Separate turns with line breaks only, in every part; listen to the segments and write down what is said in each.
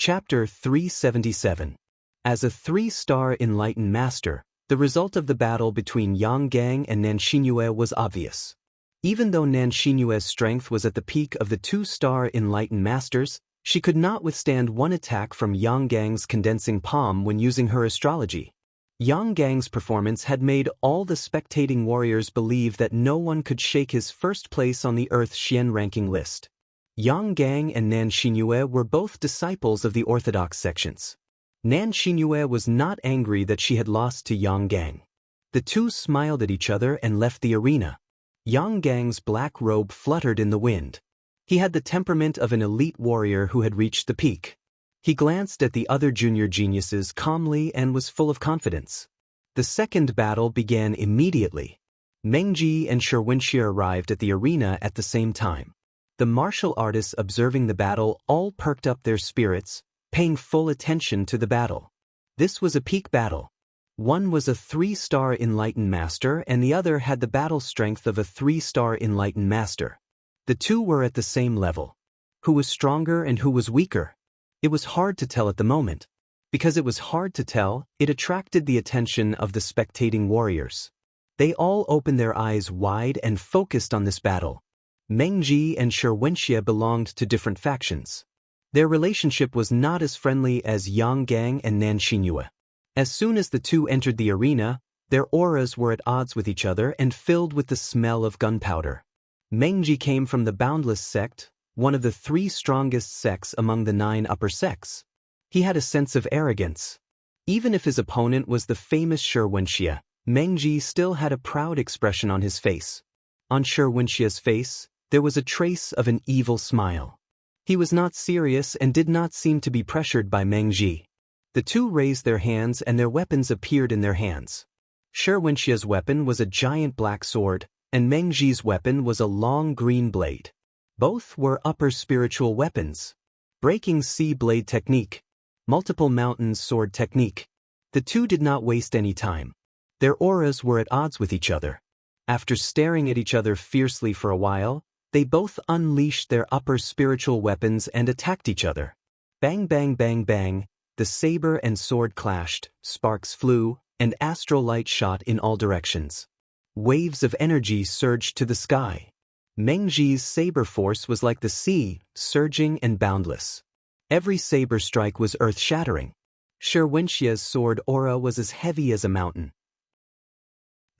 Chapter 377. As a 3-star enlightened master, the result of the battle between Yang Gang and Nanshinyue was obvious. Even though Nanshinyue's strength was at the peak of the 2-star enlightened masters, she could not withstand one attack from Yang Gang's condensing palm when using her astrology. Yang Gang's performance had made all the spectating warriors believe that no one could shake his first place on the Earth Xian ranking list. Yang Gang and Nanshinyue were both disciples of the orthodox sections. Nanshinyue was not angry that she had lost to Yang Gang. The two smiled at each other and left the arena. Yang Gang's black robe fluttered in the wind. He had the temperament of an elite warrior who had reached the peak. He glanced at the other junior geniuses calmly and was full of confidence. The second battle began immediately. Mengji and Xianxia arrived at the arena at the same time. The martial artists observing the battle all perked up their spirits, paying full attention to the battle. This was a peak battle. One was a 3-star enlightened master and the other had the battle strength of a 3-star enlightened master. The two were at the same level. Who was stronger and who was weaker? It was hard to tell at the moment. Because it was hard to tell, it attracted the attention of the spectating warriors. They all opened their eyes wide and focused on this battle. Mengji and Xianxia belonged to different factions. Their relationship was not as friendly as Yang Gang and Nanshinyue. As soon as the two entered the arena, their auras were at odds with each other and filled with the smell of gunpowder. Mengji came from the Boundless sect, one of the 3 strongest sects among the 9 upper sects. He had a sense of arrogance. Even if his opponent was the famous Xianxia, Mengji still had a proud expression on his face. On Xianxia's face, there was a trace of an evil smile. He was not serious and did not seem to be pressured by Mengji. The two raised their hands and their weapons appeared in their hands. Xianxia's weapon was a giant black sword, and Mengji's weapon was a long green blade. Both were upper spiritual weapons. Breaking sea blade technique. Multiple mountains sword technique. The two did not waste any time. Their auras were at odds with each other. After staring at each other fiercely for a while, they both unleashed their upper spiritual weapons and attacked each other. Bang bang bang bang, the saber and sword clashed, sparks flew, and astral light shot in all directions. Waves of energy surged to the sky. Mengji's saber force was like the sea, surging and boundless. Every saber strike was earth-shattering. Xianxia's sword aura was as heavy as a mountain.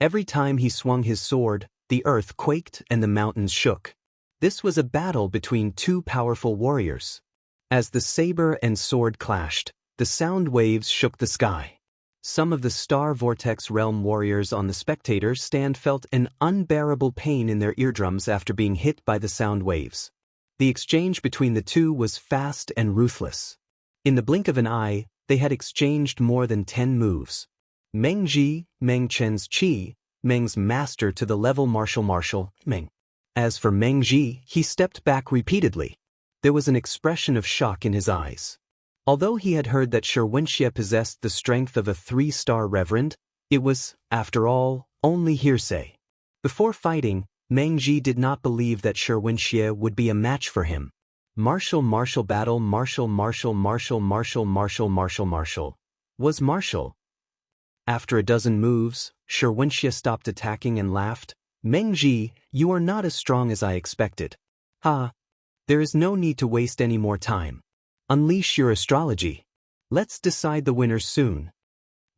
Every time he swung his sword, the earth quaked and the mountains shook. This was a battle between 2 powerful warriors. As the saber and sword clashed, the sound waves shook the sky. Some of the Star Vortex Realm warriors on the spectator stand felt an unbearable pain in their eardrums after being hit by the sound waves. The exchange between the two was fast and ruthless. In the blink of an eye, they had exchanged more than 10 moves. Mengji, Meng Chen's Qi, Meng's master to the level martial Meng. As for Mengji, he stepped back repeatedly. There was an expression of shock in his eyes. Although he had heard that Xianxia possessed the strength of a 3-star reverend, it was, after all, only hearsay. Before fighting, Mengji did not believe that Xianxia would be a match for him. Martial battle was martial. After a dozen moves, Xianxia stopped attacking and laughed. Mengji, you are not as strong as I expected. Ha! There is no need to waste any more time. Unleash your astrology. Let's decide the winner soon.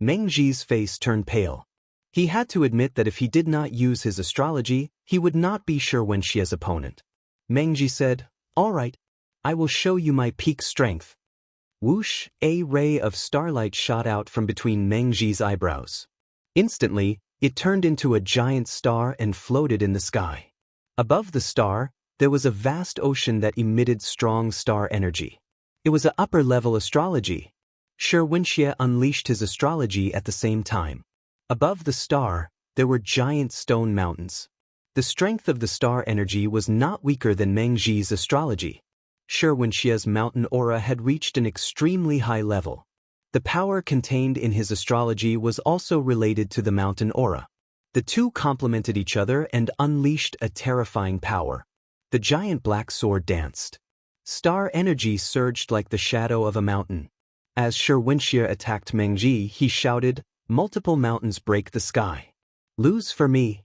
Mengji's face turned pale. He had to admit that if he did not use his astrology, he would not be Xianxia's opponent. Mengji said, "All right, I will show you my peak strength." Whoosh! A ray of starlight shot out from between Mengji's eyebrows. Instantly, it turned into a giant star and floated in the sky. Above the star, there was a vast ocean that emitted strong star energy. It was an upper-level astrology. Xianxia unleashed his astrology at the same time. Above the star, there were giant stone mountains. The strength of the star energy was not weaker than Mengji's astrology. Xianxia's mountain aura had reached an extremely high level. The power contained in his astrology was also related to the mountain aura. The two complemented each other and unleashed a terrifying power. The giant black sword danced. Star energy surged like the shadow of a mountain. As Xianxia attacked Mengji, he shouted, "Multiple mountains break the sky. Lose for me."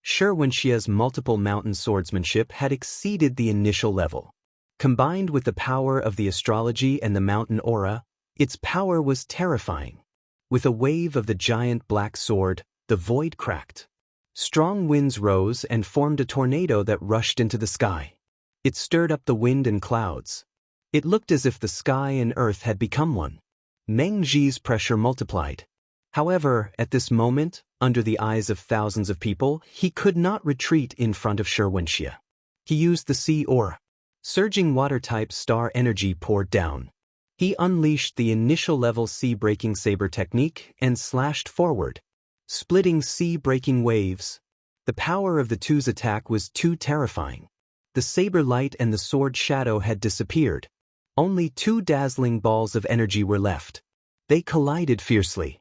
Xianxia's multiple mountain swordsmanship had exceeded the initial level. Combined with the power of the astrology and the mountain aura, its power was terrifying. With a wave of the giant black sword, the void cracked. Strong winds rose and formed a tornado that rushed into the sky. It stirred up the wind and clouds. It looked as if the sky and earth had become one. Meng Ji's pressure multiplied. However, at this moment, under the eyes of thousands of people, he could not retreat in front of Xianxia. He used the sea aura. Surging water-type star energy poured down. He unleashed the initial level sea-breaking saber technique and slashed forward, splitting sea-breaking waves. The power of the two's attack was too terrifying. The saber light and the sword shadow had disappeared. Only two dazzling balls of energy were left. They collided fiercely.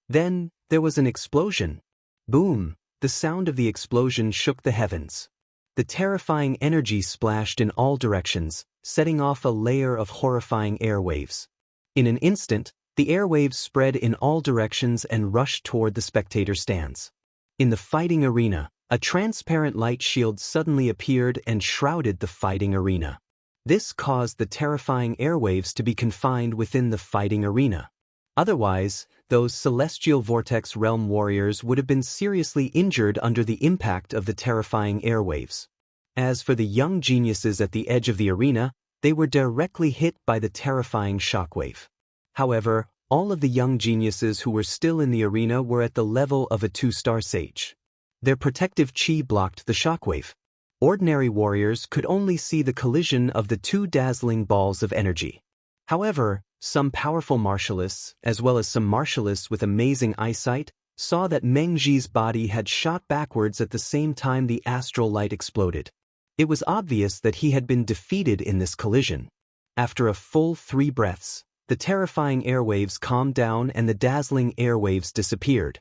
Then, there was an explosion. Boom! The sound of the explosion shook the heavens. The terrifying energy splashed in all directions, setting off a layer of horrifying airwaves. In an instant, the airwaves spread in all directions and rushed toward the spectator stands. In the fighting arena, a transparent light shield suddenly appeared and shrouded the fighting arena. This caused the terrifying airwaves to be confined within the fighting arena. Otherwise, those celestial vortex realm warriors would have been seriously injured under the impact of the terrifying airwaves. As for the young geniuses at the edge of the arena, they were directly hit by the terrifying shockwave. However, all of the young geniuses who were still in the arena were at the level of a 2-star sage. Their protective chi blocked the shockwave. Ordinary warriors could only see the collision of the two dazzling balls of energy. However, some powerful martialists, as well as some martialists with amazing eyesight, saw that Meng Ji's body had shot backwards at the same time the astral light exploded. It was obvious that he had been defeated in this collision. After a full 3 breaths, the terrifying airwaves calmed down and the dazzling airwaves disappeared.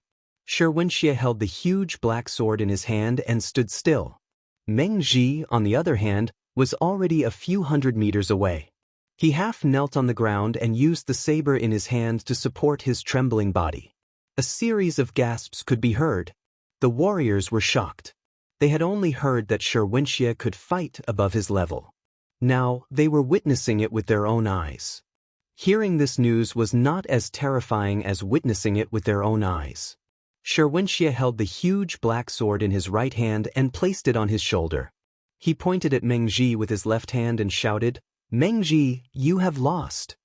Xianxia held the huge black sword in his hand and stood still. Meng Ji, on the other hand, was already a few hundred meters away. He half knelt on the ground and used the saber in his hand to support his trembling body. A series of gasps could be heard. The warriors were shocked. They had only heard that Xianxia could fight above his level. Now, they were witnessing it with their own eyes. Hearing this news was not as terrifying as witnessing it with their own eyes. Xianxia held the huge black sword in his right hand and placed it on his shoulder. He pointed at Meng Ji with his left hand and shouted, "Meng Ji, you have lost."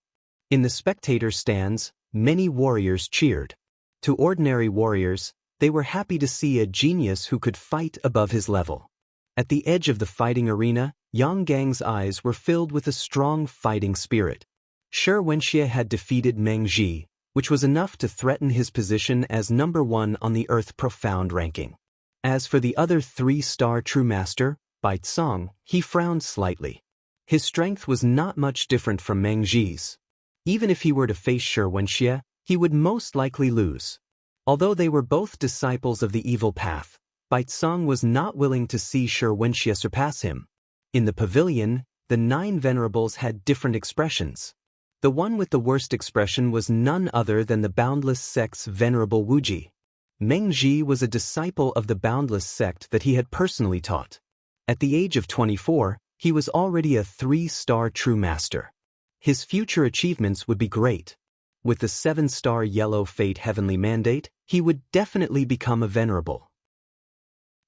In the spectator stands, many warriors cheered. To ordinary warriors, they were happy to see a genius who could fight above his level. At the edge of the fighting arena, Yang Gang's eyes were filled with a strong fighting spirit. Xianxia had defeated Meng Ji, which was enough to threaten his position as number 1 on the Earth Profound ranking. As for the other 3-star True Master, Bai Tsong, he frowned slightly. His strength was not much different from Meng Ji's. Even if he were to face Xianxia, he would most likely lose. Although they were both disciples of the evil path, Bai Tsong was not willing to see Xianxia surpass him. In the pavilion, the 9 venerables had different expressions. The one with the worst expression was none other than the Boundless Sect's Venerable Wuji. Meng Ji was a disciple of the Boundless Sect that he had personally taught. At the age of 24, he was already a 3-star True Master. His future achievements would be great. With the 7-star Yellow Fate Heavenly Mandate, he would definitely become a Venerable.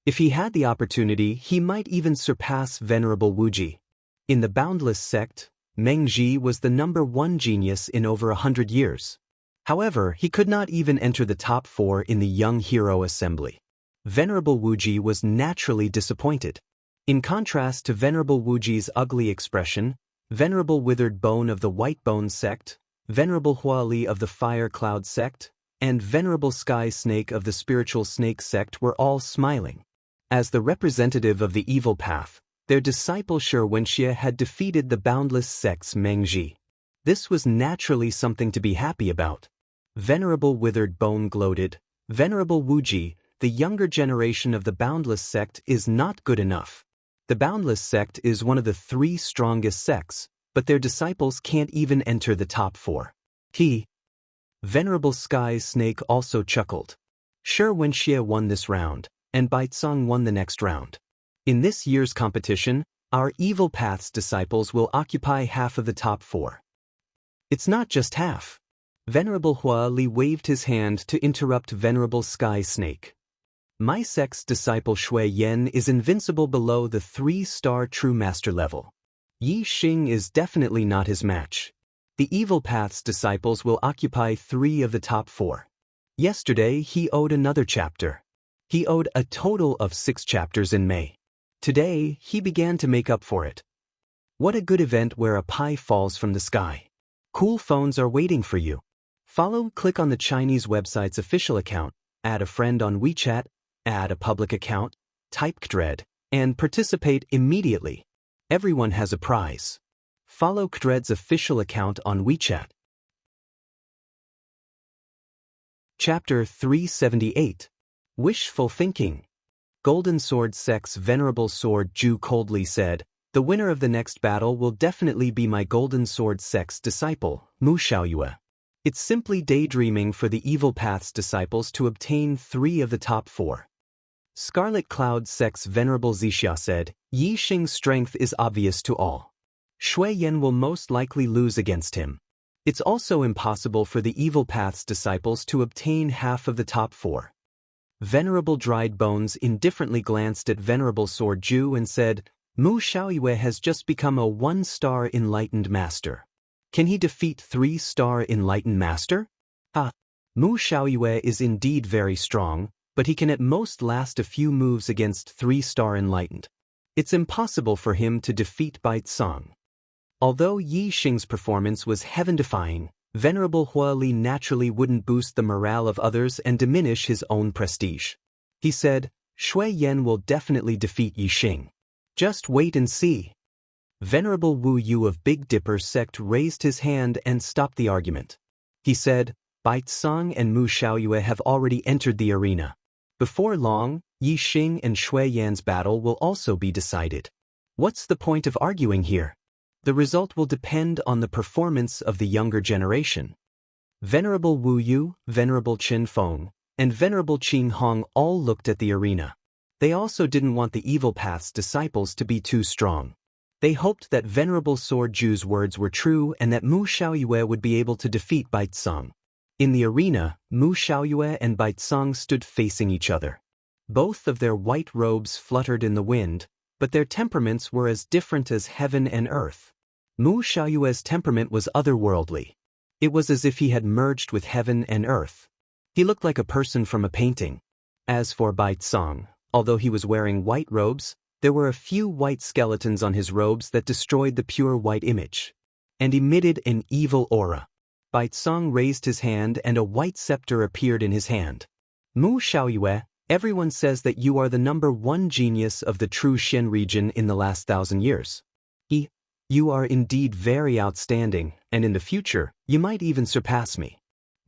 If he had the opportunity, he might even surpass Venerable Wuji. In the Boundless Sect, Meng Ji was the number 1 genius in over 100 years. However, he could not even enter the top 4 in the Young Hero Assembly. Venerable Wuji was naturally disappointed. In contrast to Venerable Wuji's ugly expression, Venerable Withered Bone of the White Bone Sect, Venerable Huali of the Fire Cloud Sect, and Venerable Sky Snake of the Spiritual Snake Sect were all smiling. As the representative of the evil path, their disciple Xianxia had defeated the Boundless Sect's Meng Ji. This was naturally something to be happy about. Venerable Withered Bone gloated, "Venerable Wuji, the younger generation of the Boundless Sect is not good enough. The Boundless sect is one of the 3 strongest sects, but their disciples can't even enter the top 4. Venerable Sky Snake also chuckled. Sure, Wuxia won this round, and Baizong won the next round. In this year's competition, our Evil Path's disciples will occupy half of the top 4. It's not just half. Venerable Hua Li waved his hand to interrupt Venerable Sky Snake. My sect's disciple Shui Yen is invincible below the 3-star True Master level. Yi Xing is definitely not his match. The Evil Path's disciples will occupy 3 of the top 4. Yesterday he owed another chapter. He owed a total of 6 chapters in May. Today he began to make up for it. What a good event where a pie falls from the sky. Cool phones are waiting for you. Click on the Chinese website's official account, add a friend on WeChat, add a public account, type Kdred, and participate immediately. Everyone has a prize. Follow Kdred's official account on WeChat. Chapter 378. Wishful Thinking. Golden Sword Sect's Venerable Sword Ju coldly said, "The winner of the next battle will definitely be my Golden Sword Sect's disciple, Mu Xiaoyue. It's simply daydreaming for the Evil Path's disciples to obtain 3 of the top 4. Scarlet Cloud Sect's Venerable Xianxia said, Yi Xing's strength is obvious to all. Shui Yen will most likely lose against him. It's also impossible for the Evil Path's disciples to obtain half of the top 4. Venerable Dried Bones indifferently glanced at Venerable Sword Ju and said, Mu Xiaoyue has just become a 1-star enlightened master. Can he defeat 3-star enlightened master? Mu Xiaoyue is indeed very strong, but he can at most last a few moves against 3-star enlightened. It's impossible for him to defeat Baizong. Although Yi Xing's performance was heaven-defying, Venerable Hua Li naturally wouldn't boost the morale of others and diminish his own prestige. He said, Shui Yen will definitely defeat Yi Xing. Just wait and see. Venerable Wu Yu of Big Dipper sect raised his hand and stopped the argument. He said, Baizong and Mu Xiaoyue have already entered the arena. Before long, Yi Xing and Shui Yan's battle will also be decided. What's the point of arguing here? The result will depend on the performance of the younger generation. Venerable Wu Yu, Venerable Qin Feng, and Venerable Qin Hong all looked at the arena. They also didn't want the Evil Path's disciples to be too strong. They hoped that Venerable Sword Ju's words were true and that Mu Xiaoyue would be able to defeat Baizong. In the arena, Mu Xiaoyue and Baizong stood facing each other. Both of their white robes fluttered in the wind, but their temperaments were as different as heaven and earth. Mu Xiaoyue's temperament was otherworldly. It was as if he had merged with heaven and earth. He looked like a person from a painting. As for Baizong, although he was wearing white robes, there were a few white skeletons on his robes that destroyed the pure white image, and emitted an evil aura. Baizong raised his hand and a white scepter appeared in his hand. Mu Xiaoyue, everyone says that you are the #1 genius of the true Shen region in the last 1,000 years. You are indeed very outstanding, and in the future, you might even surpass me.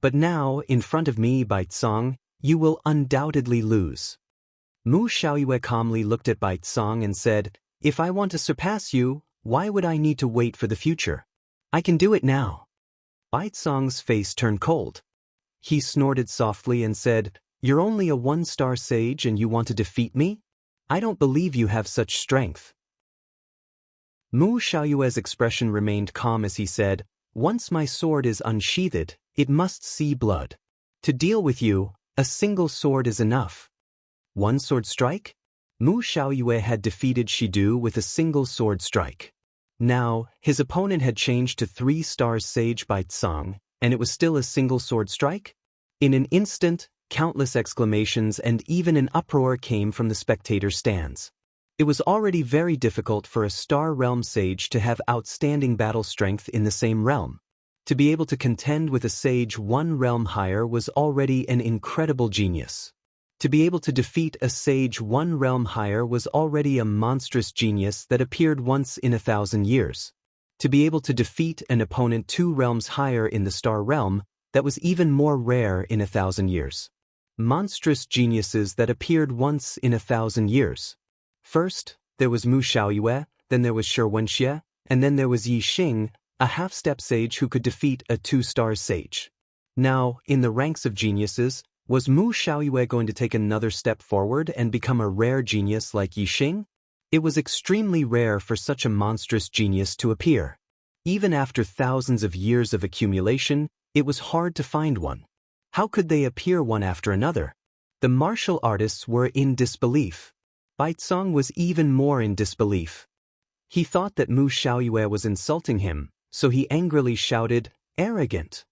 But now, in front of me, Baizong, you will undoubtedly lose. Mu Xiaoyue calmly looked at Baizong and said, If I want to surpass you, why would I need to wait for the future? I can do it now. Baizong's face turned cold. He snorted softly and said, You're only a 1-star sage and you want to defeat me? I don't believe you have such strength. Mu Xiaoyue's expression remained calm as he said, Once my sword is unsheathed, it must see blood. To deal with you, a single sword is enough. 1 sword strike? Mu Xiaoyue had defeated Shidu with a single sword strike. Now, his opponent had changed to 3-star sage Baizong, and it was still a single sword strike? In an instant, countless exclamations and even an uproar came from the spectator stands. It was already very difficult for a Star Realm sage to have outstanding battle strength in the same realm. To be able to contend with a sage 1 realm higher was already an incredible genius. To be able to defeat a sage 1 realm higher was already a monstrous genius that appeared once in 1,000 years. To be able to defeat an opponent 2 realms higher in the Star Realm, that was even more rare in 1,000 years. Monstrous geniuses that appeared once in 1,000 years. First, there was Mu Xiaoyue, then there was Xianxia, and then there was Yi Xing, a half-step sage who could defeat a 2-star sage. Now, in the ranks of geniuses, was Mu Xiaoyue going to take another step forward and become a rare genius like Yi Xing? It was extremely rare for such a monstrous genius to appear. Even after thousands of years of accumulation, it was hard to find one. How could they appear one after another? The martial artists were in disbelief. Baicong was even more in disbelief. He thought that Mu Xiaoyue was insulting him, so he angrily shouted, "Arrogant!"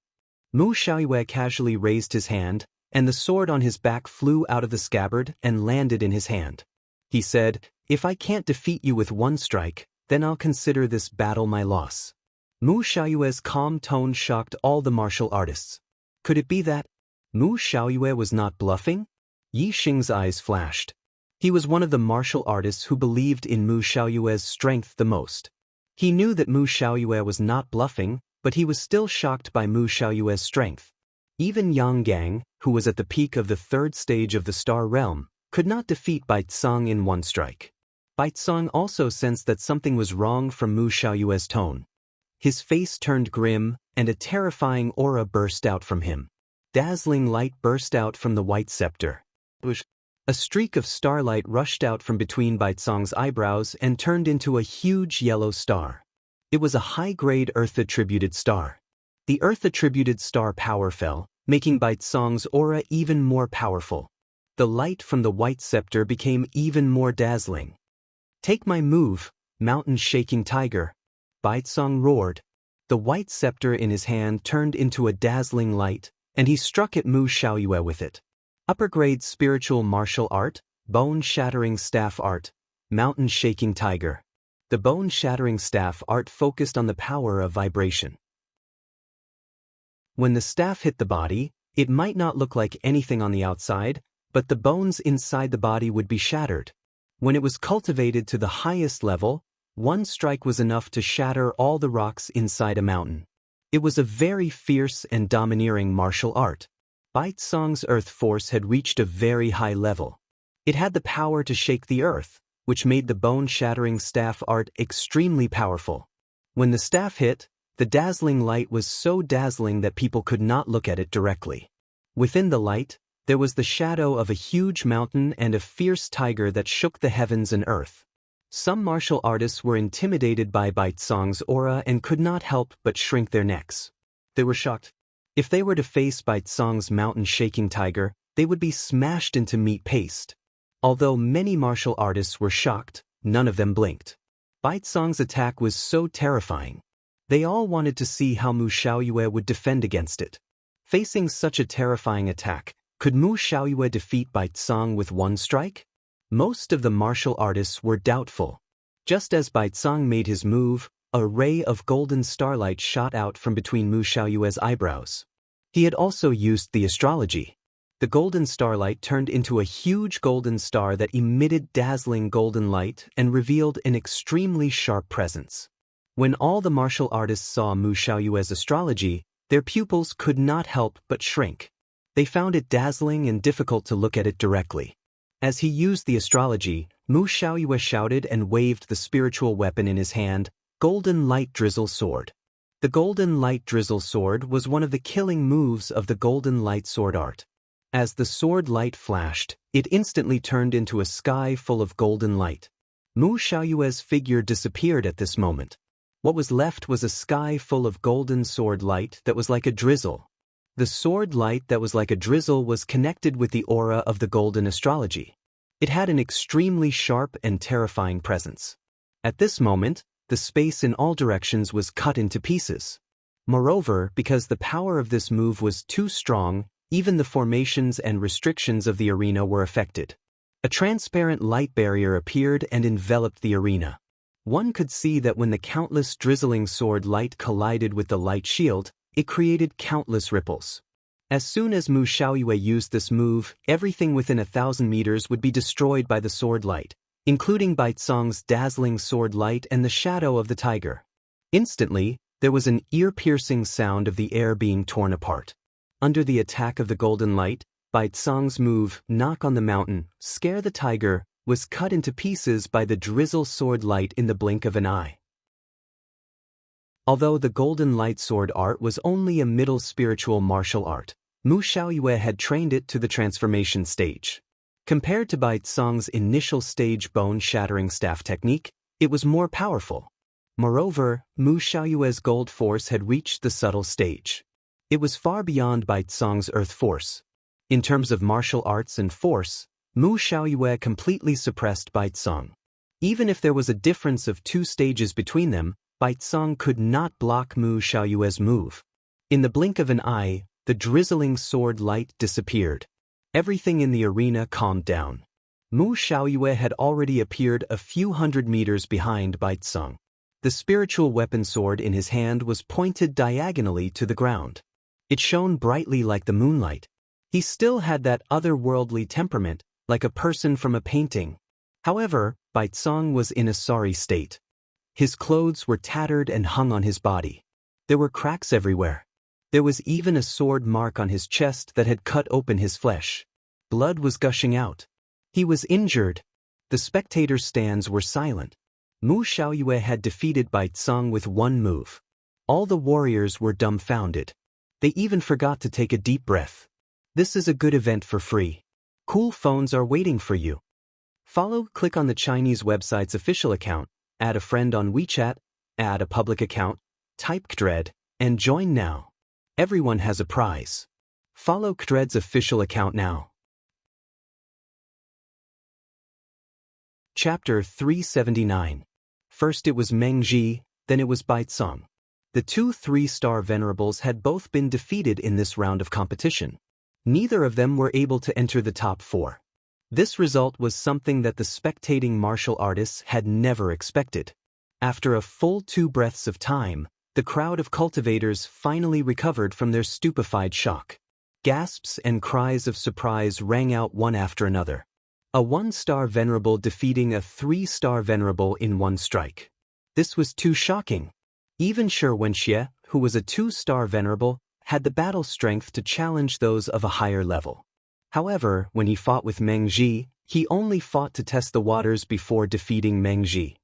Mu Xiaoyue casually raised his hand, and the sword on his back flew out of the scabbard and landed in his hand. He said, "If I can't defeat you with one strike, then I'll consider this battle my loss." Mu Xiaoyue's calm tone shocked all the martial artists. Could it be that Mu Xiaoyue was not bluffing? Yi Xing's eyes flashed. He was one of the martial artists who believed in Mu Xiaoyue's strength the most. He knew that Mu Xiaoyue was not bluffing, but he was still shocked by Mu Xiaoyue's strength. Even Yang Gang, who was at the peak of the 3rd stage of the Star Realm, could not defeat Baicong in one strike. Baicong also sensed that something was wrong from Mu Xiaoyue's tone. His face turned grim, and a terrifying aura burst out from him. Dazzling light burst out from the white scepter. A streak of starlight rushed out from between Baicong's eyebrows and turned into a huge yellow star. It was a high-grade Earth-attributed star. The Earth-attributed star power fell, making Baicong's aura even more powerful. The light from the white scepter became even more dazzling. "Take my move, mountain-shaking tiger," Baicong roared. The white scepter in his hand turned into a dazzling light, and he struck at Mu Xiaoyue with it. Upper-grade spiritual martial art, bone-shattering staff art, mountain-shaking tiger. The bone-shattering staff art focused on the power of vibration. When the staff hit the body, it might not look like anything on the outside, but the bones inside the body would be shattered. When it was cultivated to the highest level, one strike was enough to shatter all the rocks inside a mountain. It was a very fierce and domineering martial art. Baicong's earth force had reached a very high level. It had the power to shake the earth, which made the bone-shattering staff art extremely powerful. When the staff hit, the dazzling light was so dazzling that people could not look at it directly. Within the light, there was the shadow of a huge mountain and a fierce tiger that shook the heavens and earth. Some martial artists were intimidated by Baicong's aura and could not help but shrink their necks. They were shocked. If they were to face Baicong's mountain-shaking tiger, they would be smashed into meat paste. Although many martial artists were shocked, none of them blinked. Baicong's attack was so terrifying. They all wanted to see how Mu Xiaoyue would defend against it. Facing such a terrifying attack, could Mu Xiaoyue defeat Baicong with one strike? Most of the martial artists were doubtful. Just as Baicong made his move, a ray of golden starlight shot out from between Mu Xiaoyue's eyebrows. He had also used the astrology. The golden starlight turned into a huge golden star that emitted dazzling golden light and revealed an extremely sharp presence. When all the martial artists saw Mu Xiaoyue's astrology, their pupils could not help but shrink. They found it dazzling and difficult to look at it directly. As he used the astrology, Mu Xiaoyue shouted and waved the spiritual weapon in his hand, Golden Light Drizzle Sword. The Golden Light Drizzle Sword was one of the killing moves of the Golden Light Sword art. As the sword light flashed, it instantly turned into a sky full of golden light. Mu Xiaoyue's figure disappeared at this moment. What was left was a sky full of golden sword light that was like a drizzle. The sword light that was like a drizzle was connected with the aura of the golden astrology. It had an extremely sharp and terrifying presence. At this moment, the space in all directions was cut into pieces. Moreover, because the power of this move was too strong, even the formations and restrictions of the arena were affected. A transparent light barrier appeared and enveloped the arena. One could see that when the countless drizzling sword light collided with the light shield, it created countless ripples. As soon as Mu Xiaoyue used this move, everything within 1,000 meters would be destroyed by the sword light, including Baicong's dazzling sword light and the shadow of the tiger. Instantly, there was an ear-piercing sound of the air being torn apart. Under the attack of the golden light, Baicong's move, Knock on the Mountain, Scare the Tiger, was cut into pieces by the drizzle sword light in the blink of an eye. Although the golden light sword art was only a middle spiritual martial art, Mu Xiaoyue had trained it to the transformation stage. Compared to Bai Tsong's initial stage bone-shattering staff technique, it was more powerful. Moreover, Mu Xiaoyue's gold force had reached the subtle stage. It was far beyond Bai Tsong's earth force. In terms of martial arts and force, Mu Xiaoyue completely suppressed Bai Tsong. Even if there was a difference of 2 stages between them, Bai Tsong could not block Mu Xiaoyue's move. In the blink of an eye, the drizzling sword light disappeared. Everything in the arena calmed down. Mu Xiaoyue had already appeared a few hundred meters behind Bai Tsong. The spiritual weapon sword in his hand was pointed diagonally to the ground. It shone brightly like the moonlight. He still had that otherworldly temperament, like a person from a painting. However, Bai Tsong was in a sorry state. His clothes were tattered and hung on his body. There were cracks everywhere. There was even a sword mark on his chest that had cut open his flesh. Blood was gushing out. He was injured. The spectators' stands were silent. Mu Xiaoyue had defeated Bai Tsong with 1 move. All the warriors were dumbfounded. They even forgot to take a deep breath. This is a good event for free. Cool phones are waiting for you. Click on the Chinese website's official account, add a friend on WeChat, add a public account, type Kdred, and join now. Everyone has a prize. Follow Kdred's official account now. Chapter 379. First it was Meng Ji, then it was Bai Tsong. The 2 3-star venerables had both been defeated in this round of competition. Neither of them were able to enter the top 4. This result was something that the spectating martial artists had never expected. After a full 2 breaths of time, the crowd of cultivators finally recovered from their stupefied shock. Gasps and cries of surprise rang out one after another. A 1-star venerable defeating a 3-star venerable in 1 strike. This was too shocking. Even Xianxia, who was a 2-star venerable, had the battle strength to challenge those of a higher level. However, when he fought with Meng Ji, he only fought to test the waters before defeating Meng Ji.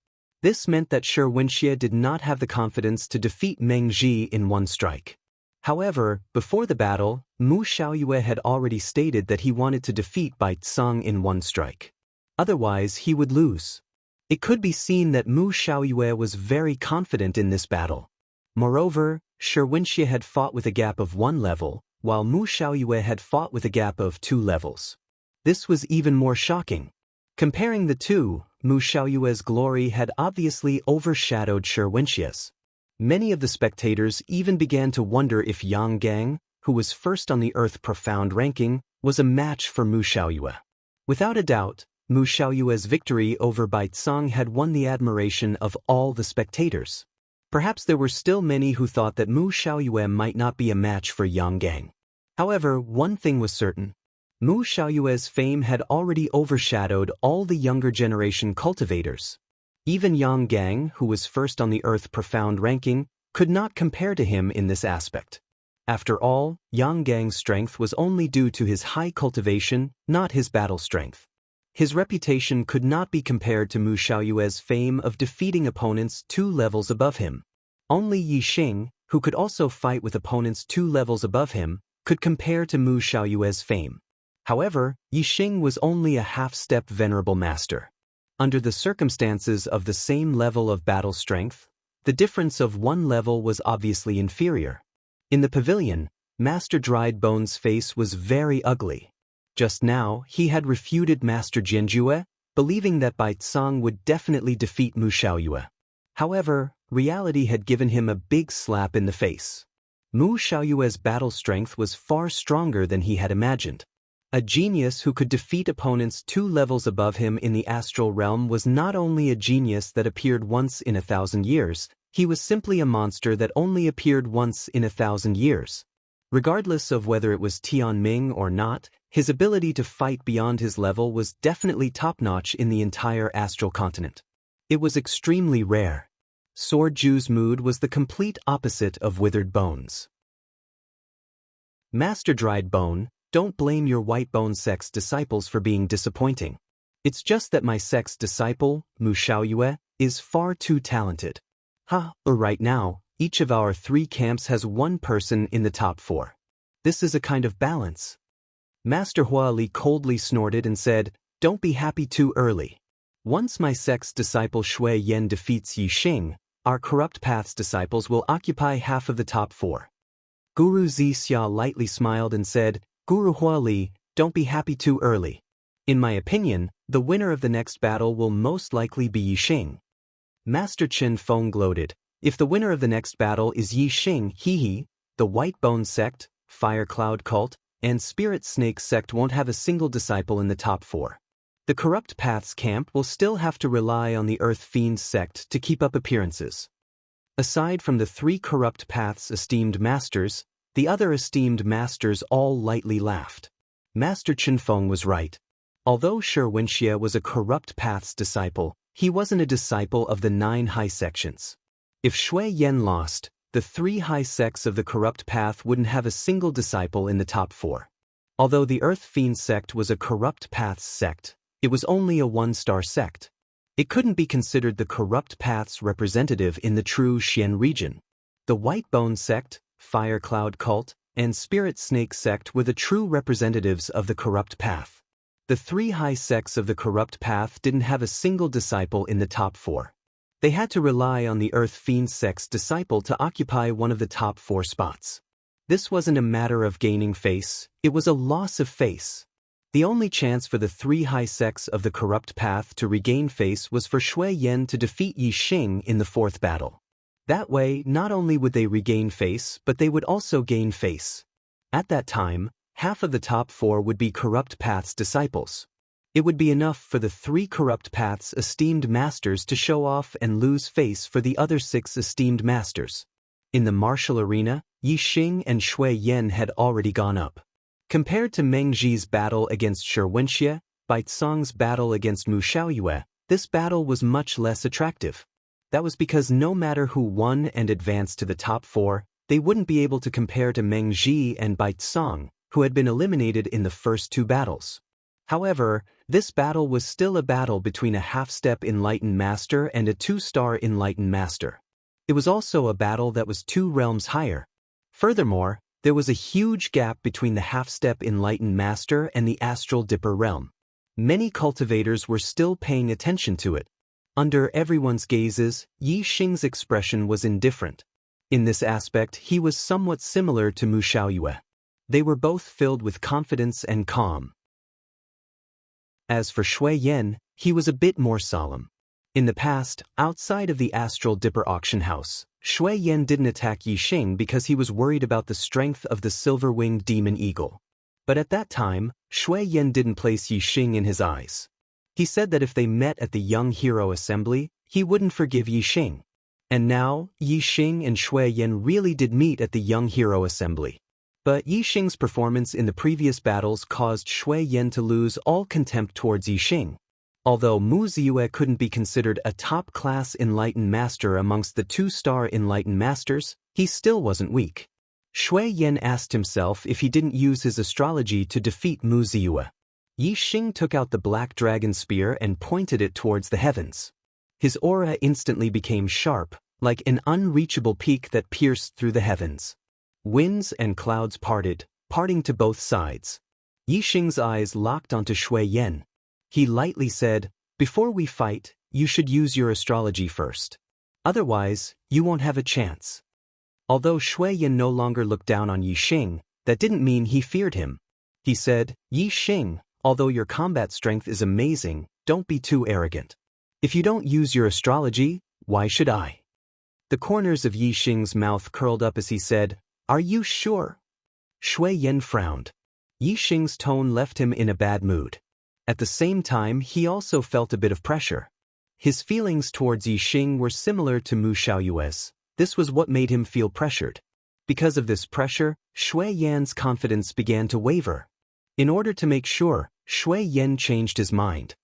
This meant that Xianxia did not have the confidence to defeat Meng Ji in 1 strike. However, before the battle, Mu Xiaoyue had already stated that he wanted to defeat Bai Tsong in 1 strike. Otherwise, he would lose. It could be seen that Mu Xiaoyue was very confident in this battle. Moreover, Xianxia had fought with a gap of 1 level, while Mu Xiaoyue had fought with a gap of 2 levels. This was even more shocking. Comparing the two, Mu Xiaoyue's glory had obviously overshadowed Xianxia's. Many of the spectators even began to wonder if Yang Gang, who was first on the Earth Profound ranking, was a match for Mu Xiaoyue. Without a doubt, Mu Xiaoyue's victory over Bai Tsong had won the admiration of all the spectators. Perhaps there were still many who thought that Mu Xiaoyue might not be a match for Yang Gang. However, one thing was certain. Mu Xiaoyue's fame had already overshadowed all the younger generation cultivators. Even Yang Gang, who was first on the Earth Profound ranking, could not compare to him in this aspect. After all, Yang Gang's strength was only due to his high cultivation, not his battle strength. His reputation could not be compared to Mu Xiaoyue's fame of defeating opponents 2 levels above him. Only Yixing, who could also fight with opponents 2 levels above him, could compare to Mu Xiaoyue's fame. However, Yixing was only a half-step venerable master. Under the circumstances of the same level of battle strength, the difference of 1 level was obviously inferior. In the pavilion, Master Dried Bone's face was very ugly. Just now, he had refuted Master Jianjue, believing that Bai Tsong would definitely defeat Mu Xiaoyue. However, reality had given him a big slap in the face. Mu Xiaoyue's battle strength was far stronger than he had imagined. A genius who could defeat opponents 2 levels above him in the astral realm was not only a genius that appeared once in 1,000 years, he was simply a monster that only appeared once in 1,000 years. Regardless of whether it was Tianming or not, his ability to fight beyond his level was definitely top-notch in the entire astral continent. It was extremely rare. Sword Ju's mood was the complete opposite of Withered Bones. Master Dried Bone, don't blame your White Bone sect's disciples for being disappointing. It's just that my sect's disciple, Mu Xiaoyue, is far too talented. Right now, each of our 3 camps has 1 person in the top 4. This is a kind of balance. Master Hua Li coldly snorted and said, "Don't be happy too early. Once my sect's disciple Shui Yan defeats Yi Xing, our corrupt path's disciples will occupy half of the top 4. Guru Zixia lightly smiled and said, "Guru Hua Li, don't be happy too early. In my opinion, the winner of the next battle will most likely be Yi Xing." Master Chen Feng gloated, "If the winner of the next battle is Yi Xing, the White Bone sect, Fire Cloud cult, and Spirit Snake sect won't have a single disciple in the top 4. The Corrupt Paths camp will still have to rely on the Earth Fiends sect to keep up appearances." Aside from the 3 Corrupt Paths esteemed masters, the other esteemed masters all lightly laughed. Master Chen Feng was right. Although Xianxia was a Corrupt Paths disciple, he wasn't a disciple of the 9 high sections. If Shui Yan lost, the 3 high sects of the Corrupt Path wouldn't have a single disciple in the top 4. Although the Earth Fiend sect was a Corrupt Paths sect, it was only a 1-star sect. It couldn't be considered the Corrupt Path's representative in the true Xian region. The White Bone sect, Fire Cloud cult, and Spirit Snake sect were the true representatives of the Corrupt Path. The 3 high sects of the Corrupt Path didn't have a single disciple in the top 4. They had to rely on the Earth Fiend sect's disciple to occupy one of the top 4 spots. This wasn't a matter of gaining face, it was a loss of face. The only chance for the 3 high sects of the Corrupt Path to regain face was for Shui Yan to defeat Yi Xing in the 4th battle. That way, not only would they regain face, but they would also gain face. At that time, half of the top 4 would be Corrupt Path's disciples. It would be enough for the 3 Corrupt Path's esteemed masters to show off and lose face for the other 6 esteemed masters. In the martial arena, Yi Xing and Shui Yan had already gone up. Compared to Meng Zhi's battle against Xianxia, Baizong's battle against Mu Xiaoyue, this battle was much less attractive. That was because no matter who won and advanced to the top 4, they wouldn't be able to compare to Meng Zhi and Baizong, who had been eliminated in the first 2 battles. However, this battle was still a battle between a half-step enlightened master and a 2-star enlightened master. It was also a battle that was 2 realms higher. Furthermore, there was a huge gap between the half-step enlightened master and the astral dipper realm. Many cultivators were still paying attention to it. Under everyone's gazes, Yi Xing's expression was indifferent. In this aspect, he was somewhat similar to Mu Xiaoyue. They were both filled with confidence and calm. As for Shui Yan, he was a bit more solemn. In the past, outside of the Astral Dipper auction house, Shui Yan didn't attack Yi Xing because he was worried about the strength of the silver-winged demon eagle. But at that time, Shui Yan didn't place Yi Xing in his eyes. He said that if they met at the Young Hero Assembly, he wouldn't forgive Yi Xing. And now, Yi Xing and Shui Yan really did meet at the Young Hero Assembly. But Yi Xing's performance in the previous battles caused Shui Yan to lose all contempt towards Yi Xing. Although Mu Ziyue couldn't be considered a top-class enlightened master amongst the 2-star enlightened masters, he still wasn't weak. Shui Yan asked himself if he didn't use his astrology to defeat Mu Ziyue. Yi Xing took out the black dragon spear and pointed it towards the heavens. His aura instantly became sharp, like an unreachable peak that pierced through the heavens. Winds and clouds parting to both sides. Yi Xing's eyes locked onto Shui Yan. He lightly said, "Before we fight, you should use your astrology first. Otherwise, you won't have a chance." Although Shui Yan no longer looked down on Yi Xing, that didn't mean he feared him. He said, "Yi Xing, although your combat strength is amazing, don't be too arrogant. If you don't use your astrology, why should I?" The corners of Yi Xing's mouth curled up as he said, "Are you sure?" Shui Yan frowned. Yi Xing's tone left him in a bad mood. At the same time, he also felt a bit of pressure. His feelings towards Yi Xing were similar to Mu Xiaoyue's. This was what made him feel pressured. Because of this pressure, Shui Yan's confidence began to waver. In order to make sure, Shui Yan changed his mind.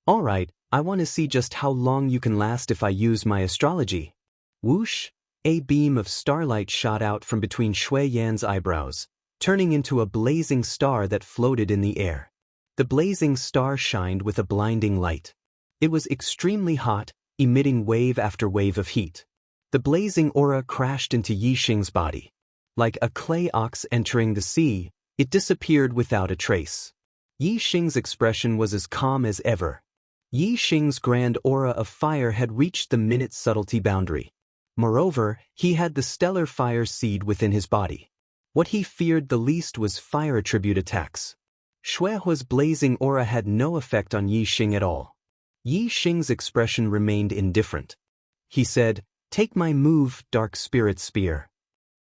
"All right, I want to see just how long you can last if I use my astrology." Whoosh! A beam of starlight shot out from between Shui Yan's eyebrows, turning into a blazing star that floated in the air. The blazing star shined with a blinding light. It was extremely hot, emitting wave after wave of heat. The blazing aura crashed into Yixing's body. Like a clay ox entering the sea, it disappeared without a trace. Yixing's expression was as calm as ever. Yixing's grand aura of fire had reached the minute subtlety boundary. Moreover, he had the stellar fire seed within his body. What he feared the least was fire attribute attacks. Xuehua's blazing aura had no effect on Yixing at all. Yixing's expression remained indifferent. He said, "Take my move, Dark Spirit Spear."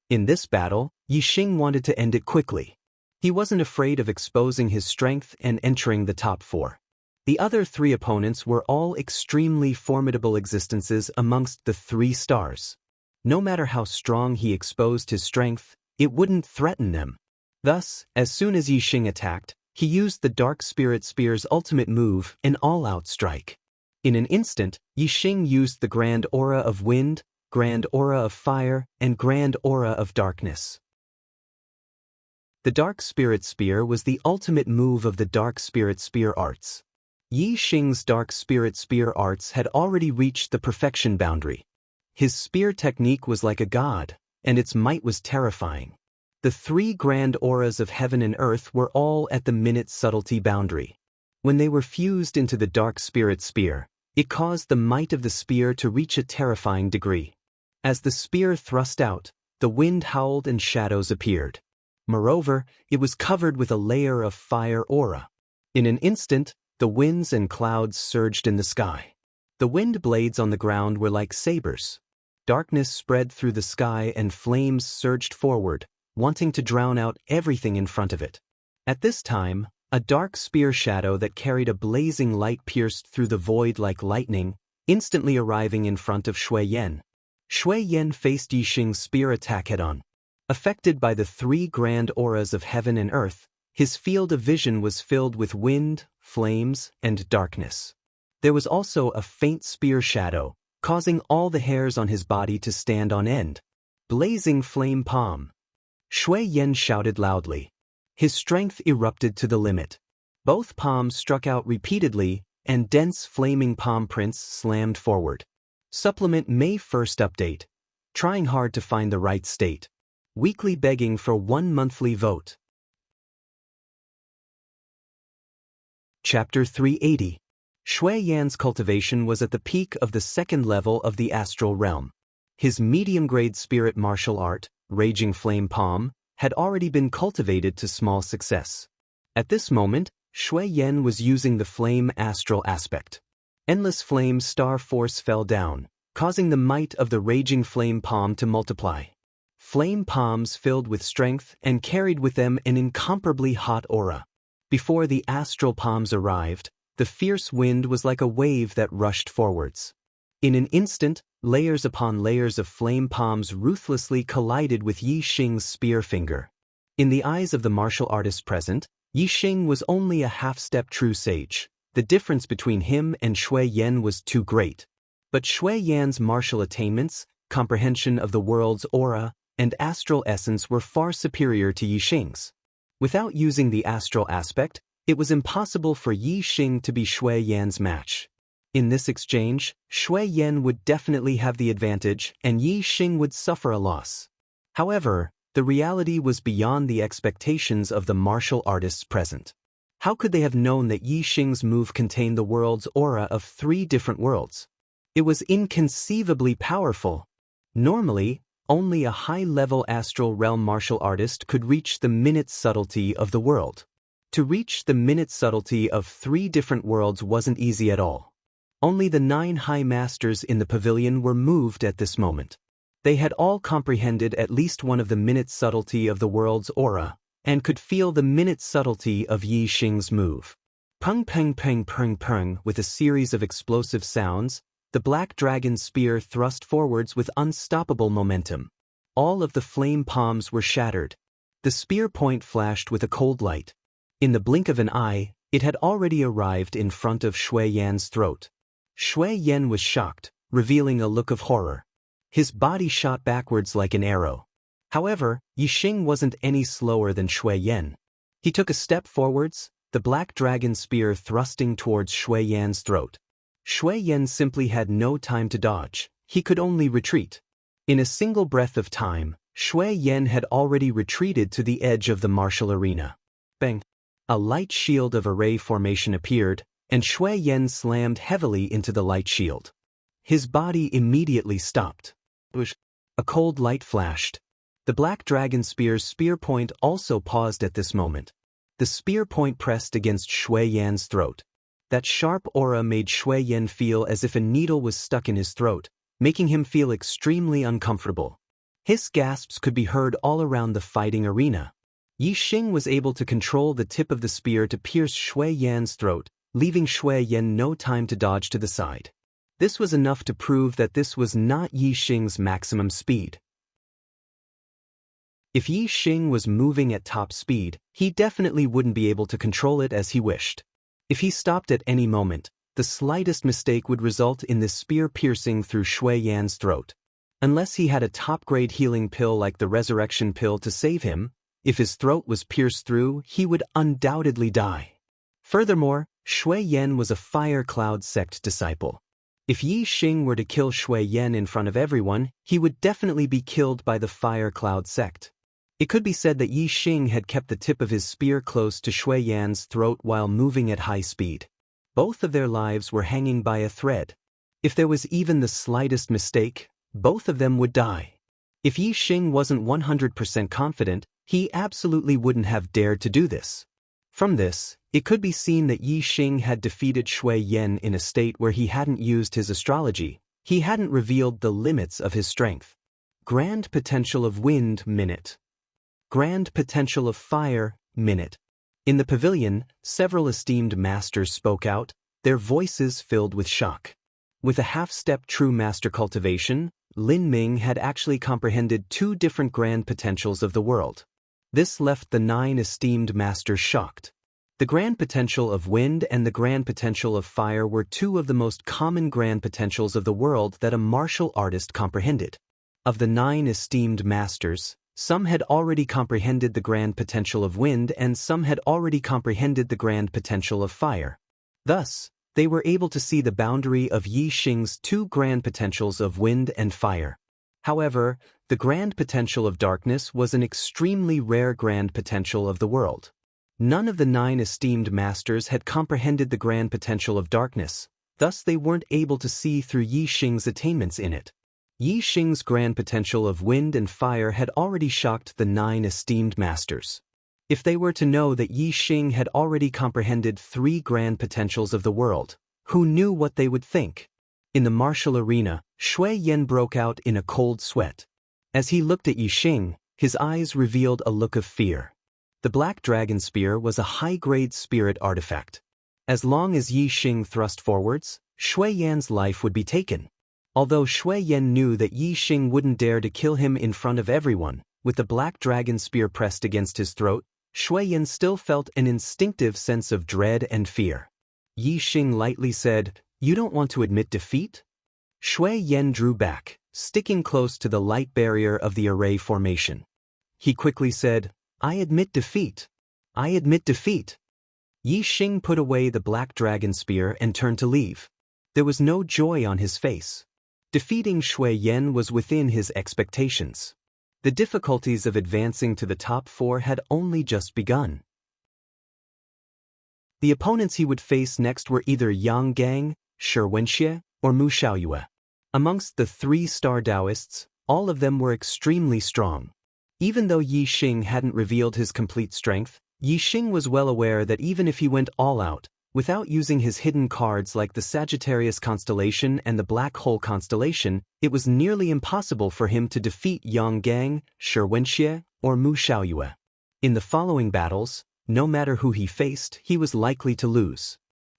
In this battle, Yixing wanted to end it quickly. He wasn't afraid of exposing his strength and entering the top 4. The other 3 opponents were all extremely formidable existences amongst the 3 stars. No matter how strong he exposed his strength, it wouldn't threaten them. Thus, as soon as Yixing attacked, he used the Dark Spirit Spear's ultimate move, an all-out strike. In an instant, Yixing used the Grand Aura of Wind, Grand Aura of Fire, and Grand Aura of Darkness. The Dark Spirit Spear was the ultimate move of the Dark Spirit Spear arts. Yixing's Dark Spirit Spear arts had already reached the perfection boundary. His spear technique was like a god, and its might was terrifying. The 3 grand auras of heaven and earth were all at the minute subtlety boundary. When they were fused into the Dark Spirit Spear, it caused the might of the spear to reach a terrifying degree. As the spear thrust out, the wind howled and shadows appeared. Moreover, it was covered with a layer of fire aura. In an instant, the winds and clouds surged in the sky. The wind blades on the ground were like sabers. Darkness spread through the sky and flames surged forward, wanting to drown out everything in front of it. At this time, a dark spear shadow that carried a blazing light pierced through the void like lightning, instantly arriving in front of Shui Yan. Shui Yan faced Yixing's spear attack head-on. Affected by the 3 grand auras of heaven and earth, his field of vision was filled with wind, flames, and darkness. There was also a faint spear shadow, causing all the hairs on his body to stand on end. Blazing flame palm. Shui Yan shouted loudly. His strength erupted to the limit. Both palms struck out repeatedly, and dense flaming palm prints slammed forward. Supplement May 1st update. Trying hard to find the right state. Weekly begging for 1 monthly vote. Chapter 380. Shui Yan's cultivation was at the peak of the 2nd level of the astral realm. His medium-grade spirit martial art, Raging Flame Palm, had already been cultivated to small success. At this moment, Shui Yan was using the flame astral aspect. Endless flame star force fell down, causing the might of the Raging Flame Palm to multiply. Flame palms filled with strength and carried with them an incomparably hot aura. Before the astral palms arrived, the fierce wind was like a wave that rushed forwards. In an instant, layers upon layers of flame palms ruthlessly collided with Yixing's spear finger. In the eyes of the martial artists present, Yixing was only a half-step true sage. The difference between him and Shui Yan was too great. But Shui Yan's martial attainments, comprehension of the world's aura, and astral essence were far superior to Yixing's. Without using the astral aspect, it was impossible for Yixing to be Shui Yan's match. In this exchange, Shui Yan would definitely have the advantage and Yixing would suffer a loss. However, the reality was beyond the expectations of the martial artists present. How could they have known that Yixing's move contained the world's aura of 3 different worlds? It was inconceivably powerful. Normally, only a high-level astral realm martial artist could reach the minute subtlety of the world. To reach the minute subtlety of 3 different worlds wasn't easy at all. Only the 9 high masters in the pavilion were moved at this moment. They had all comprehended at least one of the minute subtlety of the world's aura, and could feel the minute subtlety of Yixing's move. Pung pung pung pung pung, with a series of explosive sounds, the black dragon spear thrust forwards with unstoppable momentum. All of the flame palms were shattered. The spear point flashed with a cold light. In the blink of an eye, it had already arrived in front of Shui Yan's throat. Shui Yan was shocked, revealing a look of horror. His body shot backwards like an arrow. However, Yixing wasn't any slower than Shui Yan. He took a step forwards, the black dragon spear thrusting towards Shui Yan's throat. Shui Yan simply had no time to dodge, he could only retreat. In a single breath of time, Shui Yan had already retreated to the edge of the martial arena. Bang! A light shield of array formation appeared, and Shui Yan slammed heavily into the light shield. His body immediately stopped. A cold light flashed. The black dragon spear's spear point also paused at this moment. The spear point pressed against Shui Yan's throat. That sharp aura made Shui Yan feel as if a needle was stuck in his throat, making him feel extremely uncomfortable. Hiss gasps could be heard all around the fighting arena. Yi Xing was able to control the tip of the spear to pierce Shui Yan's throat, leaving Shui Yan no time to dodge to the side. This was enough to prove that this was not Yi Xing's maximum speed. If Yi Xing was moving at top speed, he definitely wouldn't be able to control it as he wished. If he stopped at any moment, the slightest mistake would result in this spear piercing through Shui Yan's throat. Unless he had a top-grade healing pill like the resurrection pill to save him, if his throat was pierced through, he would undoubtedly die. Furthermore, Shui Yan was a Fire Cloud sect disciple. If Yi Xing were to kill Shui Yan in front of everyone, he would definitely be killed by the Fire Cloud sect. It could be said that Yi Xing had kept the tip of his spear close to Shui Yan's throat while moving at high speed. Both of their lives were hanging by a thread. If there was even the slightest mistake, both of them would die. If Yi Xing wasn't 100% confident, he absolutely wouldn't have dared to do this. From this, it could be seen that Yi Xing had defeated Shui Yan in a state where he hadn't used his astrology, he hadn't revealed the limits of his strength. Grand potential of wind, minute. Grand potential of fire, minute. In the pavilion, several esteemed masters spoke out, their voices filled with shock. With a half-step true master cultivation, Lin Ming had actually comprehended 2 different grand potentials of the world. This left the 9 esteemed masters shocked. The grand potential of wind and the grand potential of fire were 2 of the most common grand potentials of the world that a martial artist comprehended. Of the 9 esteemed masters, some had already comprehended the grand potential of wind and some had already comprehended the grand potential of fire. Thus, they were able to see the boundary of Yi Xing's 2 grand potentials of wind and fire. However, the grand potential of darkness was an extremely rare grand potential of the world. None of the 9 esteemed masters had comprehended the grand potential of darkness, thus they weren't able to see through Yi Xing's attainments in it. Yi Xing's grand potential of wind and fire had already shocked the 9 esteemed masters. If they were to know that Yi Xing had already comprehended 3 grand potentials of the world, who knew what they would think? In the martial arena, Shui Yan broke out in a cold sweat. As he looked at Yi Xing, his eyes revealed a look of fear. The black dragon spear was a high-grade spirit artifact. As long as Yi Xing thrust forwards, Shui Yan's life would be taken. Although Shui Yan knew that Yi Xing wouldn't dare to kill him in front of everyone, with the black dragon spear pressed against his throat, Shui Yan still felt an instinctive sense of dread and fear. Yi Xing lightly said, "You don't want to admit defeat?" Shui Yan drew back, sticking close to the light barrier of the array formation. He quickly said, "I admit defeat. I admit defeat." Yi Xing put away the black dragon spear and turned to leave. There was no joy on his face. Defeating Shui Yan was within his expectations. The difficulties of advancing to the top 4 had only just begun. The opponents he would face next were either Yang Gang, Xianxia, or Mu Xiaoyue. Amongst the 3-star Taoists, all of them were extremely strong. Even though Yi Xing hadn't revealed his complete strength, Yi Xing was well aware that even if he went all out, without using his hidden cards like the Sagittarius constellation and the Black Hole constellation, it was nearly impossible for him to defeat Yang Gang, Xianxia, or Mu Xiaoyue. In the following battles, no matter who he faced, he was likely to lose.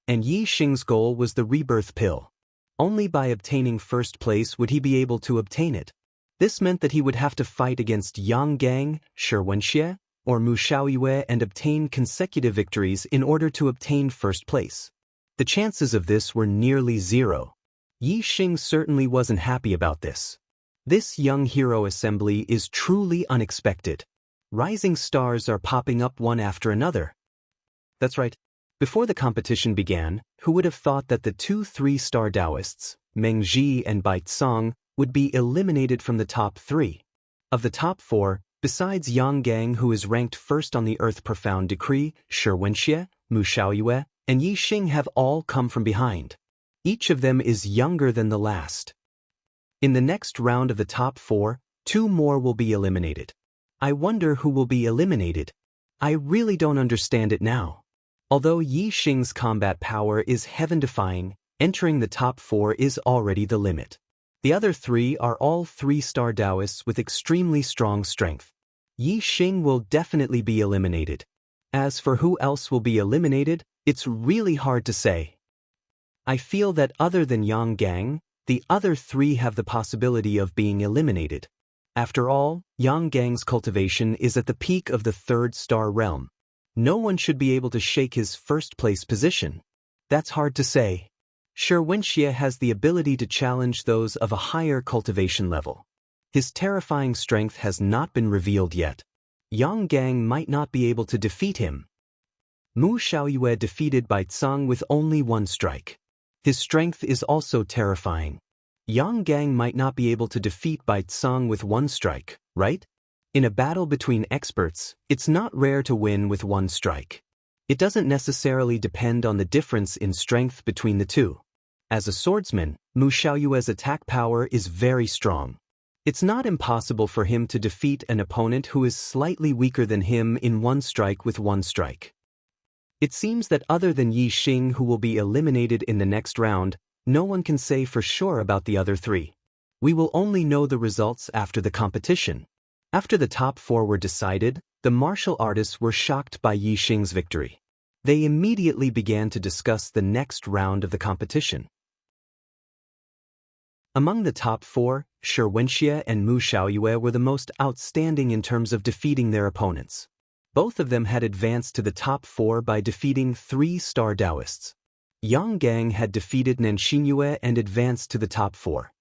And Yi Xing's goal was the rebirth pill. Only by obtaining first place would he be able to obtain it. This meant that he would have to fight against Yang Gang, Xianxia, or Mu Xiaoyue and obtain consecutive victories in order to obtain first place. The chances of this were nearly 0. Yi Xing certainly wasn't happy about this. This young hero assembly is truly unexpected. Rising stars are popping up one after another. That's right. Before the competition began, who would have thought that the two 3-star Taoists, Meng Ji and Bai Tsang, would be eliminated from the top 3? Of the top 4, besides Yang Gang, who is ranked first on the Earth Profound Decree, Xianxia, Mu Xiaoyue, and Yi Xing have all come from behind. Each of them is younger than the last. In the next round of the top 4, 2 more will be eliminated. I wonder who will be eliminated. I really don't understand it now. Although Yi Xing's combat power is heaven-defying, entering the top 4 is already the limit. The other 3 are all 3-star Taoists with extremely strong strength. Yi Xing will definitely be eliminated. As for who else will be eliminated, it's really hard to say. I feel that other than Yang Gang, the other 3 have the possibility of being eliminated. After all, Yang Gang's cultivation is at the peak of the 3rd-star realm. No one should be able to shake his first-place position. That's hard to say. Xianxia has the ability to challenge those of a higher cultivation level. His terrifying strength has not been revealed yet. Yang Gang might not be able to defeat him. Mu Xiaoyue defeated Bai Tsang with only 1 strike. His strength is also terrifying. Yang Gang might not be able to defeat Bai Tsang with 1 strike, right? In a battle between experts, it's not rare to win with 1 strike. It doesn't necessarily depend on the difference in strength between the 2. As a swordsman, Mu Xiaoyue's attack power is very strong. It's not impossible for him to defeat an opponent who is slightly weaker than him in 1 strike with 1 strike. It seems that other than Yi Xing, who will be eliminated in the next round, no one can say for sure about the other 3. We will only know the results after the competition. After the top 4 were decided, the martial artists were shocked by Yi Xing's victory. They immediately began to discuss the next round of the competition. Among the top 4, Xianxia and Mu Xiaoyue were the most outstanding in terms of defeating their opponents. Both of them had advanced to the top 4 by defeating 3-star Taoists. Yang Gang had defeated Nanshinyue and advanced to the top 4.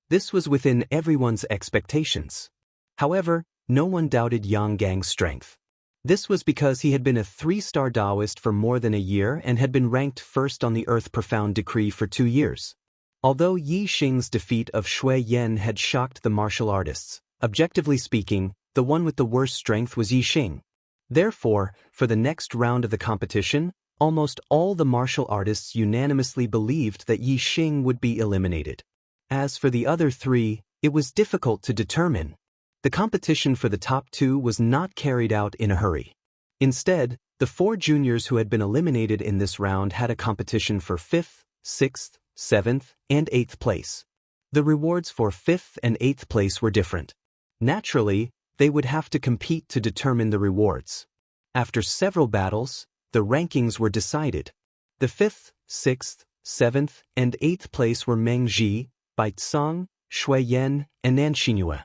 This was within everyone's expectations. However, no one doubted Yang Gang's strength. This was because he had been a 3-star Taoist for more than a year and had been ranked first on the Earth Profound Decree for 2 years. Although Yi Xing's defeat of Shui Yan had shocked the martial artists, objectively speaking, the one with the worst strength was Yi Xing. Therefore, for the next round of the competition, almost all the martial artists unanimously believed that Yi Xing would be eliminated. As for the other 3, it was difficult to determine. The competition for the top 2 was not carried out in a hurry. Instead, the 4 juniors who had been eliminated in this round had a competition for 5th, 6th, 7th, and 8th place. The rewards for 5th and 8th place were different. Naturally, they would have to compete to determine the rewards. After several battles, the rankings were decided. The 5th, 6th, 7th, and 8th place were Meng Ji, Bai Tsang, Shui Yan, and Nanshinyue.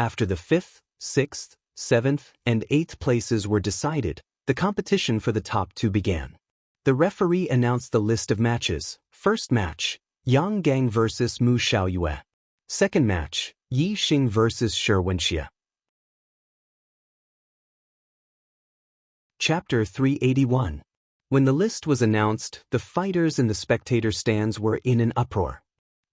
After the 5th, 6th, 7th, and 8th places were decided, the competition for the top 2 began. The referee announced the list of matches. First match, Yang Gang vs. Mu Xiaoyue. Second match, Yi Xing vs. Xianxia. Chapter 381. When the list was announced, the fighters in the spectator stands were in an uproar.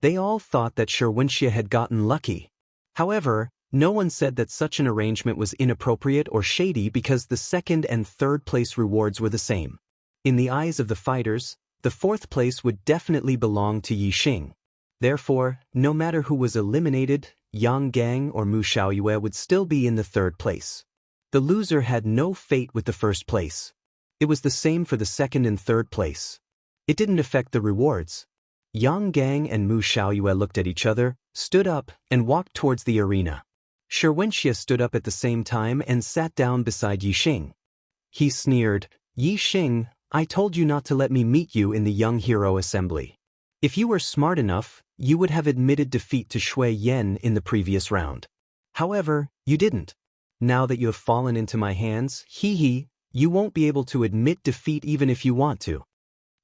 They all thought that Xianxia had gotten lucky. However, no one said that such an arrangement was inappropriate or shady because the 2nd and 3rd place rewards were the same. In the eyes of the fighters, the 4th place would definitely belong to Yi Xing. Therefore, no matter who was eliminated, Yang Gang or Mu Xiaoyue would still be in the 3rd place. The loser had no fate with the 1st place. It was the same for the 2nd and 3rd place. It didn't affect the rewards. Yang Gang and Mu Xiaoyue looked at each other, stood up, and walked towards the arena. Xianxia stood up at the same time and sat down beside Yi Xing. He sneered, "Yi Xing, I told you not to let me meet you in the Young Hero Assembly. If you were smart enough, you would have admitted defeat to Shui Yan in the previous round. However, you didn't. Now that you have fallen into my hands, you won't be able to admit defeat even if you want to."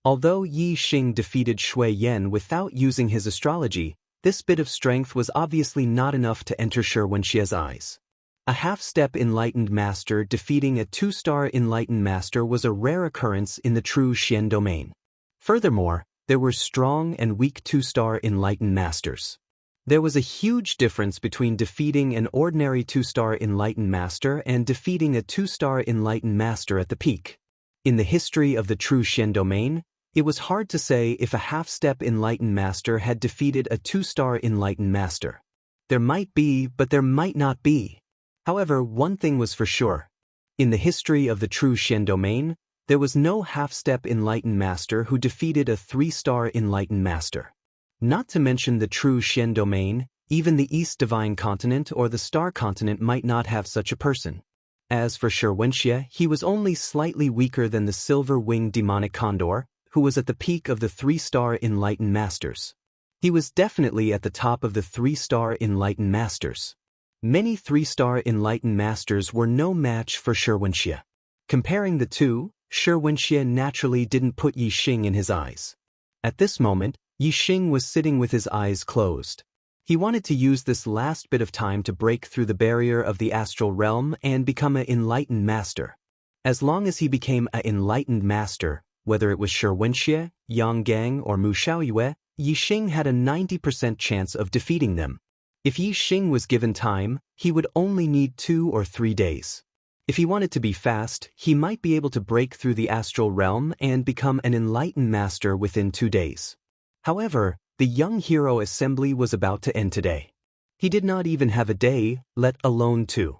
Although Yi Xing defeated Shui Yan without using his astrology, this bit of strength was obviously not enough to enter Xianxia's eyes. A half-step enlightened master defeating a 2-star enlightened master was a rare occurrence in the true Xian domain. Furthermore, there were strong and weak 2-star enlightened masters. There was a huge difference between defeating an ordinary 2-star enlightened master and defeating a 2-star enlightened master at the peak. In the history of the true Xian domain, it was hard to say if a half-step enlightened master had defeated a 2-star enlightened master. There might be, but there might not be. However, one thing was for sure. In the history of the true Xian domain, there was no half-step enlightened master who defeated a 3-star enlightened master. Not to mention the true Xian domain, even the East Divine Continent or the Star Continent might not have such a person. As for Xianxia, he was only slightly weaker than the silver-winged demonic condor, who was at the peak of the 3-star enlightened masters. He was definitely at the top of the 3-star enlightened masters. Many 3-star enlightened masters were no match for Xianxia. Comparing the two, Xianxia naturally didn't put Yi Xing in his eyes. At this moment, Yi Xing was sitting with his eyes closed. He wanted to use this last bit of time to break through the barrier of the astral realm and become an enlightened master. As long as he became an enlightened master, whether it was Xianxia, Yang Gang, or Mu Xiaoyue, Yi Xing had a 90% chance of defeating them. If Yi Xing was given time, he would only need 2 or 3 days. If he wanted to be fast, he might be able to break through the astral realm and become an enlightened master within 2 days. However, the young hero assembly was about to end today. He did not even have a day, let alone 2.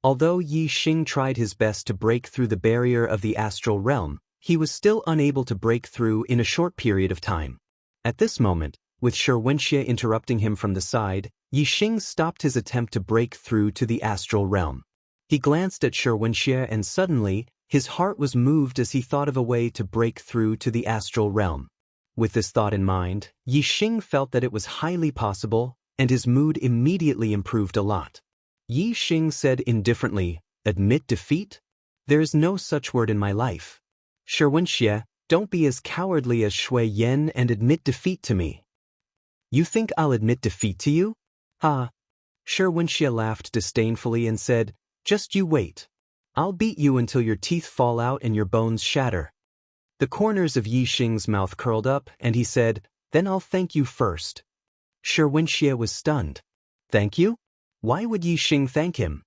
Although Yi Xing tried his best to break through the barrier of the astral realm, he was still unable to break through in a short period of time. At this moment, with Xianxia interrupting him from the side, Yi Xing stopped his attempt to break through to the astral realm. He glanced at Xianxia and suddenly, his heart was moved as he thought of a way to break through to the astral realm. With this thought in mind, Yi Xing felt that it was highly possible, and his mood immediately improved a lot. Yi Xing said indifferently, "Admit defeat? There is no such word in my life. Xianxia, don't be as cowardly as Shui Yan and admit defeat to me." "You think I'll admit defeat to you? Ha!" Xianxia laughed disdainfully and said, "Just you wait. I'll beat you until your teeth fall out and your bones shatter." The corners of Yi Xing's mouth curled up, and he said, "Then I'll thank you first." Xianxia was stunned. "Thank you? Why would Yi Xing thank him?"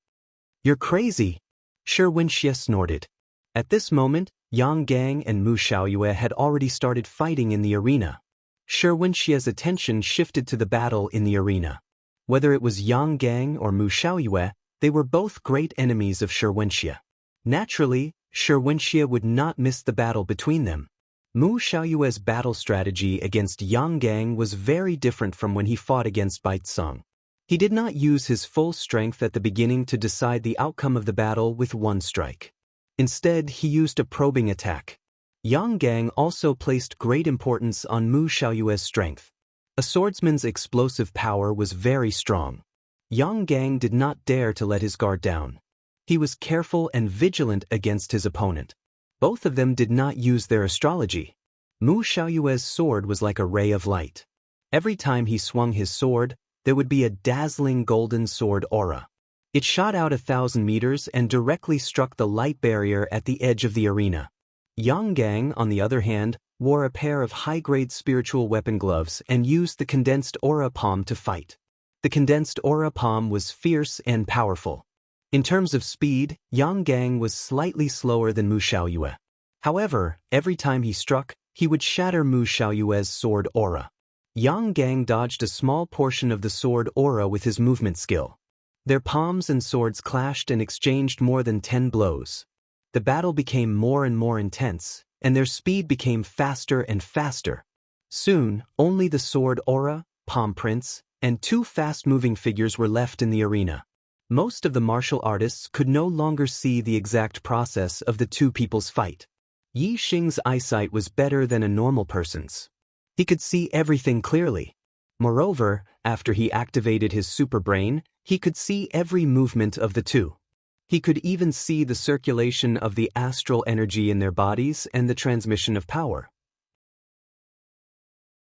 "You're crazy." Xianxia snorted. At this moment, Yang Gang and Mu Xiaoyue had already started fighting in the arena. Xianxia's attention shifted to the battle in the arena. Whether it was Yang Gang or Mu Xiaoyue, they were both great enemies of Xianxia. Naturally, Xianxia would not miss the battle between them. Mu Xiaoyue's battle strategy against Yang Gang was very different from when he fought against Baizong. He did not use his full strength at the beginning to decide the outcome of the battle with one strike. Instead, he used a probing attack. Yang Gang also placed great importance on Mu Xiaoyue's strength. A swordsman's explosive power was very strong. Yang Gang did not dare to let his guard down. He was careful and vigilant against his opponent. Both of them did not use their astrology. Mu Xiaoyue's sword was like a ray of light. Every time he swung his sword, there would be a dazzling golden sword aura. It shot out 1,000 meters and directly struck the light barrier at the edge of the arena. Yang Gang, on the other hand, wore a pair of high-grade spiritual weapon gloves and used the condensed aura palm to fight. The condensed aura palm was fierce and powerful. In terms of speed, Yang Gang was slightly slower than Mu Xiaoyue. However, every time he struck, he would shatter Mu Xiaoyue's sword aura. Yang Gang dodged a small portion of the sword aura with his movement skill. Their palms and swords clashed and exchanged more than 10 blows. The battle became more and more intense, and their speed became faster and faster. Soon, only the sword aura, palm prints, and 2 fast-moving figures were left in the arena. Most of the martial artists could no longer see the exact process of the 2 people's fight. Yi Xing's eyesight was better than a normal person's. He could see everything clearly. Moreover, after he activated his super brain, he could see every movement of the 2. He could even see the circulation of the astral energy in their bodies and the transmission of power.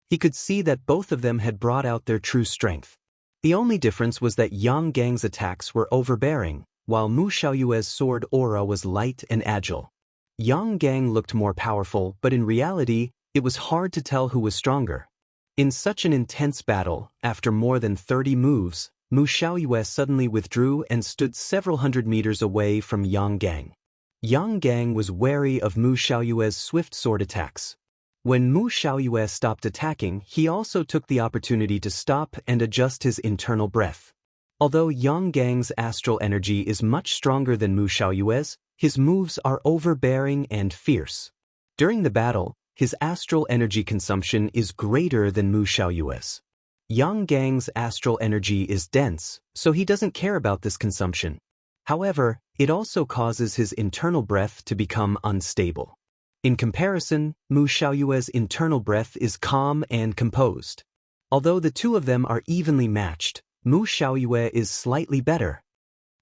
He could see that both of them had brought out their true strength. The only difference was that Yang Gang's attacks were overbearing, while Mu Xiaoyue's sword aura was light and agile. Yang Gang looked more powerful, but in reality, it was hard to tell who was stronger. In such an intense battle, after more than 30 moves, Mu Xiaoyue suddenly withdrew and stood several hundred meters away from Yang Gang. Yang Gang was wary of Mu Xiaoyue's swift sword attacks. When Mu Xiaoyue stopped attacking, he also took the opportunity to stop and adjust his internal breath. Although Yang Gang's astral energy is much stronger than Mu Xiaoyue's, his moves are overbearing and fierce. During the battle, his astral energy consumption is greater than Mu Xiaoyue's. Yang Gang's astral energy is dense, so he doesn't care about this consumption. However, it also causes his internal breath to become unstable. In comparison, Mu Xiaoyue's internal breath is calm and composed. Although the two of them are evenly matched, Mu Xiaoyue is slightly better.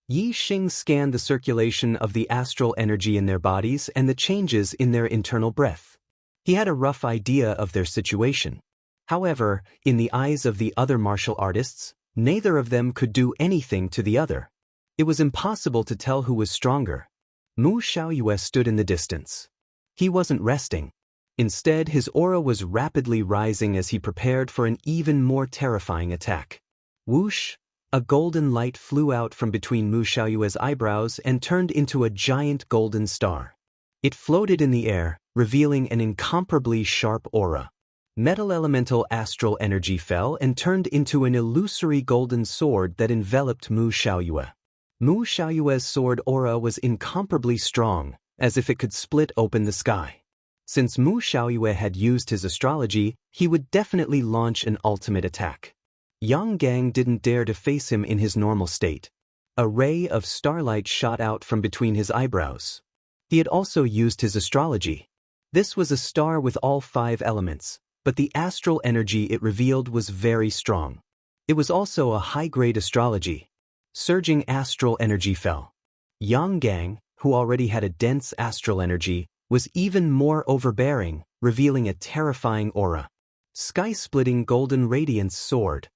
Yi Xing scanned the circulation of the astral energy in their bodies and the changes in their internal breath. He had a rough idea of their situation. However, in the eyes of the other martial artists, neither of them could do anything to the other. It was impossible to tell who was stronger. Mu Xiaoyue stood in the distance. He wasn't resting. Instead, his aura was rapidly rising as he prepared for an even more terrifying attack. Whoosh! A golden light flew out from between Mu Xiaoyue's eyebrows and turned into a giant golden star. It floated in the air, revealing an incomparably sharp aura. Metal elemental astral energy fell and turned into an illusory golden sword that enveloped Mu Xiaoyue. Mu Xiaoyue's sword aura was incomparably strong, as if it could split open the sky. Since Mu Xiaoyue had used his astrology, he would definitely launch an ultimate attack. Yang Gang didn't dare to face him in his normal state. A ray of starlight shot out from between his eyebrows. He had also used his astrology. This was a star with all 5 elements, but the astral energy it revealed was very strong. It was also a high-grade astrology. Surging astral energy fell. Yang Gang, who already had a dense astral energy, was even more overbearing, revealing a terrifying aura. Sky-splitting golden radiance soared.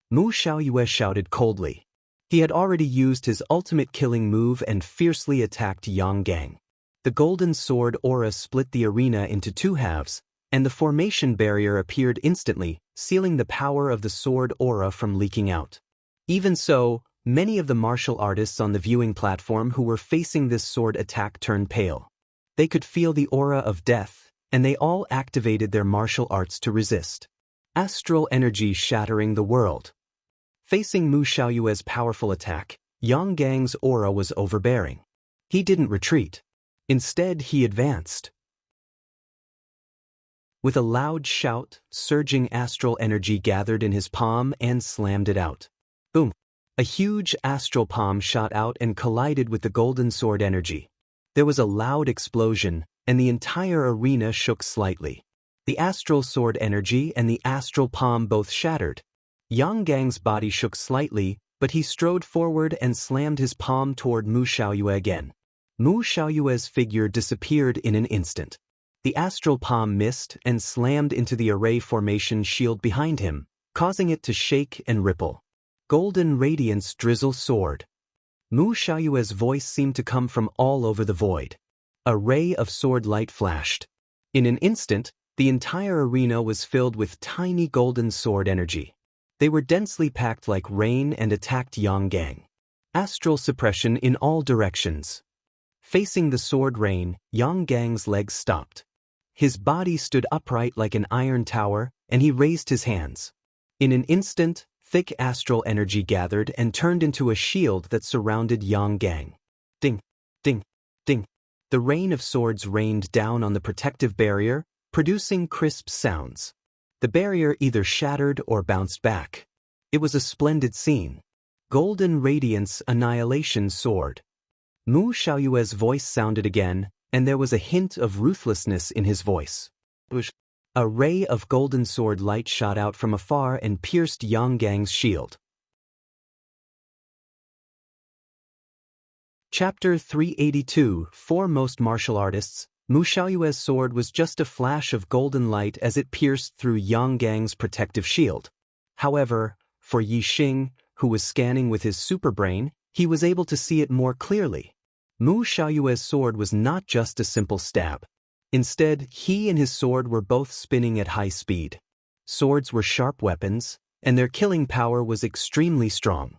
Mu Xiaoyue shouted coldly. He had already used his ultimate killing move and fiercely attacked Yang Gang. The golden sword aura split the arena into 2 halves, and the formation barrier appeared instantly, sealing the power of the sword aura from leaking out. Even so, many of the martial artists on the viewing platform who were facing this sword attack turned pale. They could feel the aura of death, and they all activated their martial arts to resist. Astral energy shattering the world. Facing Mu Xiaoyue's powerful attack, Yang Gang's aura was overbearing. He didn't retreat. Instead, he advanced. With a loud shout, surging astral energy gathered in his palm and slammed it out. Boom! A huge astral palm shot out and collided with the golden sword energy. There was a loud explosion, and the entire arena shook slightly. The astral sword energy and the astral palm both shattered. Yang Gang's body shook slightly, but he strode forward and slammed his palm toward Mu Xiaoyue again. Mu Xiaoyue's figure disappeared in an instant. The astral palm missed and slammed into the array formation shield behind him, causing it to shake and ripple. Golden radiance drizzle soared. Mu Xiaoyue's voice seemed to come from all over the void. A ray of sword light flashed. In an instant, the entire arena was filled with tiny golden sword energy. They were densely packed like rain and attacked Yang Gang. Astral suppression in all directions. Facing the sword rain, Yang Gang's legs stopped. His body stood upright like an iron tower, and he raised his hands. In an instant, thick astral energy gathered and turned into a shield that surrounded Yang Gang. Ding, ding, ding. The rain of swords rained down on the protective barrier, producing crisp sounds. The barrier either shattered or bounced back. It was a splendid scene. Golden radiance annihilation soared. Mu Xiaoyue's voice sounded again, and there was a hint of ruthlessness in his voice. A ray of golden sword light shot out from afar and pierced Yang Gang's shield. Chapter 382. For most martial artists, Mu Xiaoyue's sword was just a flash of golden light as it pierced through Yang Gang's protective shield. However, For Yixing, who was scanning with his superbrain, he was able to see it more clearly. Mu Xiaoyue's sword was not just a simple stab. Instead, he and his sword were both spinning at high speed. Swords were sharp weapons, and their killing power was extremely strong.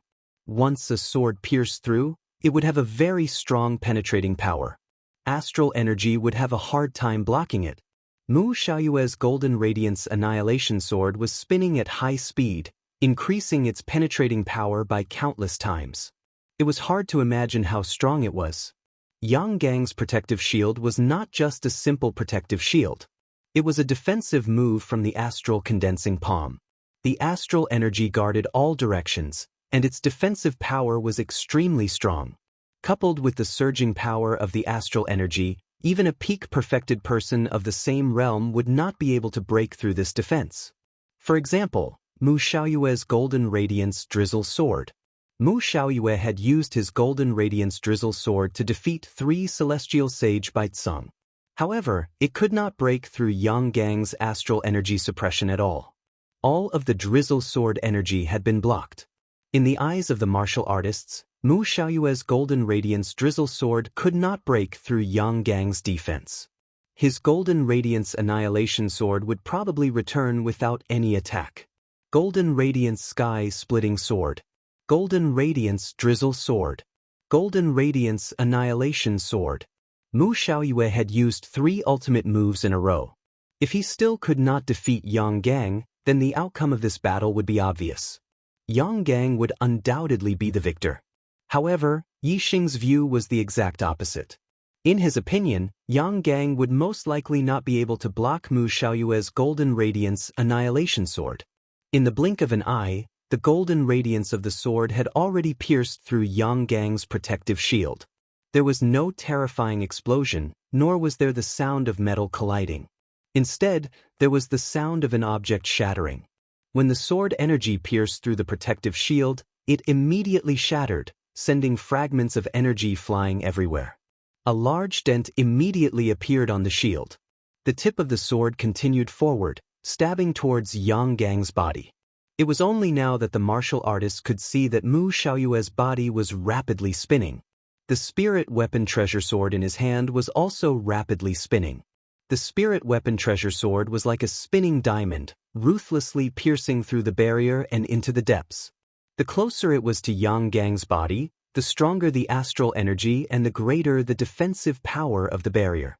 Once a sword pierced through, it would have a very strong penetrating power. Astral energy would have a hard time blocking it. Mu Xiaoyue's Golden Radiance Annihilation Sword was spinning at high speed, increasing its penetrating power by countless times. It was hard to imagine how strong it was. Yang Gang's protective shield was not just a simple protective shield. It was a defensive move from the astral condensing palm. The astral energy guarded all directions, and its defensive power was extremely strong. Coupled with the surging power of the astral energy, even a peak-perfected person of the same realm would not be able to break through this defense. For example, Mu Xiaoyue's Golden Radiance Drizzle Sword. Mu Xiaoyue had used his Golden Radiance Drizzle Sword to defeat 3 Celestial Sage Baicang. However, it could not break through Yang Gang's astral energy suppression at all. All of the Drizzle Sword energy had been blocked. In the eyes of the martial artists, Mu Xiaoyue's Golden Radiance Drizzle Sword could not break through Yang Gang's defense. His Golden Radiance Annihilation Sword would probably return without any attack. Golden Radiance Sky Splitting Sword. Golden Radiance Drizzle Sword. Golden Radiance Annihilation Sword. Mu Xiaoyue had used 3 ultimate moves in a row. If he still could not defeat Yang Gang, then the outcome of this battle would be obvious. Yang Gang would undoubtedly be the victor. However, Yixing's view was the exact opposite. In his opinion, Yang Gang would most likely not be able to block Mu Xiaoyue's Golden Radiance Annihilation Sword. In the blink of an eye, the golden radiance of the sword had already pierced through Yang Gang's protective shield. There was no terrifying explosion, nor was there the sound of metal colliding. Instead, there was the sound of an object shattering. When the sword energy pierced through the protective shield, it immediately shattered, sending fragments of energy flying everywhere. A large dent immediately appeared on the shield. The tip of the sword continued forward, stabbing towards Yang Gang's body. It was only now that the martial artist could see that Mu Xiaoyue's body was rapidly spinning. The spirit weapon treasure sword in his hand was also rapidly spinning. The spirit weapon treasure sword was like a spinning diamond, ruthlessly piercing through the barrier and into the depths. The closer it was to Yang Gang's body, the stronger the astral energy and the greater the defensive power of the barrier.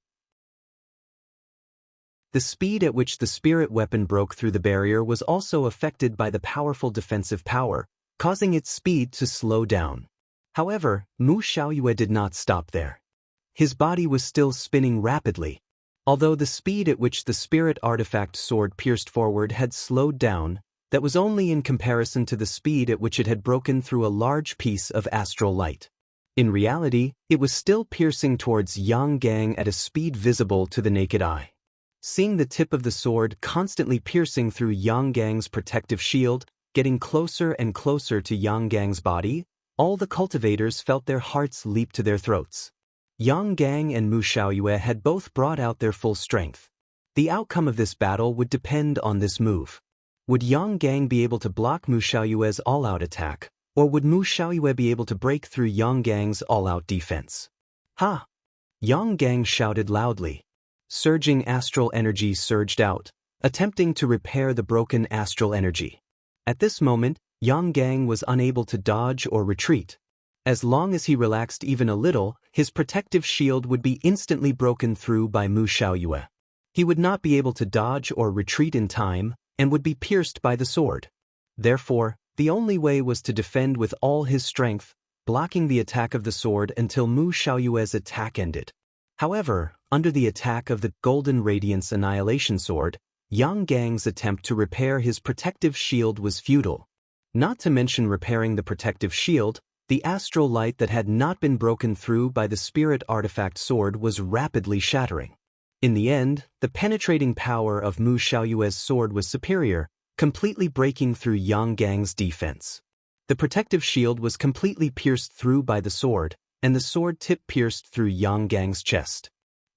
The speed at which the spirit weapon broke through the barrier was also affected by the powerful defensive power, causing its speed to slow down. However, Mu Xiaoyue did not stop there. His body was still spinning rapidly. Although the speed at which the spirit artifact sword pierced forward had slowed down, that was only in comparison to the speed at which it had broken through a large piece of astral light. In reality, it was still piercing towards Yang Gang at a speed visible to the naked eye. Seeing the tip of the sword constantly piercing through Yang Gang's protective shield, getting closer and closer to Yang Gang's body, all the cultivators felt their hearts leap to their throats. Yang Gang and Mu Xiaoyue had both brought out their full strength. The outcome of this battle would depend on this move. Would Yang Gang be able to block Mu Xiaoyue's all-out attack, or would Mu Xiaoyue be able to break through Yang Gang's all-out defense? Ha! Yang Gang shouted loudly. Surging astral energy surged out, attempting to repair the broken astral energy. At this moment, Yang Gang was unable to dodge or retreat. As long as he relaxed even a little, his protective shield would be instantly broken through by Mu Xiaoyue. He would not be able to dodge or retreat in time, and would be pierced by the sword. Therefore, the only way was to defend with all his strength, blocking the attack of the sword until Mu Xiaoyue's attack ended. However, under the attack of the Golden Radiance Annihilation Sword, Yang Gang's attempt to repair his protective shield was futile. Not to mention repairing the protective shield, the astral light that had not been broken through by the spirit artifact sword was rapidly shattering. In the end, the penetrating power of Mu Xiaoyue's sword was superior, completely breaking through Yang Gang's defense. The protective shield was completely pierced through by the sword, and the sword tip pierced through Yang Gang's chest.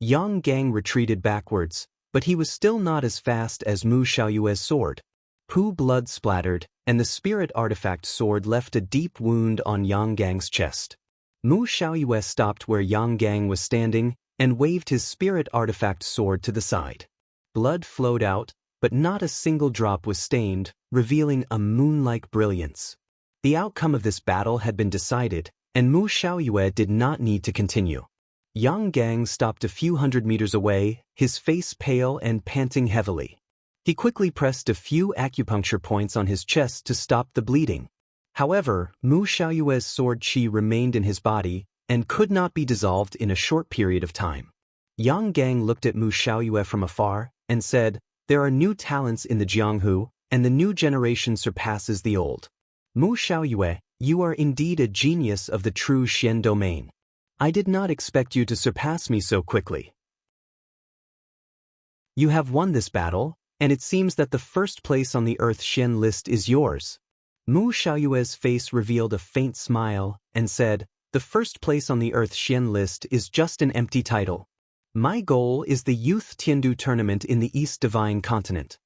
Yang Gang retreated backwards, but he was still not as fast as Mu Xiaoyue's sword. Poo blood splattered, and the spirit artifact sword left a deep wound on Yang Gang's chest. Mu Xiaoyue stopped where Yang Gang was standing and waved his spirit artifact sword to the side. Blood flowed out, but not a single drop was stained, revealing a moon-like brilliance. The outcome of this battle had been decided, and Mu Xiaoyue did not need to continue. Yang Gang stopped a few hundred meters away, his face pale and panting heavily. He quickly pressed a few acupuncture points on his chest to stop the bleeding. However, Mu Xiaoyue's sword qi remained in his body and could not be dissolved in a short period of time. Yang Gang looked at Mu Xiaoyue from afar and said, "There are new talents in the Jianghu, and the new generation surpasses the old. Mu Xiaoyue, you are indeed a genius of the true Xian domain. I did not expect you to surpass me so quickly. You have won this battle, and it seems that the first place on the Earth Xian list is yours." Mu Xiaoyue's face revealed a faint smile and said, "The first place on the Earth Xian list is just an empty title. My goal is the Youth Tiandu tournament in the East Divine Continent."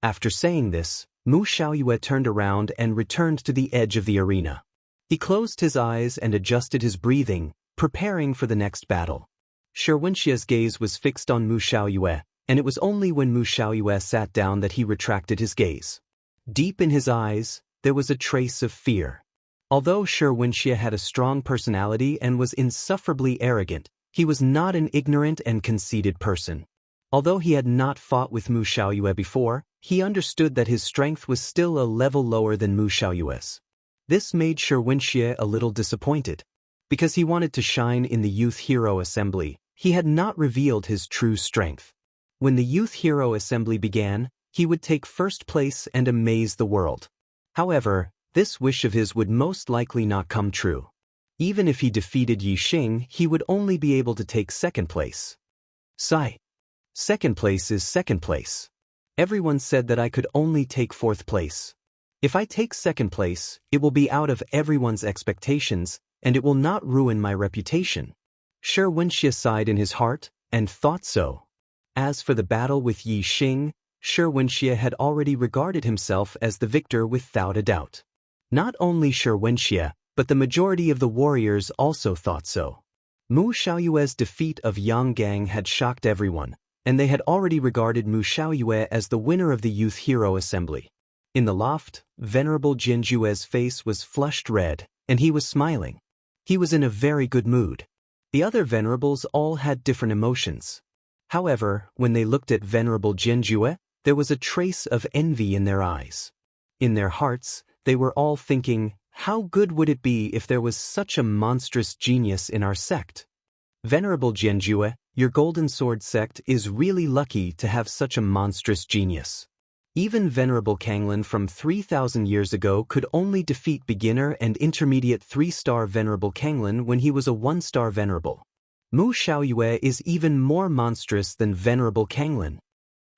After saying this, Mu Xiaoyue turned around and returned to the edge of the arena. He closed his eyes and adjusted his breathing, preparing for the next battle. Xianxia's gaze was fixed on Mu Xiaoyue, and it was only when Mu Xiaoyue sat down that he retracted his gaze. Deep in his eyes, there was a trace of fear. Although Xianxia had a strong personality and was insufferably arrogant, he was not an ignorant and conceited person. Although he had not fought with Mu Xiaoyue before, he understood that his strength was still a level lower than Mu Xiaoyue's. This made Xianxia a little disappointed. Because he wanted to shine in the Youth Hero Assembly, he had not revealed his true strength. When the Youth Hero Assembly began, he would take first place and amaze the world. However, this wish of his would most likely not come true. Even if he defeated Yi Xing, he would only be able to take second place. Sigh. Second place is second place. Everyone said that I could only take fourth place. If I take second place, it will be out of everyone's expectations, and it will not ruin my reputation. Xianxia sighed in his heart, and thought so. As for the battle with Yi Xing, Xianxia had already regarded himself as the victor without a doubt. Not only Xianxia, but the majority of the warriors also thought so. Mu Xiaoyue's defeat of Yang Gang had shocked everyone, and they had already regarded Mu Xiaoyue as the winner of the Youth Hero Assembly. In the loft, Venerable Jinjue's face was flushed red, and he was smiling. He was in a very good mood. The other venerables all had different emotions. However, when they looked at Venerable Jinjue, there was a trace of envy in their eyes. In their hearts, they were all thinking, how good would it be if there was such a monstrous genius in our sect? Venerable Jinjue, your Golden Sword sect is really lucky to have such a monstrous genius. Even Venerable Kanglin from 3,000 years ago could only defeat beginner and intermediate 3-star Venerable Kanglin when he was a 1-star Venerable. Mu Xiaoyue is even more monstrous than Venerable Kanglin.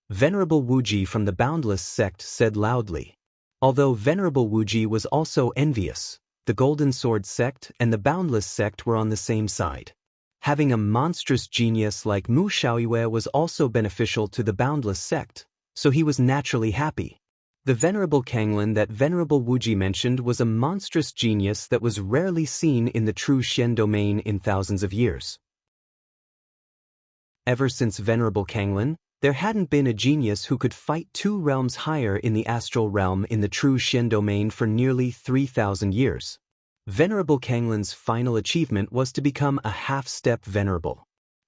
Venerable Wuji from the Boundless sect said loudly. Although Venerable Wuji was also envious, the Golden Sword sect and the Boundless sect were on the same side. Having a monstrous genius like Mu Xiaoyue was also beneficial to the Boundless sect, so he was naturally happy. The Venerable Kanglin that Venerable Wuji mentioned was a monstrous genius that was rarely seen in the true Xian domain in thousands of years. Ever since Venerable Kanglin, there hadn't been a genius who could fight 2 realms higher in the astral realm in the true Xian domain for nearly 3,000 years. Venerable Kanglin's final achievement was to become a half-step venerable.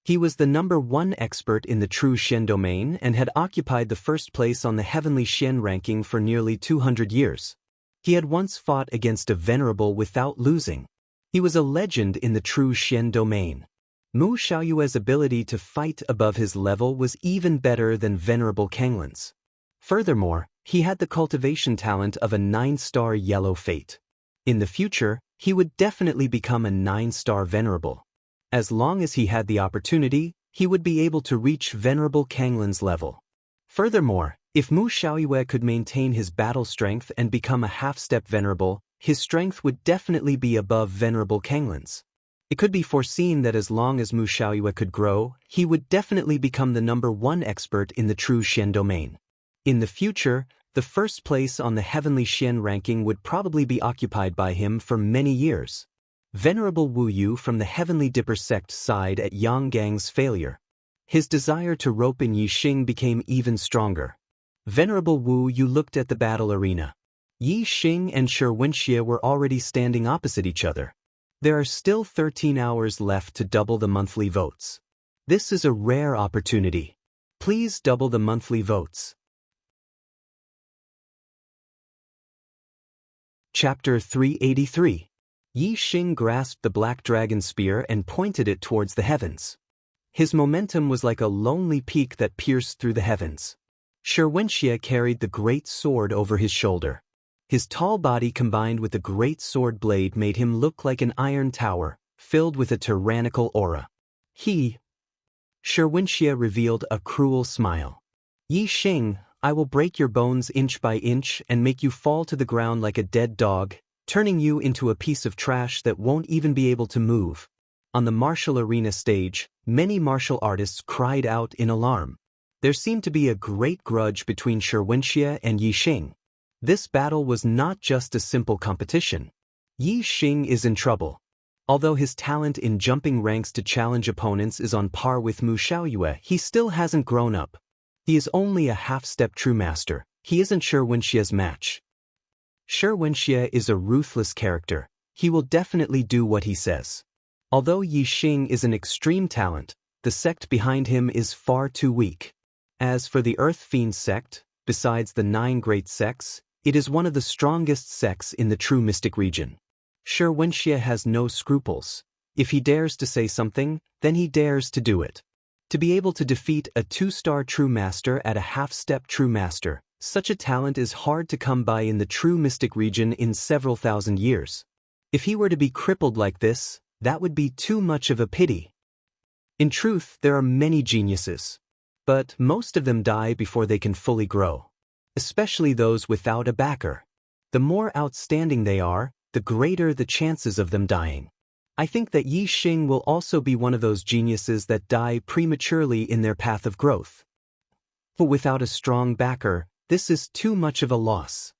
He was the #1 expert in the true Xian domain and had occupied the first place on the heavenly Xian ranking for nearly 200 years. He had once fought against a venerable without losing. He was a legend in the true Xian domain. Mu Xiaoyue's ability to fight above his level was even better than Venerable Kanglin's. Furthermore, he had the cultivation talent of a 9-star yellow fate. In the future, he would definitely become a 9-star venerable. As long as he had the opportunity, he would be able to reach Venerable Kanglin's level. Furthermore, if Mu Xiaoyue could maintain his battle strength and become a half-step venerable, his strength would definitely be above Venerable Kanglin's. It could be foreseen that as long as Mu Xiaoyue could grow, he would definitely become the #1 expert in the true Xian domain. In the future, The first place on the heavenly Xian ranking would probably be occupied by him for many years. Venerable Wu Yu from the Heavenly Dipper sect sighed at Yang Gang's failure. His desire to rope in Yixing became even stronger. Venerable Wu Yu looked at the battle arena. Yixing and Xianxia were already standing opposite each other. There are still 13 hours left to double the monthly votes. This is a rare opportunity. Please double the monthly votes. Chapter 383. Yixing grasped the black dragon spear and pointed it towards the heavens. His momentum was like a lonely peak that pierced through the heavens. Xianxia carried the great sword over his shoulder. His tall body combined with the great sword blade made him look like an iron tower, filled with a tyrannical aura. Xianxia revealed a cruel smile. Yixing, I will break your bones inch by inch and make you fall to the ground like a dead dog, turning you into a piece of trash that won't even be able to move. On the martial arena stage, many martial artists cried out in alarm. There seemed to be a great grudge between Xianxia and Yixing. This battle was not just a simple competition. Yixing is in trouble. Although his talent in jumping ranks to challenge opponents is on par with Mu Xiaoyue, he still hasn't grown up. He is only a half-step true master. He isn't Xianxia's match. Xianxia is a ruthless character. He will definitely do what he says. Although Yixing is an extreme talent, the sect behind him is far too weak. As for the Earth Fiend sect, besides the 9 great sects, it is one of the strongest sects in the true mystic region. Xianxia has no scruples. If he dares to say something, then he dares to do it. To be able to defeat a 2-star true master at a half-step true master, such a talent is hard to come by in the true mystic region in several thousand years. If he were to be crippled like this, that would be too much of a pity. In truth, there are many geniuses. But most of them die before they can fully grow. Especially those without a backer. The more outstanding they are, the greater the chances of them dying. I think that Yixing will also be one of those geniuses that die prematurely in their path of growth. But without a strong backer, this is too much of a loss.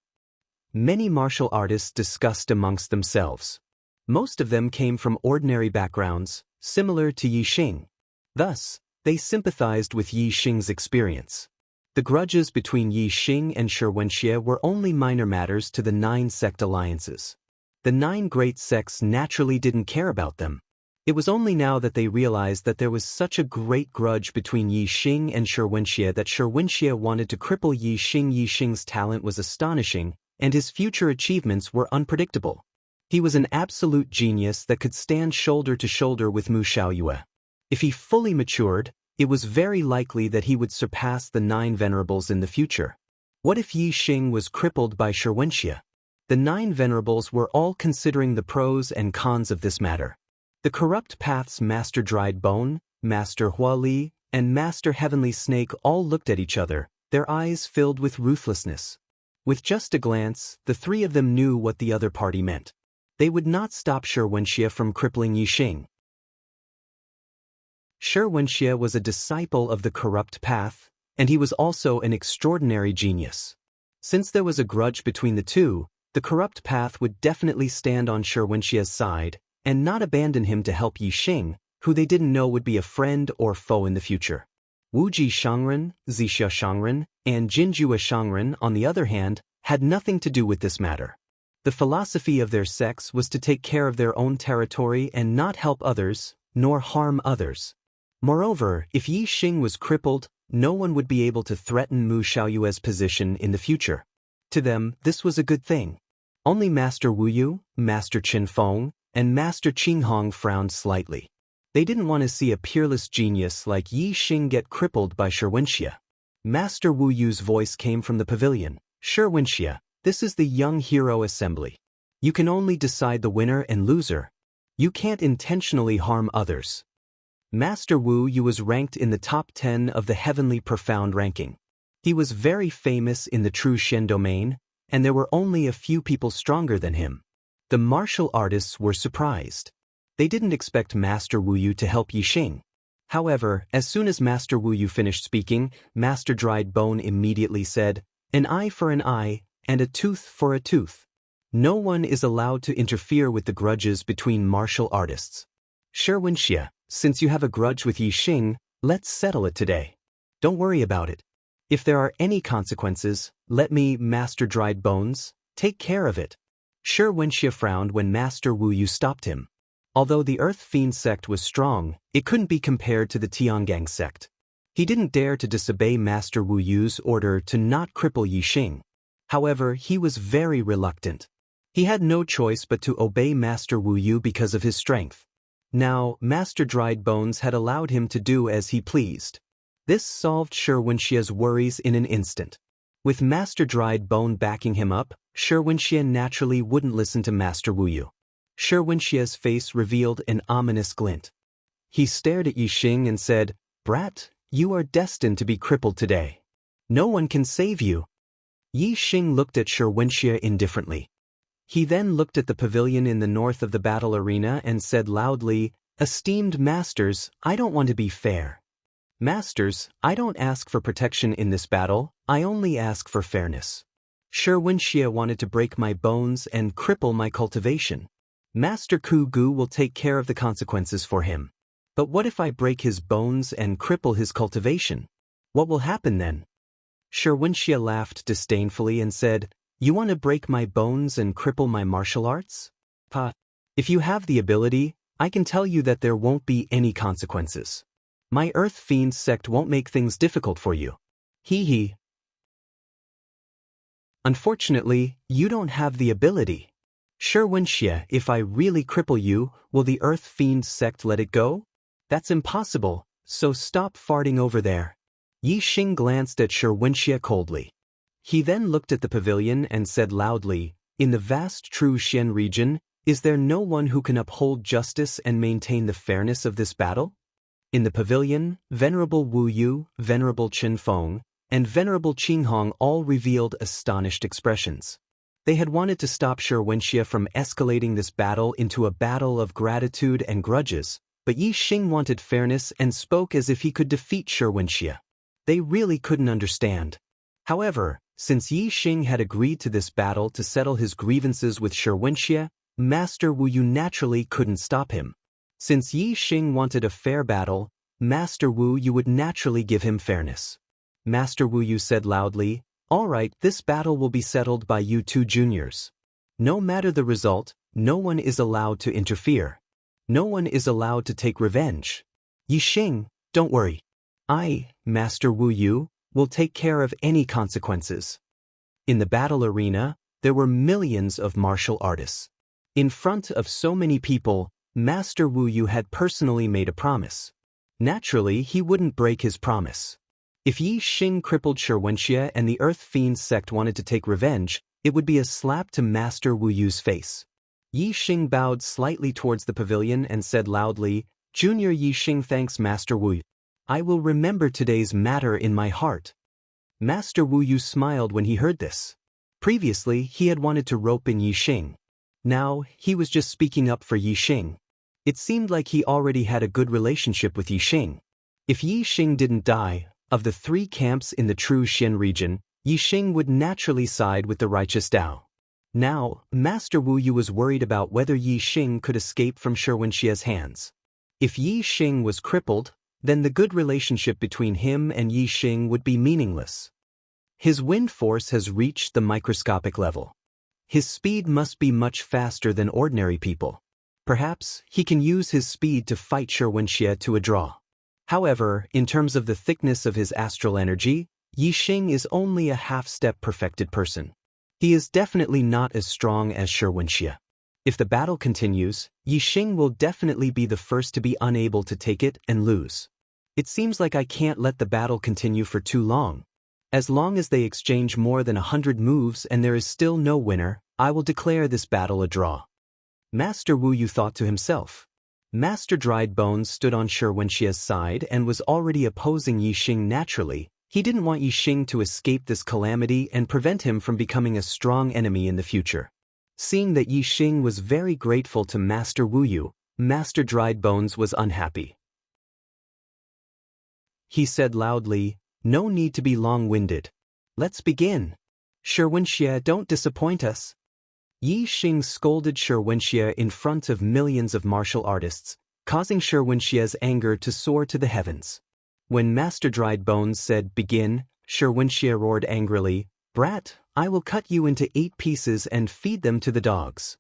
Many martial artists discussed amongst themselves. Most of them came from ordinary backgrounds, similar to Yixing. Thus, they sympathized with Yixing's experience. The grudges between Yixing and Xianxia were only minor matters to the 9 sect alliances. The 9 great sects naturally didn't care about them. It was only now that they realized that there was such a great grudge between Yixing and Xianxia that Xianxia wanted to cripple Yixing. Yixing's talent was astonishing, and his future achievements were unpredictable. He was an absolute genius that could stand shoulder to shoulder with Mu Xiaoyue. If he fully matured, it was very likely that he would surpass the 9 venerables in the future. What if Yixing was crippled by Xianxia? The 9 venerables were all considering the pros and cons of this matter. The Corrupt Path's Master Dried Bone, Master Huali, and Master Heavenly Snake all looked at each other, their eyes filled with ruthlessness. With just a glance, the 3 of them knew what the other party meant. They would not stop Xianxia from crippling Yixing. Xianxia was a disciple of the Corrupt Path, and he was also an extraordinary genius. Since there was a grudge between the two, the Corrupt Path would definitely stand on Xianxia's side, and not abandon him to help Yixing, who they didn't know would be a friend or foe in the future. Wuji Shangren, Zixia Shangren, and Jinjua Shangren, on the other hand, had nothing to do with this matter. The philosophy of their sects was to take care of their own territory and not help others, nor harm others. Moreover, if Yixing was crippled, no one would be able to threaten Mu Xiaoyue's position in the future. To them, this was a good thing. Only Master Wu Yu, Master Qin Feng, and Master Qinghong frowned slightly. They didn't want to see a peerless genius like Yixing get crippled by Xianxia. Master Wu Yu's voice came from the pavilion. Xianxia, this is the Young Hero Assembly. You can only decide the winner and loser. You can't intentionally harm others. Master Wu Yu was ranked in the top 10 of the Heavenly Profound ranking. He was very famous in the true Shen domain, and there were only a few people stronger than him. The martial artists were surprised. They didn't expect Master Wu Yu to help Yixing. However, as soon as Master Wu Yu finished speaking, Master Dried Bone immediately said, An eye for an eye, and a tooth for a tooth. No one is allowed to interfere with the grudges between martial artists. Xianxia, since you have a grudge with Yixing, let's settle it today. Don't worry about it. If there are any consequences, let me, Master Dried Bones, take care of it. Xianxia frowned when Master Wu Yu stopped him. Although the Earth Fiend sect was strong, it couldn't be compared to the Tiangang sect. He didn't dare to disobey Master Wu Yu's order to not cripple Yixing. However, he was very reluctant. He had no choice but to obey Master Wu Yu because of his strength. Now, Master Dried Bones had allowed him to do as he pleased. This solved Xianxia's worries in an instant. With Master Dried Bone backing him up, Xianxia naturally wouldn't listen to Master Wu Yu. Xianxia's face revealed an ominous glint. He stared at Yixing and said, "Brat, you are destined to be crippled today. No one can save you." Yixing looked at Xianxia indifferently. He then looked at the pavilion in the north of the battle arena and said loudly, "Esteemed masters, I don't want to be fair. Masters, I don't ask for protection in this battle, I only ask for fairness. Xianxia wanted to break my bones and cripple my cultivation. Master Ku Gu will take care of the consequences for him. But what if I break his bones and cripple his cultivation? What will happen then?" Xianxia laughed disdainfully and said, "You want to break my bones and cripple my martial arts? Pa, if you have the ability, I can tell you that there won't be any consequences. My Earth Fiend sect won't make things difficult for you. Hee hee. Unfortunately, you don't have the ability. Xianxia, if I really cripple you, will the Earth Fiend sect let it go? That's impossible, so stop farting over there." Yixing glanced at Xianxia coldly. He then looked at the pavilion and said loudly, "In the vast True Xian region, is there no one who can uphold justice and maintain the fairness of this battle?" In the pavilion, Venerable Wu Yu, Venerable Qin Feng, and Venerable Qing Hong all revealed astonished expressions. They had wanted to stop Xianxia from escalating this battle into a battle of gratitude and grudges, but Yixing wanted fairness and spoke as if he could defeat Xianxia. They really couldn't understand. However, since Yixing had agreed to this battle to settle his grievances with Xianxia, Master Wu Yu naturally couldn't stop him. Since Yixing wanted a fair battle, Master Wu Yu would naturally give him fairness. Master Wu Yu said loudly, "All right, this battle will be settled by you two juniors. No matter the result, no one is allowed to interfere. No one is allowed to take revenge. Yixing, don't worry. I, Master Wu Yu, will take care of any consequences." In the battle arena, there were millions of martial artists. In front of so many people, Master Wu Yu had personally made a promise. Naturally, he wouldn't break his promise. If Yixing crippled Xianxia and the Earth Fiend sect wanted to take revenge, it would be a slap to Master Wu Yu's face. Yixing bowed slightly towards the pavilion and said loudly, "Junior Yixing thanks Master Wu Yu. I will remember today's matter in my heart." Master Wu Yu smiled when he heard this. Previously, he had wanted to rope in Yixing. Now, he was just speaking up for Yixing. It seemed like he already had a good relationship with Yixing. If Yixing didn't die, of the three camps in the True Xian region, Yixing would naturally side with the righteous Dao. Now, Master Wu Yu was worried about whether Yixing could escape from Xianxia's hands. If Yixing was crippled, then the good relationship between him and Yixing would be meaningless. His wind force has reached the microscopic level. His speed must be much faster than ordinary people. Perhaps he can use his speed to fight Xianxia to a draw. However, in terms of the thickness of his astral energy, Yixing is only a half-step perfected person. He is definitely not as strong as Xianxia. If the battle continues, Yixing will definitely be the first to be unable to take it and lose. It seems like I can't let the battle continue for too long. As long as they exchange more than 100 moves and there is still no winner, I will declare this battle a draw. Master Wu Yu thought to himself. Master Dried Bones stood on Xianxia's side and was already opposing Yixing naturally. He didn't want Yixing to escape this calamity and prevent him from becoming a strong enemy in the future. Seeing that Yixing was very grateful to Master Wu Yu, Master Dried Bones was unhappy. He said loudly, "No need to be long-winded. Let's begin." Xianxia, don't disappoint us. Yi Xing scolded Xianxia in front of millions of martial artists, causing Xianxia's anger to soar to the heavens. When Master Dried Bones said, "Begin," Xianxia roared angrily, "Brat, I will cut you into 8 pieces and feed them to the dogs."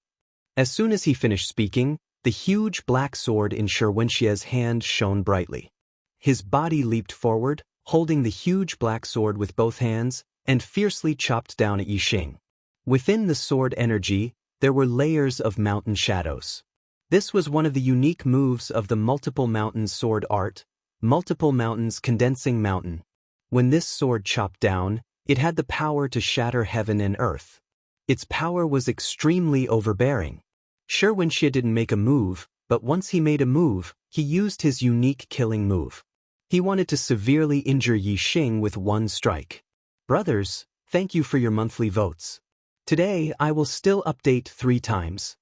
As soon as he finished speaking, the huge black sword in Xianxia's hand shone brightly. His body leaped forward, holding the huge black sword with both hands, and fiercely chopped down at Yi Xing. Within the sword energy, there were layers of mountain shadows. This was one of the unique moves of the Multiple Mountains sword art, Multiple Mountains Condensing Mountain. When this sword chopped down, it had the power to shatter heaven and earth. Its power was extremely overbearing. Xianxia didn't make a move, but once he made a move, he used his unique killing move. He wanted to severely injure Yi Xing with one strike. Brothers, thank you for your monthly votes. Today, I will still update 3 times.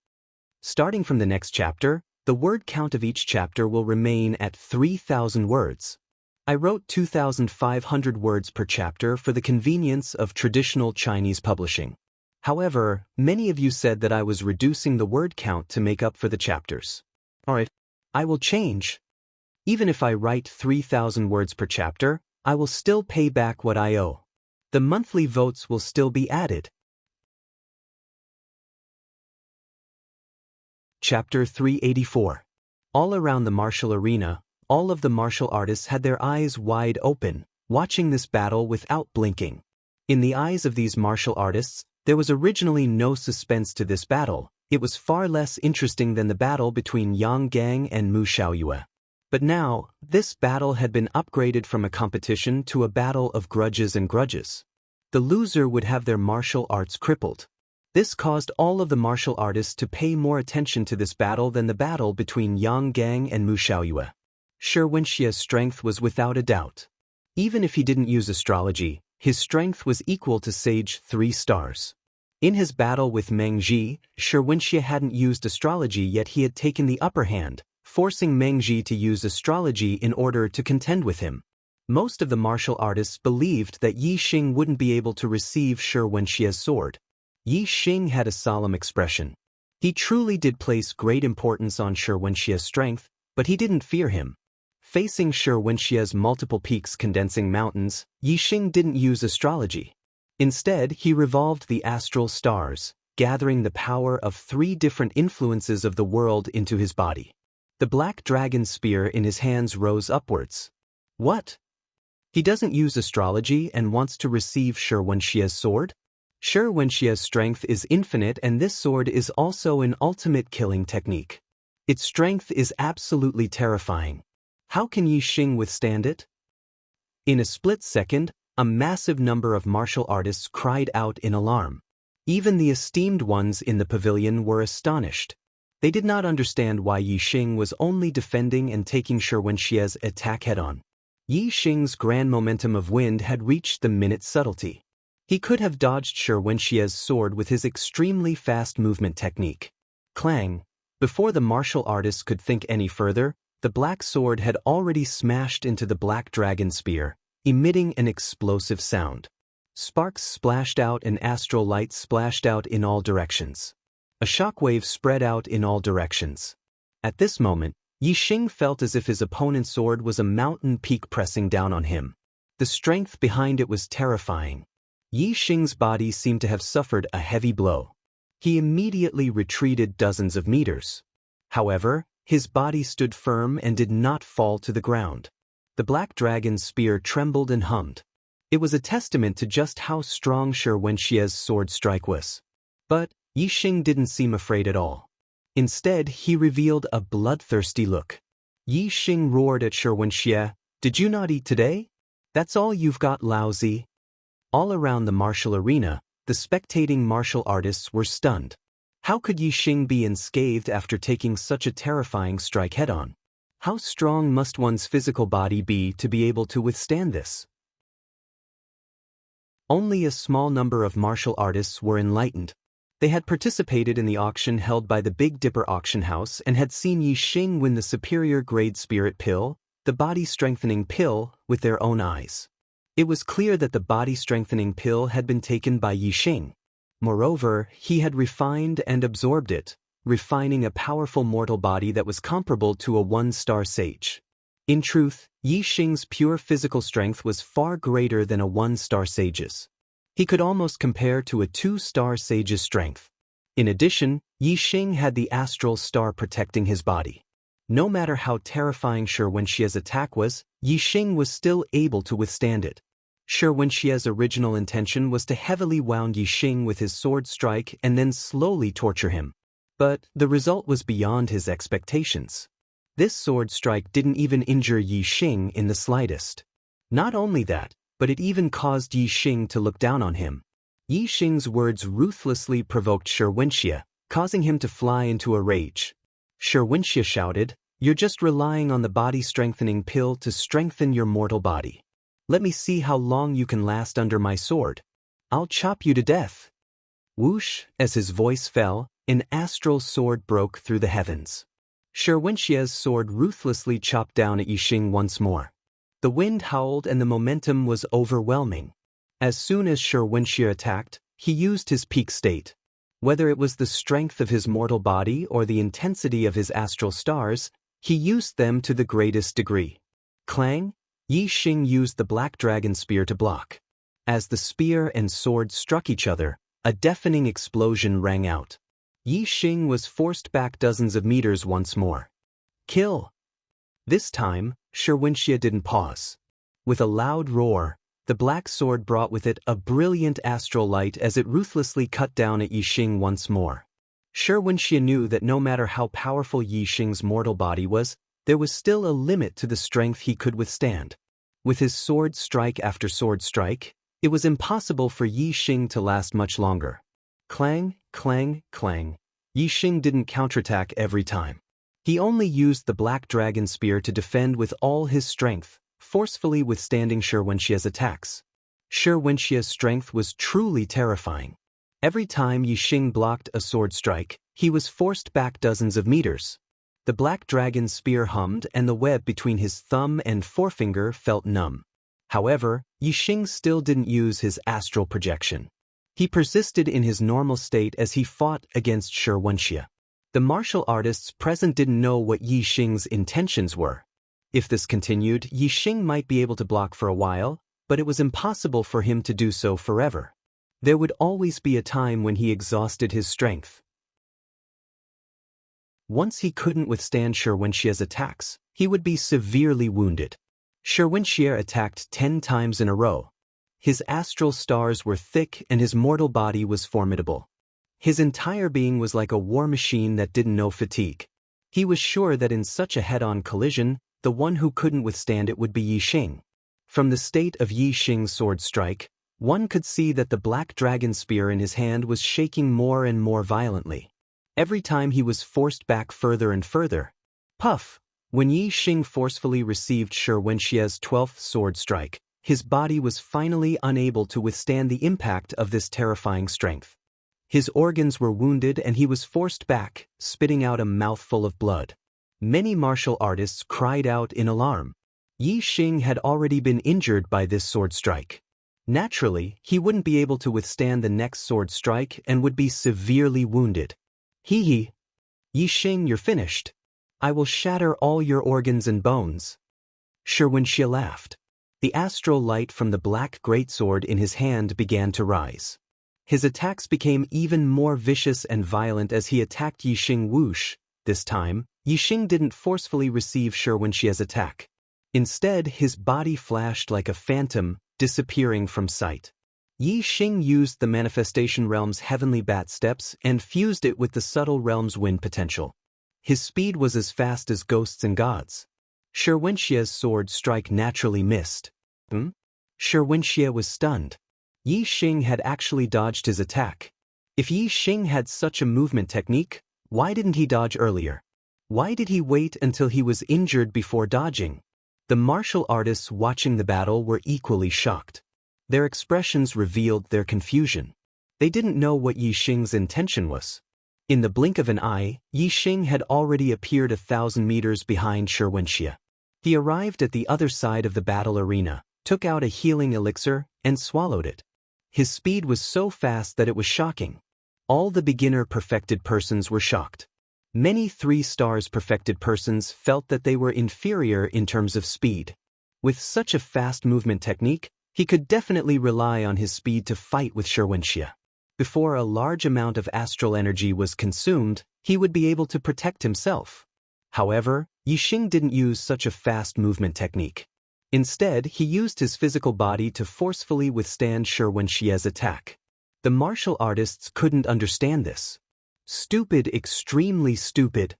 Starting from the next chapter, the word count of each chapter will remain at 3,000 words. I wrote 2,500 words per chapter for the convenience of traditional Chinese publishing. However, many of you said that I was reducing the word count to make up for the chapters. Alright, I will change. Even if I write 3,000 words per chapter, I will still pay back what I owe. The monthly votes will still be added. Chapter 384. All around the martial arena, all of the martial artists had their eyes wide open, watching this battle without blinking. In the eyes of these martial artists, there was originally no suspense to this battle. It was far less interesting than the battle between Yang Gang and Mu Xiaoyue. But now, this battle had been upgraded from a competition to a battle of grudges and grudges. The loser would have their martial arts crippled. This caused all of the martial artists to pay more attention to this battle than the battle between Yang Gang and Mu Xiaoyue. Xianxia's strength was without a doubt. Even if he didn't use astrology, his strength was equal to Sage 3 stars. In his battle with Meng Ji, Xianxia hadn't used astrology, yet he had taken the upper hand, forcing Meng Ji to use astrology in order to contend with him. Most of the martial artists believed that Yi Xing wouldn't be able to receive Xianxia's sword. Yi Xing had a solemn expression. He truly did place great importance on Xianxia's strength, but he didn't fear him. Facing Xianxia's multiple peaks condensing mountains, Yi Xing didn't use astrology. Instead, he revolved the astral stars, gathering the power of 3 different influences of the world into his body. The black dragon spear in his hands rose upwards. What? He doesn't use astrology and wants to receive Xianxia's sword? Xianxia's strength is infinite, and this sword is also an ultimate killing technique. Its strength is absolutely terrifying. How can Yi Xing withstand it? In a split second, a massive number of martial artists cried out in alarm. Even the esteemed ones in the pavilion were astonished. They did not understand why Yi Xing was only defending and taking Xianxia's attack head-on. Yi Xing's grand momentum of wind had reached the minute subtlety. He could have dodged Xianxia's sword with his extremely fast movement technique. Clang! Before the martial artist could think any further, the black sword had already smashed into the black dragon spear, emitting an explosive sound. Sparks splashed out and astral light splashed out in all directions. A shockwave spread out in all directions. At this moment, Yi Xing felt as if his opponent's sword was a mountain peak pressing down on him. The strength behind it was terrifying. Yi Xing's body seemed to have suffered a heavy blow. He immediately retreated dozens of meters. However, his body stood firm and did not fall to the ground. The black dragon's spear trembled and hummed. It was a testament to just how strong Xianxia's sword strike was. But Yi Xing didn't seem afraid at all. Instead, he revealed a bloodthirsty look. Yi Xing roared at Xianxia, "Did you not eat today? That's all you've got, lousy." All around the martial arena, the spectating martial artists were stunned. How could Yi Xing be unscathed after taking such a terrifying strike head-on? How strong must one's physical body be to be able to withstand this? Only a small number of martial artists were enlightened. They had participated in the auction held by the Big Dipper auction house and had seen Yi Xing win the superior grade spirit pill, the body-strengthening pill, with their own eyes. It was clear that the body-strengthening pill had been taken by Yixing. Moreover, he had refined and absorbed it, refining a powerful mortal body that was comparable to a one-star sage. In truth, Yixing's pure physical strength was far greater than a one-star sage's. He could almost compare to a two-star sage's strength. In addition, Yixing had the astral star protecting his body. No matter how terrifying Xianxia's attack was, Yixing was still able to withstand it. Xianxia's original intention was to heavily wound Yixing with his sword strike and then slowly torture him. But the result was beyond his expectations. This sword strike didn't even injure Yixing in the slightest. Not only that, but it even caused Yixing to look down on him. Yixing's words ruthlessly provoked Xianxia, causing him to fly into a rage. Xianxia shouted, "You're just relying on the body-strengthening pill to strengthen your mortal body. Let me see how long you can last under my sword. I'll chop you to death." Whoosh, as his voice fell, an astral sword broke through the heavens. Xianxia's sword ruthlessly chopped down at Yixing once more. The wind howled and the momentum was overwhelming. As soon as Xianxia attacked, he used his peak state. Whether it was the strength of his mortal body or the intensity of his astral stars, he used them to the greatest degree. Clang! Yixing used the black dragon spear to block. As the spear and sword struck each other, a deafening explosion rang out. Yixing was forced back dozens of meters once more. Kill! This time, Xianxia didn't pause. With a loud roar, the black sword brought with it a brilliant astral light as it ruthlessly cut down at Yixing once more. Xianxia knew that no matter how powerful Yixing's mortal body was, there was still a limit to the strength he could withstand. With his sword strike after sword strike, it was impossible for Yixing to last much longer. Clang, clang, clang. Yixing didn't counterattack every time. He only used the black dragon spear to defend with all his strength, forcefully withstanding Xianxia's attacks. Xianxia's strength was truly terrifying. Every time Yixing blocked a sword strike, he was forced back dozens of meters. The black dragon's spear hummed and the web between his thumb and forefinger felt numb. However, Yixing still didn't use his astral projection. He persisted in his normal state as he fought against Xianxia. The martial artists present didn't know what Yixing's intentions were. If this continued, Yixing might be able to block for a while, but it was impossible for him to do so forever. There would always be a time when he exhausted his strength. Once he couldn't withstand Xianxia's attacks, he would be severely wounded. Xianxia attacked 10 times in a row. His astral stars were thick and his mortal body was formidable. His entire being was like a war machine that didn't know fatigue. He was sure that in such a head-on collision, the one who couldn't withstand it would be Yixing. From the state of Yixing's sword strike, one could see that the black dragon spear in his hand was shaking more and more violently. Every time he was forced back further and further. Puff! When Yixing forcefully received Xianxia's 12th sword strike, his body was finally unable to withstand the impact of this terrifying strength. His organs were wounded and he was forced back, spitting out a mouthful of blood. Many martial artists cried out in alarm. Yixing had already been injured by this sword strike. Naturally, he wouldn't be able to withstand the next sword strike and would be severely wounded. Hee. Yixing, you're finished. I will shatter all your organs and bones. Xianxia laughed. The astral light from the black greatsword in his hand began to rise. His attacks became even more vicious and violent as he attacked Yixing. Whoosh! This time, Yixing didn't forcefully receive Xianxia's attack. Instead, his body flashed like a phantom, disappearing from sight. Yixing used the Manifestation Realm's heavenly bat steps and fused it with the subtle realm's wind potential. His speed was as fast as ghosts and gods. Xianxia's sword strike naturally missed. Xianxia was stunned. Yixing had actually dodged his attack. If Yixing had such a movement technique, why didn't he dodge earlier? Why did he wait until he was injured before dodging? The martial artists watching the battle were equally shocked. Their expressions revealed their confusion. They didn't know what Yixing's intention was. In the blink of an eye, Yixing had already appeared 1,000 meters behind Xianxia. He arrived at the other side of the battle arena, took out a healing elixir, and swallowed it. His speed was so fast that it was shocking. All the beginner-perfected persons were shocked. Many 3-stars perfected persons felt that they were inferior in terms of speed. With such a fast movement technique, he could definitely rely on his speed to fight with Xianxia. Before a large amount of astral energy was consumed, he would be able to protect himself. However, Yixing didn't use such a fast movement technique. Instead, he used his physical body to forcefully withstand Xianxia's attack. The martial artists couldn't understand this. Stupid, extremely stupid.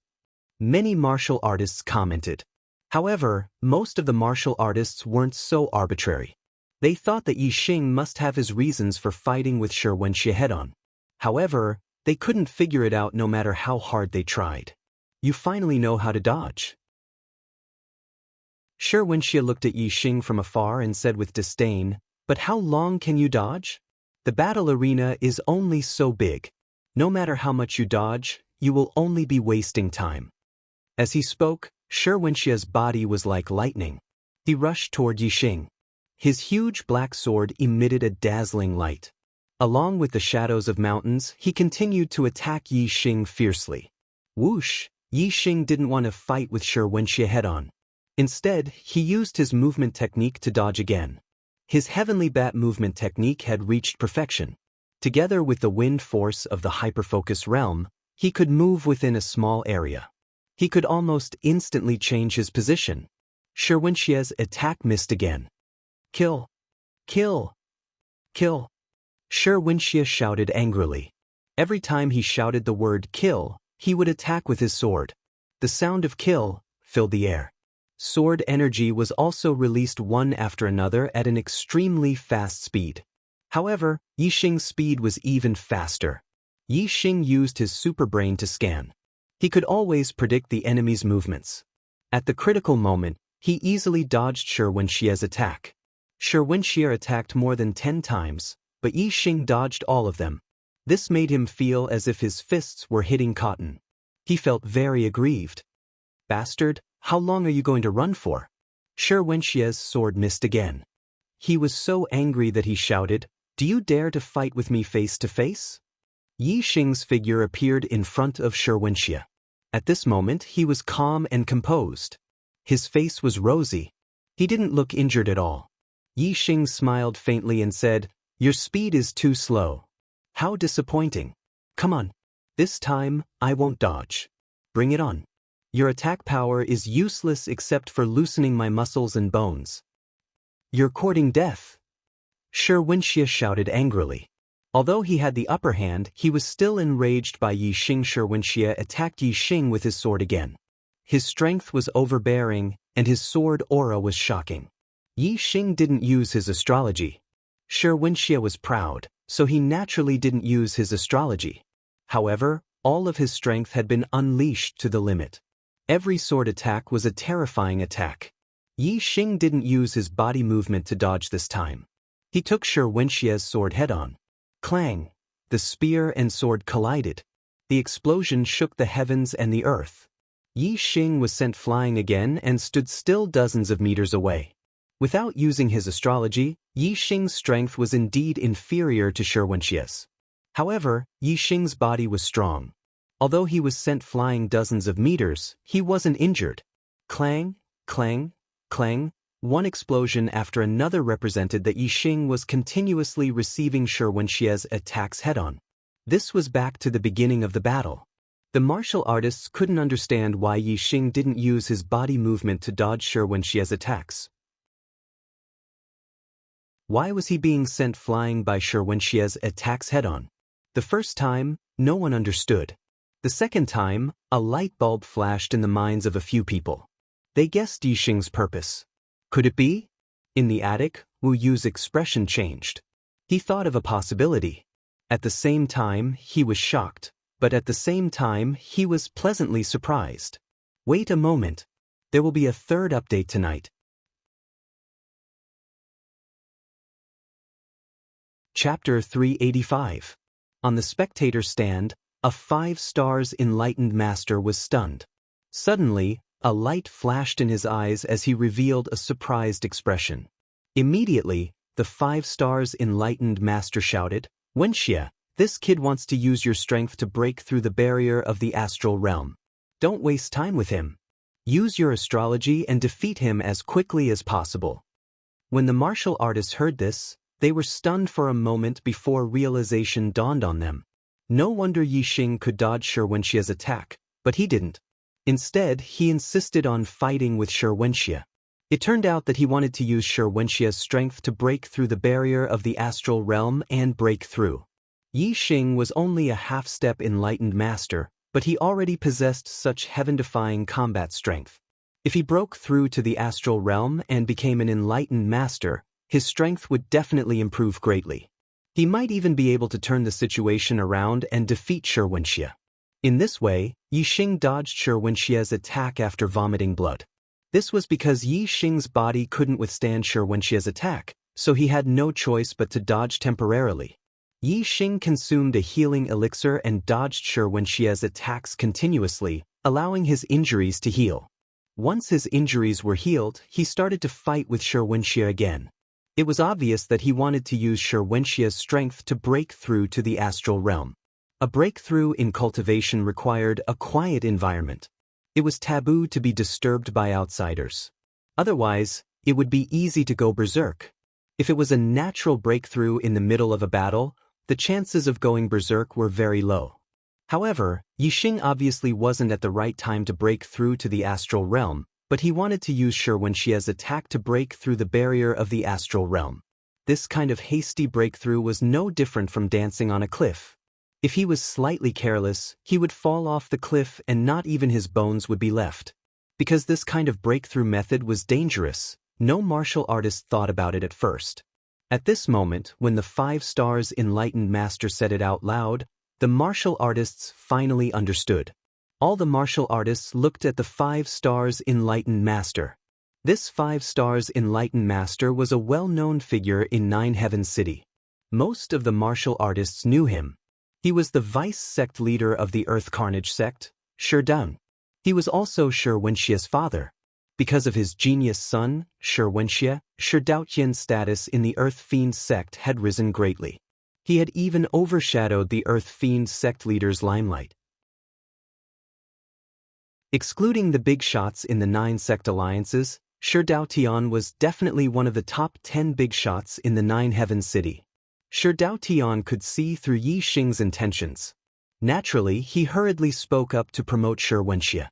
Many martial artists commented. However, most of the martial artists weren't so arbitrary. They thought that Yixing must have his reasons for fighting with Xianxia head-on. However, they couldn't figure it out no matter how hard they tried. You finally know how to dodge. Xianxia looked at Yixing from afar and said with disdain, "But how long can you dodge? The battle arena is only so big. No matter how much you dodge, you will only be wasting time." As he spoke, Xianxia's body was like lightning. He rushed toward Yixing. His huge black sword emitted a dazzling light. Along with the shadows of mountains, he continued to attack Yixing fiercely. Whoosh! Yixing didn't want to fight with Xianxia head-on. Instead, he used his movement technique to dodge again. His heavenly bat movement technique had reached perfection. Together with the wind force of the hyperfocus realm, he could move within a small area. He could almost instantly change his position. Xianxia's attack missed again. "Kill! Kill! Kill!" Xianxia shouted angrily. Every time he shouted the word kill, he would attack with his sword. The sound of kill filled the air. Sword energy was also released one after another at an extremely fast speed. However, Yixing's speed was even faster. Yixing used his superbrain to scan. He could always predict the enemy's movements. At the critical moment, he easily dodged Xianxia's attack. Xianxia attacked more than 10 times, but Yixing dodged all of them. This made him feel as if his fists were hitting cotton. He felt very aggrieved. "Bastard, how long are you going to run for?" Xianxia's sword missed again. He was so angry that he shouted, "Do you dare to fight with me face to face?" Yixing's figure appeared in front of Xianxia. At this moment, he was calm and composed. His face was rosy. He didn't look injured at all. Yixing smiled faintly and said, "Your speed is too slow. How disappointing. Come on. This time, I won't dodge. Bring it on. Your attack power is useless except for loosening my muscles and bones. You're courting death." Xianxia shouted angrily. Although he had the upper hand, he was still enraged by Yixing. Xianxia attacked Yixing with his sword again. His strength was overbearing, and his sword aura was shocking. Yixing didn't use his astrology. Xianxia was proud, so he naturally didn't use his astrology. However, all of his strength had been unleashed to the limit. Every sword attack was a terrifying attack. Yixing didn't use his body movement to dodge this time. He took Xianxia's sword head-on. Clang! The spear and sword collided. The explosion shook the heavens and the earth. Yixing was sent flying again and stood still dozens of meters away. Without using his astrology, Yixing's strength was indeed inferior to Xianxia's. However, Yixing's body was strong. Although he was sent flying dozens of meters, he wasn't injured. Clang, clang, clang. One explosion after another represented that Yixing was continuously receiving Xianxia's attacks head-on. This was back to the beginning of the battle. The martial artists couldn't understand why Yixing didn't use his body movement to dodge Xianxia's attacks. Why was he being sent flying by Xianxia's attacks head-on? The first time, no one understood. The second time, a light bulb flashed in the minds of a few people. They guessed Yixing's purpose. Could it be? In the attic, Wu Yu's expression changed. He thought of a possibility. At the same time, he was shocked, but at the same time, he was pleasantly surprised. Wait a moment. There will be a third update tonight. Chapter 385. On the spectator stand, a 5-stars enlightened master was stunned. Suddenly, a light flashed in his eyes as he revealed a surprised expression. Immediately, the 5 stars enlightened master shouted, "Wuxia, this kid wants to use your strength to break through the barrier of the astral realm. Don't waste time with him. Use your astrology and defeat him as quickly as possible." When the martial artists heard this, they were stunned for a moment before realization dawned on them. No wonder Yixing could dodge Wuxia's attack, but he didn't. Instead, he insisted on fighting with Wuxia. It turned out that he wanted to use Wuxia's strength to break through the barrier of the astral realm and break through. Yixing was only a half-step enlightened master, but he already possessed such heaven-defying combat strength. If he broke through to the astral realm and became an enlightened master, his strength would definitely improve greatly. He might even be able to turn the situation around and defeat Wuxia. In this way, Yixing dodged Wuxia's attack after vomiting blood. This was because Yixing's body couldn't withstand Wuxia's attack, so he had no choice but to dodge temporarily. Yixing consumed a healing elixir and dodged Wuxia's attacks continuously, allowing his injuries to heal. Once his injuries were healed, he started to fight with Wuxia again. It was obvious that he wanted to use Wuxia's strength to break through to the astral realm. A breakthrough in cultivation required a quiet environment. It was taboo to be disturbed by outsiders. Otherwise, it would be easy to go berserk. If it was a natural breakthrough in the middle of a battle, the chances of going berserk were very low. However, Yixing obviously wasn't at the right time to break through to the astral realm, but he wanted to use Wuxia's attack to break through the barrier of the astral realm. This kind of hasty breakthrough was no different from dancing on a cliff. If he was slightly careless, he would fall off the cliff and not even his bones would be left. Because this kind of breakthrough method was dangerous, no martial artist thought about it at first. At this moment, when the 5 stars enlightened master said it out loud, the martial artists finally understood. All the martial artists looked at the 5 stars enlightened master. This 5 stars enlightened master was a well-known figure in Nine Heaven City. Most of the martial artists knew him. He was the vice sect leader of the Earth Carnage sect, Sherdun. He was also Wuxia's father. Because of his genius son, Wuxia, Daotian's status in the Earth Fiend sect had risen greatly. He had even overshadowed the Earth Fiend sect leader's limelight. Excluding the big shots in the 9 sect alliances, Daotian was definitely one of the top 10 big shots in the 9 Heaven City. Daotian could see through Yixing's intentions. Naturally, he hurriedly spoke up to promote Wuxia.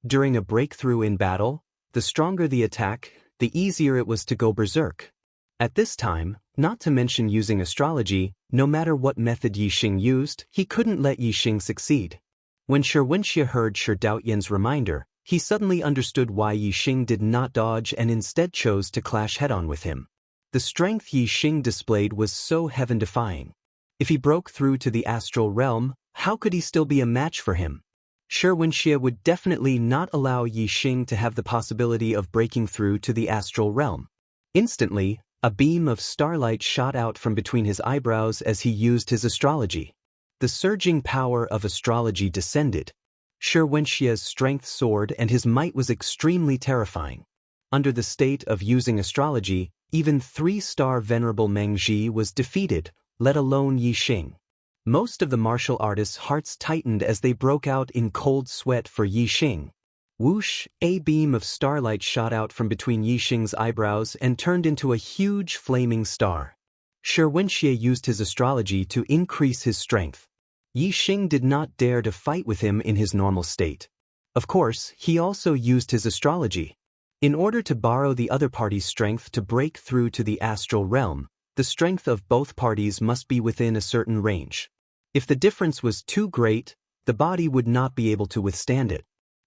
During a breakthrough in battle, the stronger the attack, the easier it was to go berserk. At this time, not to mention using astrology, no matter what method Yixing used, he couldn't let Yixing succeed. When Wuxia heard Daotian's reminder, he suddenly understood why Yixing did not dodge and instead chose to clash head-on with him. The strength Yixing displayed was so heaven-defying. If he broke through to the astral realm, how could he still be a match for him? Wuxia would definitely not allow Yixing to have the possibility of breaking through to the astral realm. Instantly, a beam of starlight shot out from between his eyebrows as he used his astrology. The surging power of astrology descended. Wuxia's strength soared and his might was extremely terrifying. Under the state of using astrology, even 3-star Venerable Mengji was defeated, let alone Yixing. Most of the martial artists' hearts tightened as they broke out in cold sweat for Yixing. Whoosh! A beam of starlight shot out from between Yixing's eyebrows and turned into a huge flaming star. Wuxia used his astrology to increase his strength. Yixing did not dare to fight with him in his normal state. Of course, he also used his astrology. In order to borrow the other party's strength to break through to the astral realm, the strength of both parties must be within a certain range. If the difference was too great, the body would not be able to withstand it.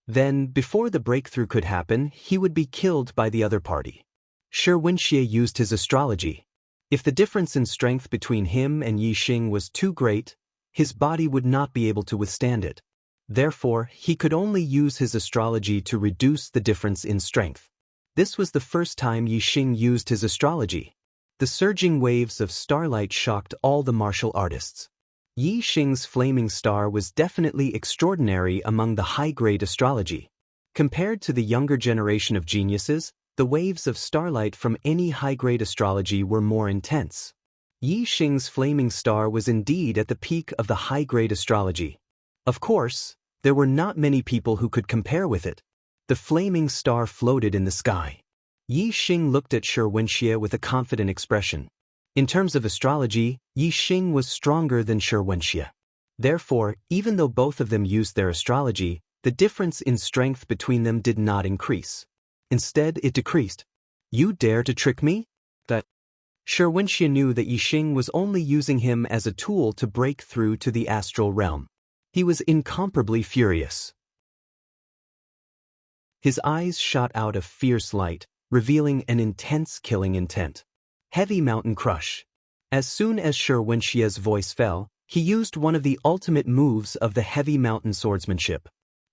Then, before the breakthrough could happen, he would be killed by the other party. Wuxia used his astrology. If the difference in strength between him and Yixing was too great, his body would not be able to withstand it. Therefore, he could only use his astrology to reduce the difference in strength. This was the first time Yixing used his astrology. The surging waves of starlight shocked all the martial artists. Yixing's flaming star was definitely extraordinary among the high-grade astrology. Compared to the younger generation of geniuses, The waves of starlight from any high-grade astrology were more intense. Yi Xing's flaming star was indeed at the peak of the high-grade astrology. Of course, there were not many people who could compare with it. The flaming star floated in the sky. Yi Xing looked at Xianxia with a confident expression. In terms of astrology, Yi Xing was stronger than Xianxia. Therefore, even though both of them used their astrology, the difference in strength between them did not increase. Instead, it decreased. You dare to trick me? That Xianxia knew that Yi Xing was only using him as a tool to break through to the astral realm. He was incomparably furious. His eyes shot out a fierce light, revealing an intense killing intent. Heavy Mountain Crush. As soon as Xianxia's voice fell, he used one of the ultimate moves of the heavy mountain swordsmanship.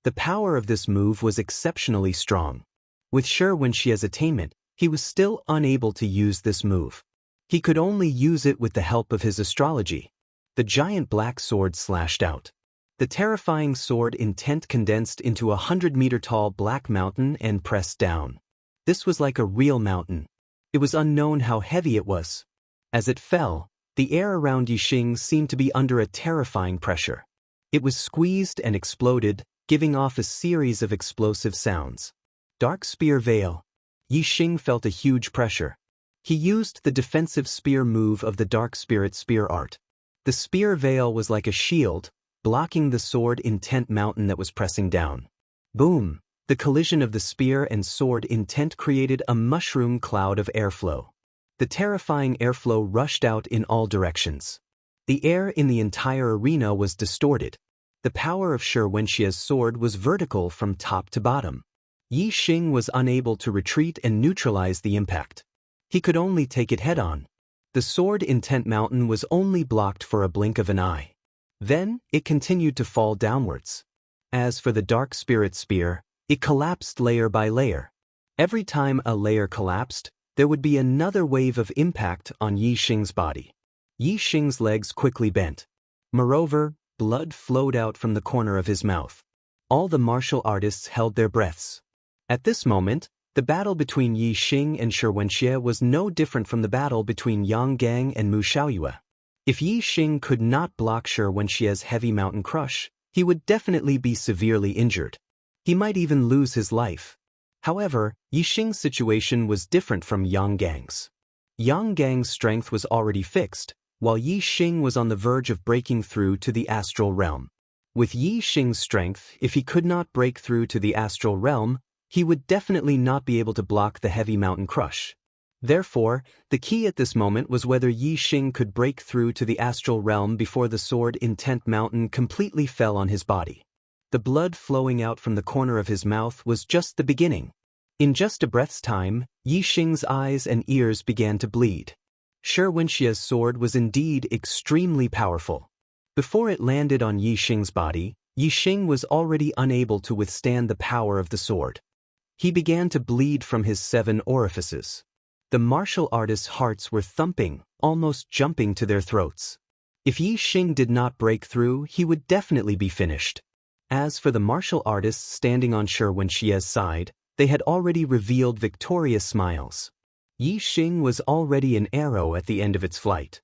The power of this move was exceptionally strong. With Xianxia's attainment, he was still unable to use this move. He could only use it with the help of his astrology. The giant black sword slashed out. The terrifying sword intent condensed into a 100-meter-tall black mountain and pressed down. This was like a real mountain. It was unknown how heavy it was. As it fell, the air around Yi Xing seemed to be under a terrifying pressure. It was squeezed and exploded, giving off a series of explosive sounds. Dark Spear Veil. Yi Xing felt a huge pressure. He used the defensive spear move of the Dark Spirit Spear art. The spear veil was like a shield, blocking the sword intent mountain that was pressing down. Boom! The collision of the spear and sword intent created a mushroom cloud of airflow. The terrifying airflow rushed out in all directions. The air in the entire arena was distorted. The power of Xianxia's sword was vertical from top to bottom. Yi Xing was unable to retreat and neutralize the impact. He could only take it head-on. The sword intent mountain was only blocked for a blink of an eye. Then, it continued to fall downwards. As for the Dark Spirit Spear, it collapsed layer by layer. Every time a layer collapsed, there would be another wave of impact on Yi Xing's body. Yi Xing's legs quickly bent. Moreover, blood flowed out from the corner of his mouth. All the martial artists held their breaths. At this moment, the battle between Yi Xing and Xianxia was no different from the battle between Yang Gang and Mu Xiaoyue. If Yi Xing could not block Xianxia's heavy mountain crush, he would definitely be severely injured. He might even lose his life. However, Yi Xing's situation was different from Yang Gang's. Yang Gang's strength was already fixed, while Yi Xing was on the verge of breaking through to the astral realm. With Yi Xing's strength, if he could not break through to the astral realm, he would definitely not be able to block the heavy mountain crush. Therefore, the key at this moment was whether Yi Xing could break through to the astral realm before the sword intent mountain completely fell on his body. The blood flowing out from the corner of his mouth was just the beginning. In just a breath's time, Yi Xing's eyes and ears began to bleed. Xianxia's sword was indeed extremely powerful. Before it landed on Yi Xing's body, Yi Xing was already unable to withstand the power of the sword. He began to bleed from his 7 orifices. The martial artists' hearts were thumping, almost jumping to their throats. If Yi Xing did not break through, he would definitely be finished. As for the martial artists standing on Xianxia's side, they had already revealed victorious smiles. Yi Xing was already an arrow at the end of its flight.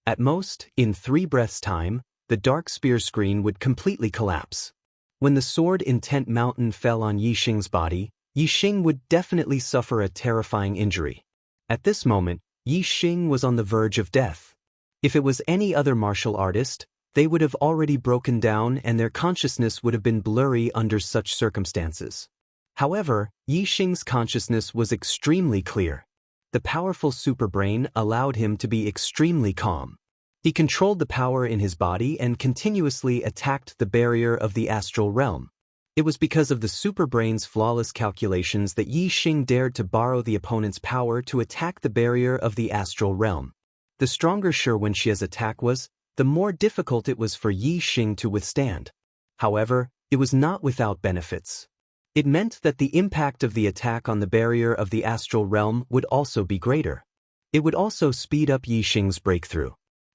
At most, in 3 breaths' time, the dark spear screen would completely collapse. When the sword intent mountain fell on Yi Xing's body, Yi Xing would definitely suffer a terrifying injury. At this moment, Yi Xing was on the verge of death. If it was any other martial artist, they would have already broken down and their consciousness would have been blurry under such circumstances. However, Yi Xing's consciousness was extremely clear. The powerful superbrain allowed him to be extremely calm. He controlled the power in his body and continuously attacked the barrier of the astral realm. It was because of the superbrain's flawless calculations that Yi Xing dared to borrow the opponent's power to attack the barrier of the astral realm. The stronger Xianxia's attack was, the more difficult it was for Yi Xing to withstand. However, it was not without benefits. It meant that the impact of the attack on the barrier of the astral realm would also be greater. It would also speed up Yi Xing's breakthrough.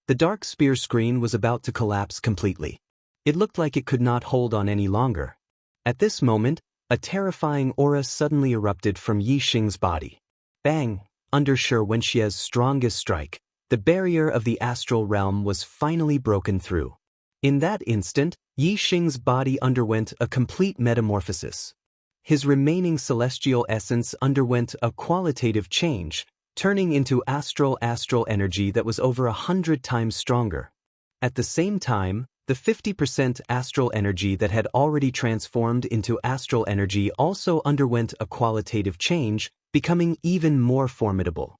The dark spear screen was about to collapse completely. It looked like it could not hold on any longer. At this moment, A terrifying aura suddenly erupted from Yi Xing's body. Bang! Under Xianxia's strongest strike, the barrier of the astral realm was finally broken through. In that instant, Yi Xing's body underwent a complete metamorphosis. His remaining celestial essence underwent a qualitative change, turning into astral energy that was over 100 times stronger. At the same time, the 50% astral energy that had already transformed into astral energy also underwent a qualitative change, becoming even more formidable.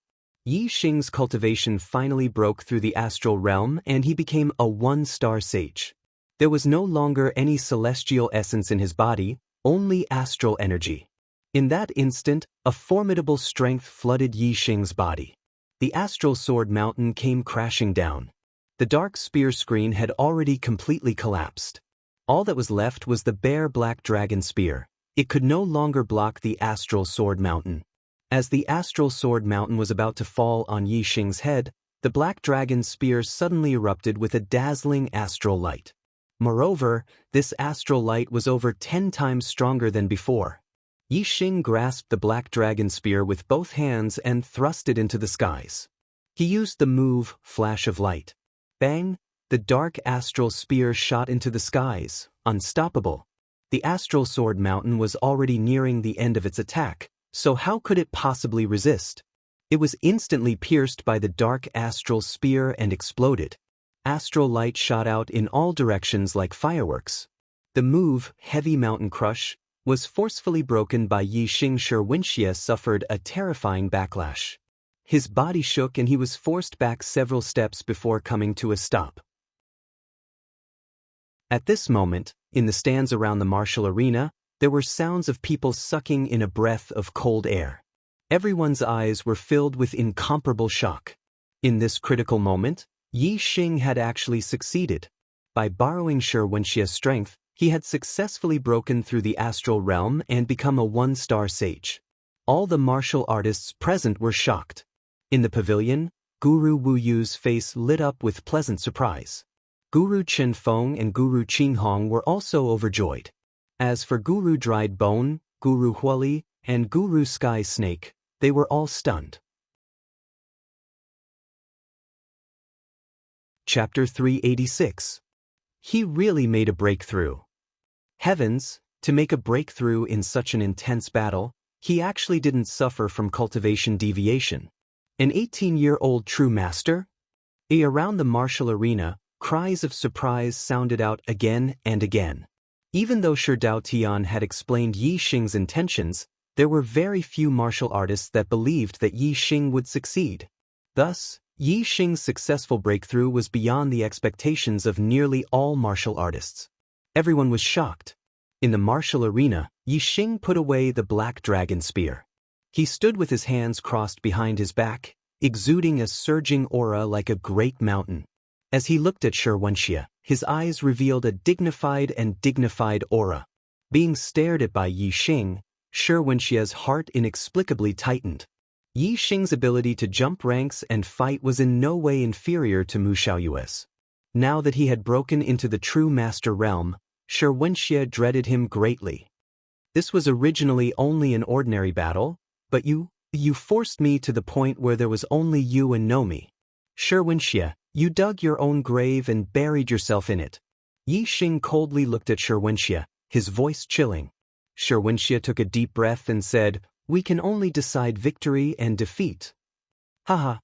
Yi Xing's cultivation finally broke through the astral realm and he became a one-star sage. There was no longer any celestial essence in his body, only astral energy. In that instant, a formidable strength flooded Yi Xing's body. The astral sword mountain came crashing down. The dark spear screen had already completely collapsed. All that was left was the bare black dragon spear. It could no longer block the astral sword mountain. As the astral sword mountain was about to fall on Yi Xing's head, the black dragon spear suddenly erupted with a dazzling astral light. Moreover, this astral light was over 10 times stronger than before. Yi Xing grasped the black dragon spear with both hands and thrust it into the skies. He used the move, Flash of Light. Bang! The dark astral spear shot into the skies, unstoppable. The astral sword mountain was already nearing the end of its attack, so how could it possibly resist? It was instantly pierced by the dark astral spear and exploded. Astral light shot out in all directions like fireworks. The move, Heavy Mountain Crush, was forcefully broken by Yi Xing. Xianxia suffered a terrifying backlash. His body shook and he was forced back several steps before coming to a stop. At this moment, in the stands around the martial arena, there were sounds of people sucking in a breath of cold air. Everyone's eyes were filled with incomparable shock. In this critical moment, Yi Xing had actually succeeded. By borrowing Xianxia's strength, he had successfully broken through the astral realm and become a one-star sage. All the martial artists present were shocked. In the pavilion, Guru Wu Yu's face lit up with pleasant surprise. Guru Chen Feng and Guru Qinghong were also overjoyed. As for Guru Dried Bone, Guru Huali, and Guru Sky Snake, they were all stunned. Chapter 386. He really made a breakthrough. Heavens, to make a breakthrough in such an intense battle, he actually didn't suffer from cultivation deviation. An 18-year-old true master? Around the martial arena, cries of surprise sounded out again and again. Even though Shi Dao Tian had explained Yi Xing's intentions, there were very few martial artists that believed that Yi Xing would succeed. Thus, Yi Xing's successful breakthrough was beyond the expectations of nearly all martial artists. Everyone was shocked. In the martial arena, Yi Xing put away the black dragon spear. He stood with his hands crossed behind his back, exuding a surging aura like a great mountain. As he looked at Xianxia, his eyes revealed a dignified aura. Being stared at by Yi Xing, Xianxia's heart inexplicably tightened. Yi Xing's ability to jump ranks and fight was in no way inferior to Mu Xiaoyue's. Now that he had broken into the true master realm, Xianxia dreaded him greatly. This was originally only an ordinary battle, but you forced me to the point where there was only you and no me. Xianxia, you dug your own grave and buried yourself in it. Yi Xing coldly looked at Xianxia, his voice chilling. Xianxia took a deep breath and said, "We can only decide victory and defeat." Haha.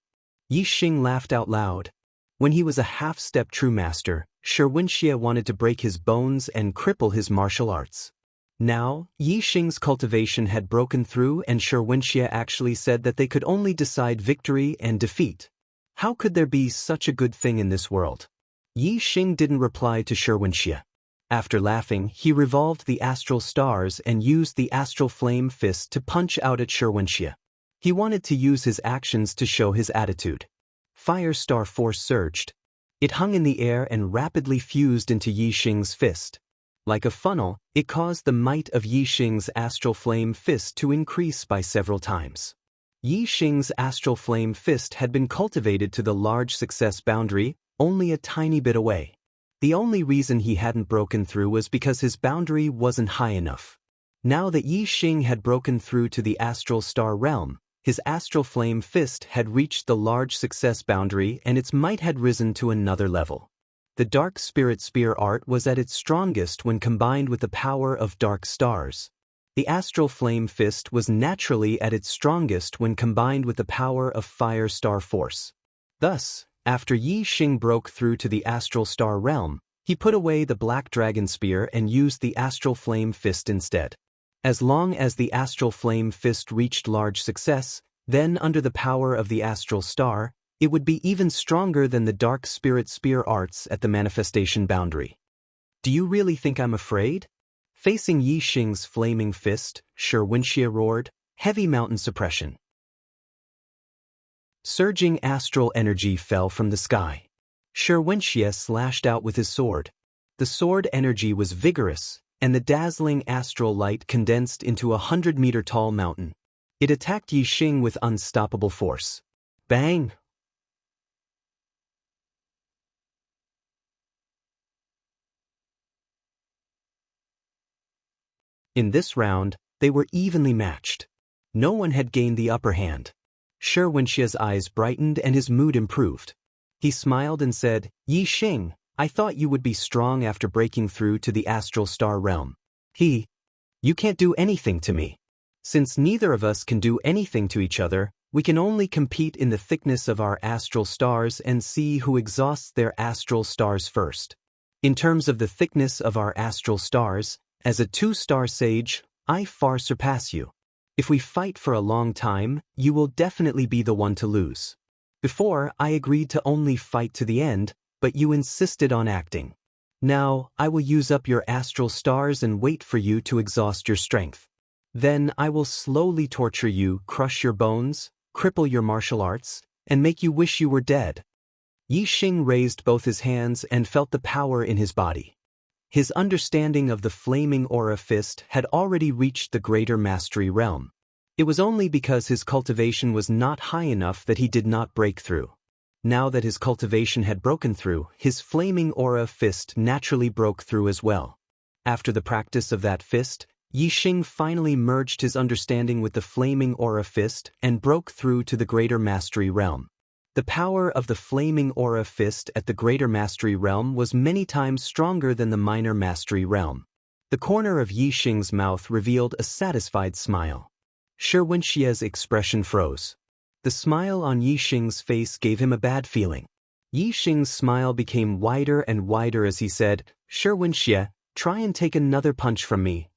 Yi Xing laughed out loud. When he was a half-step true master, Xianxia wanted to break his bones and cripple his martial arts. Now, Yi Xing's cultivation had broken through and Xianxia actually said that they could only decide victory and defeat. How could there be such a good thing in this world? Yi Xing didn't reply to Xianxia. After laughing, he revolved the astral stars and used the astral flame fist to punch out at Xianxia. He wanted to use his actions to show his attitude. Fire star force surged. It hung in the air and rapidly fused into Yi Xing's fist. Like a funnel, it caused the might of Yi Xing's astral flame fist to increase by several times. Yi Xing's astral flame fist had been cultivated to the large success boundary, only a tiny bit away. The only reason he hadn't broken through was because his boundary wasn't high enough. Now that Yi Xing had broken through to the astral star realm, his astral flame fist had reached the large success boundary and its might had risen to another level. The dark spirit spear art was at its strongest when combined with the power of dark stars. The astral flame fist was naturally at its strongest when combined with the power of fire star force. Thus, after Yi Xing broke through to the astral star realm, he put away the black dragon spear and used the astral flame fist instead. As long as the astral flame fist reached large success, then under the power of the astral star, it would be even stronger than the dark spirit spear arts at the manifestation boundary. Do you really think I'm afraid? Facing Yi Xing's flaming fist, Xianxia roared, heavy mountain suppression. Surging astral energy fell from the sky. Xianxia slashed out with his sword. The sword energy was vigorous, and the dazzling astral light condensed into a 100-meter-tall mountain. It attacked Yi Xing with unstoppable force. Bang! In this round, they were evenly matched. No one had gained the upper hand. Xianxia's eyes brightened and his mood improved. He smiled and said, Yi Xing, I thought you would be strong after breaking through to the astral star realm. You can't do anything to me. Since neither of us can do anything to each other, we can only compete in the thickness of our astral stars and see who exhausts their astral stars first. In terms of the thickness of our astral stars, as a 2-star sage, I far surpass you. If we fight for a long time, you will definitely be the one to lose. Before, I agreed to only fight to the end, but you insisted on acting. Now, I will use up your astral stars and wait for you to exhaust your strength. Then I will slowly torture you, crush your bones, cripple your martial arts, and make you wish you were dead. Yi Xing raised both his hands and felt the power in his body. His understanding of the flaming aura fist had already reached the greater mastery realm. It was only because his cultivation was not high enough that he did not break through. Now that his cultivation had broken through, his flaming aura fist naturally broke through as well. After the practice of that fist, Yi Xing finally merged his understanding with the flaming aura fist and broke through to the greater mastery realm. The power of the flaming aura fist at the greater mastery realm was many times stronger than the minor mastery realm. The corner of Yi Xing's mouth revealed a satisfied smile. Xianxia's expression froze. The smile on Yi Xing's face gave him a bad feeling. Yi Xing's smile became wider and wider as he said, Xianxia, try and take another punch from me.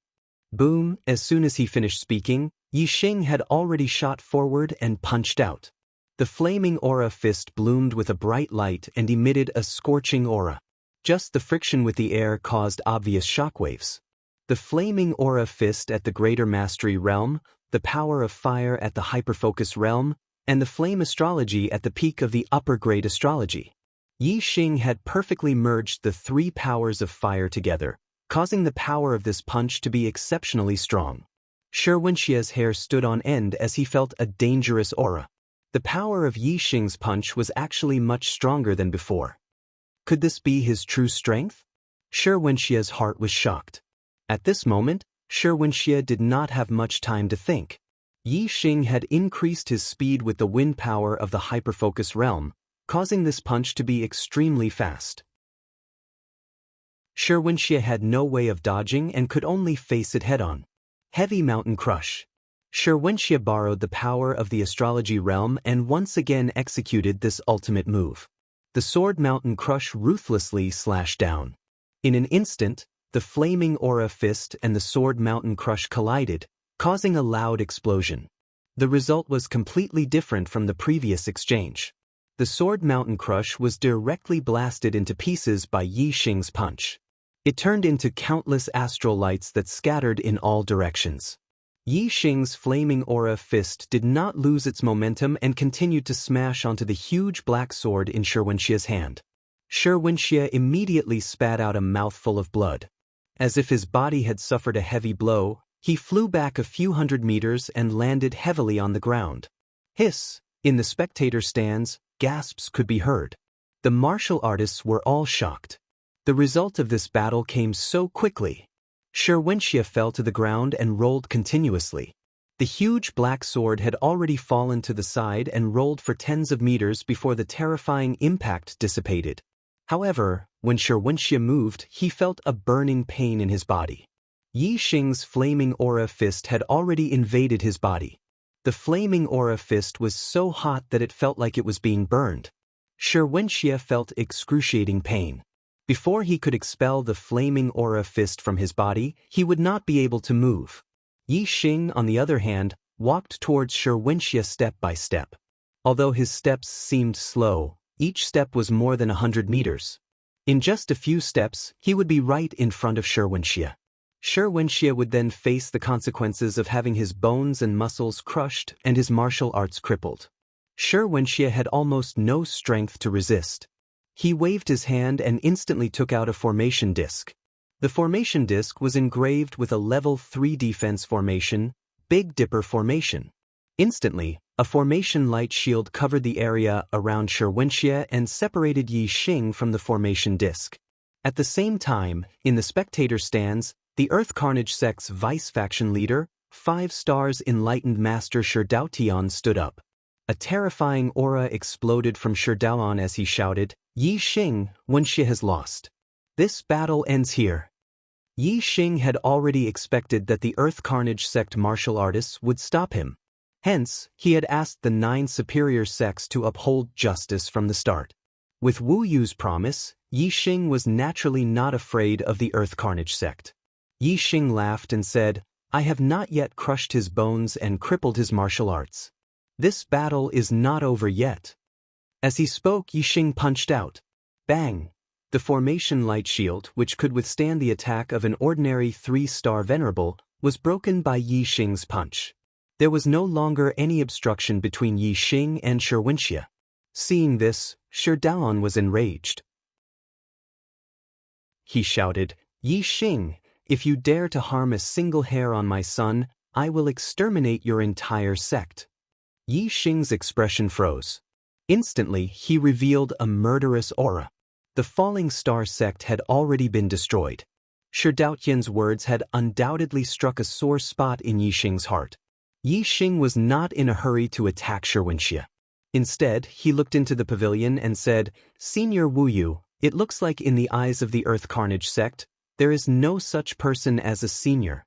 Boom! As soon as he finished speaking, Yi Xing had already shot forward and punched out. The flaming aura fist bloomed with a bright light and emitted a scorching aura. Just the friction with the air caused obvious shockwaves. The flaming aura fist at the greater mastery realm, the power of fire at the hyperfocus realm, and the flame astrology at the peak of the upper grade astrology. Yi Xing had perfectly merged the 3 powers of fire together, causing the power of this punch to be exceptionally strong. Xianxia's hair stood on end as he felt a dangerous aura. The power of Yi Xing's punch was actually much stronger than before. Could this be his true strength? Xianxia's heart was shocked. At this moment, Xianxia did not have much time to think. Yi Xing had increased his speed with the wind power of the hyperfocus realm, causing this punch to be extremely fast. Xianxia had no way of dodging and could only face it head-on. Heavy mountain crush. Xianxia borrowed the power of the astrology realm and once again executed this ultimate move. The sword mountain crush ruthlessly slashed down. In an instant, the flaming aura fist and the sword mountain crush collided, causing a loud explosion. The result was completely different from the previous exchange. The sword mountain crush was directly blasted into pieces by Yi Xing's punch. It turned into countless astral lights that scattered in all directions. Yi Xing's flaming aura fist did not lose its momentum and continued to smash onto the huge black sword in Xianxia's hand. Xianxia immediately spat out a mouthful of blood. As if his body had suffered a heavy blow, he flew back a few hundred meters and landed heavily on the ground. Hiss! In the spectator stands, gasps could be heard. The martial artists were all shocked. The result of this battle came so quickly. Xianxia fell to the ground and rolled continuously. The huge black sword had already fallen to the side and rolled for tens of meters before the terrifying impact dissipated. However, when Xianxia moved, he felt a burning pain in his body. Yixing's flaming aura fist had already invaded his body. The flaming aura fist was so hot that it felt like it was being burned. Xianxia felt excruciating pain. Before he could expel the flaming aura fist from his body, he would not be able to move. Yixing, on the other hand, walked towards Xianxia step by step. Although his steps seemed slow, each step was more than 100 meters. In just a few steps, he would be right in front of Xianxia. Xianxia would then face the consequences of having his bones and muscles crushed and his martial arts crippled. Xianxia had almost no strength to resist. He waved his hand and instantly took out a formation disc. The formation disc was engraved with a level 3 defense formation, Big Dipper formation. Instantly, a formation light shield covered the area around Xianxia and separated Yixing from the formation disc. At the same time, in the spectator stands, the Earth Carnage sect's vice-faction leader, 5 stars enlightened Master Xidaotian stood up. A terrifying aura exploded from Xidaotian as he shouted, "Yixing, Wuxia has lost. This battle ends here." Yixing had already expected that the Earth Carnage sect martial artists would stop him. Hence, he had asked the 9 superior sects to uphold justice from the start. With Wu Yu's promise, Yixing was naturally not afraid of the Earth Carnage sect. Yixing laughed and said, "I have not yet crushed his bones and crippled his martial arts. This battle is not over yet." As he spoke, Yixing punched out. Bang! The formation light shield, which could withstand the attack of an ordinary 3-star venerable, was broken by Yixing's punch. There was no longer any obstruction between Yixing and Xianxia. Seeing this, Xidaotian was enraged. He shouted, "Yixing, if you dare to harm a single hair on my son, I will exterminate your entire sect." Yixing's expression froze. Instantly, he revealed a murderous aura. The Falling Star sect had already been destroyed. Xidaotian's words had undoubtedly struck a sore spot in Yixing's heart. Yixing was not in a hurry to attack Xianxia. Instead, he looked into the pavilion and said, "Senior Wu Yu, it looks like in the eyes of the Earth Carnage sect, there is no such person as a senior."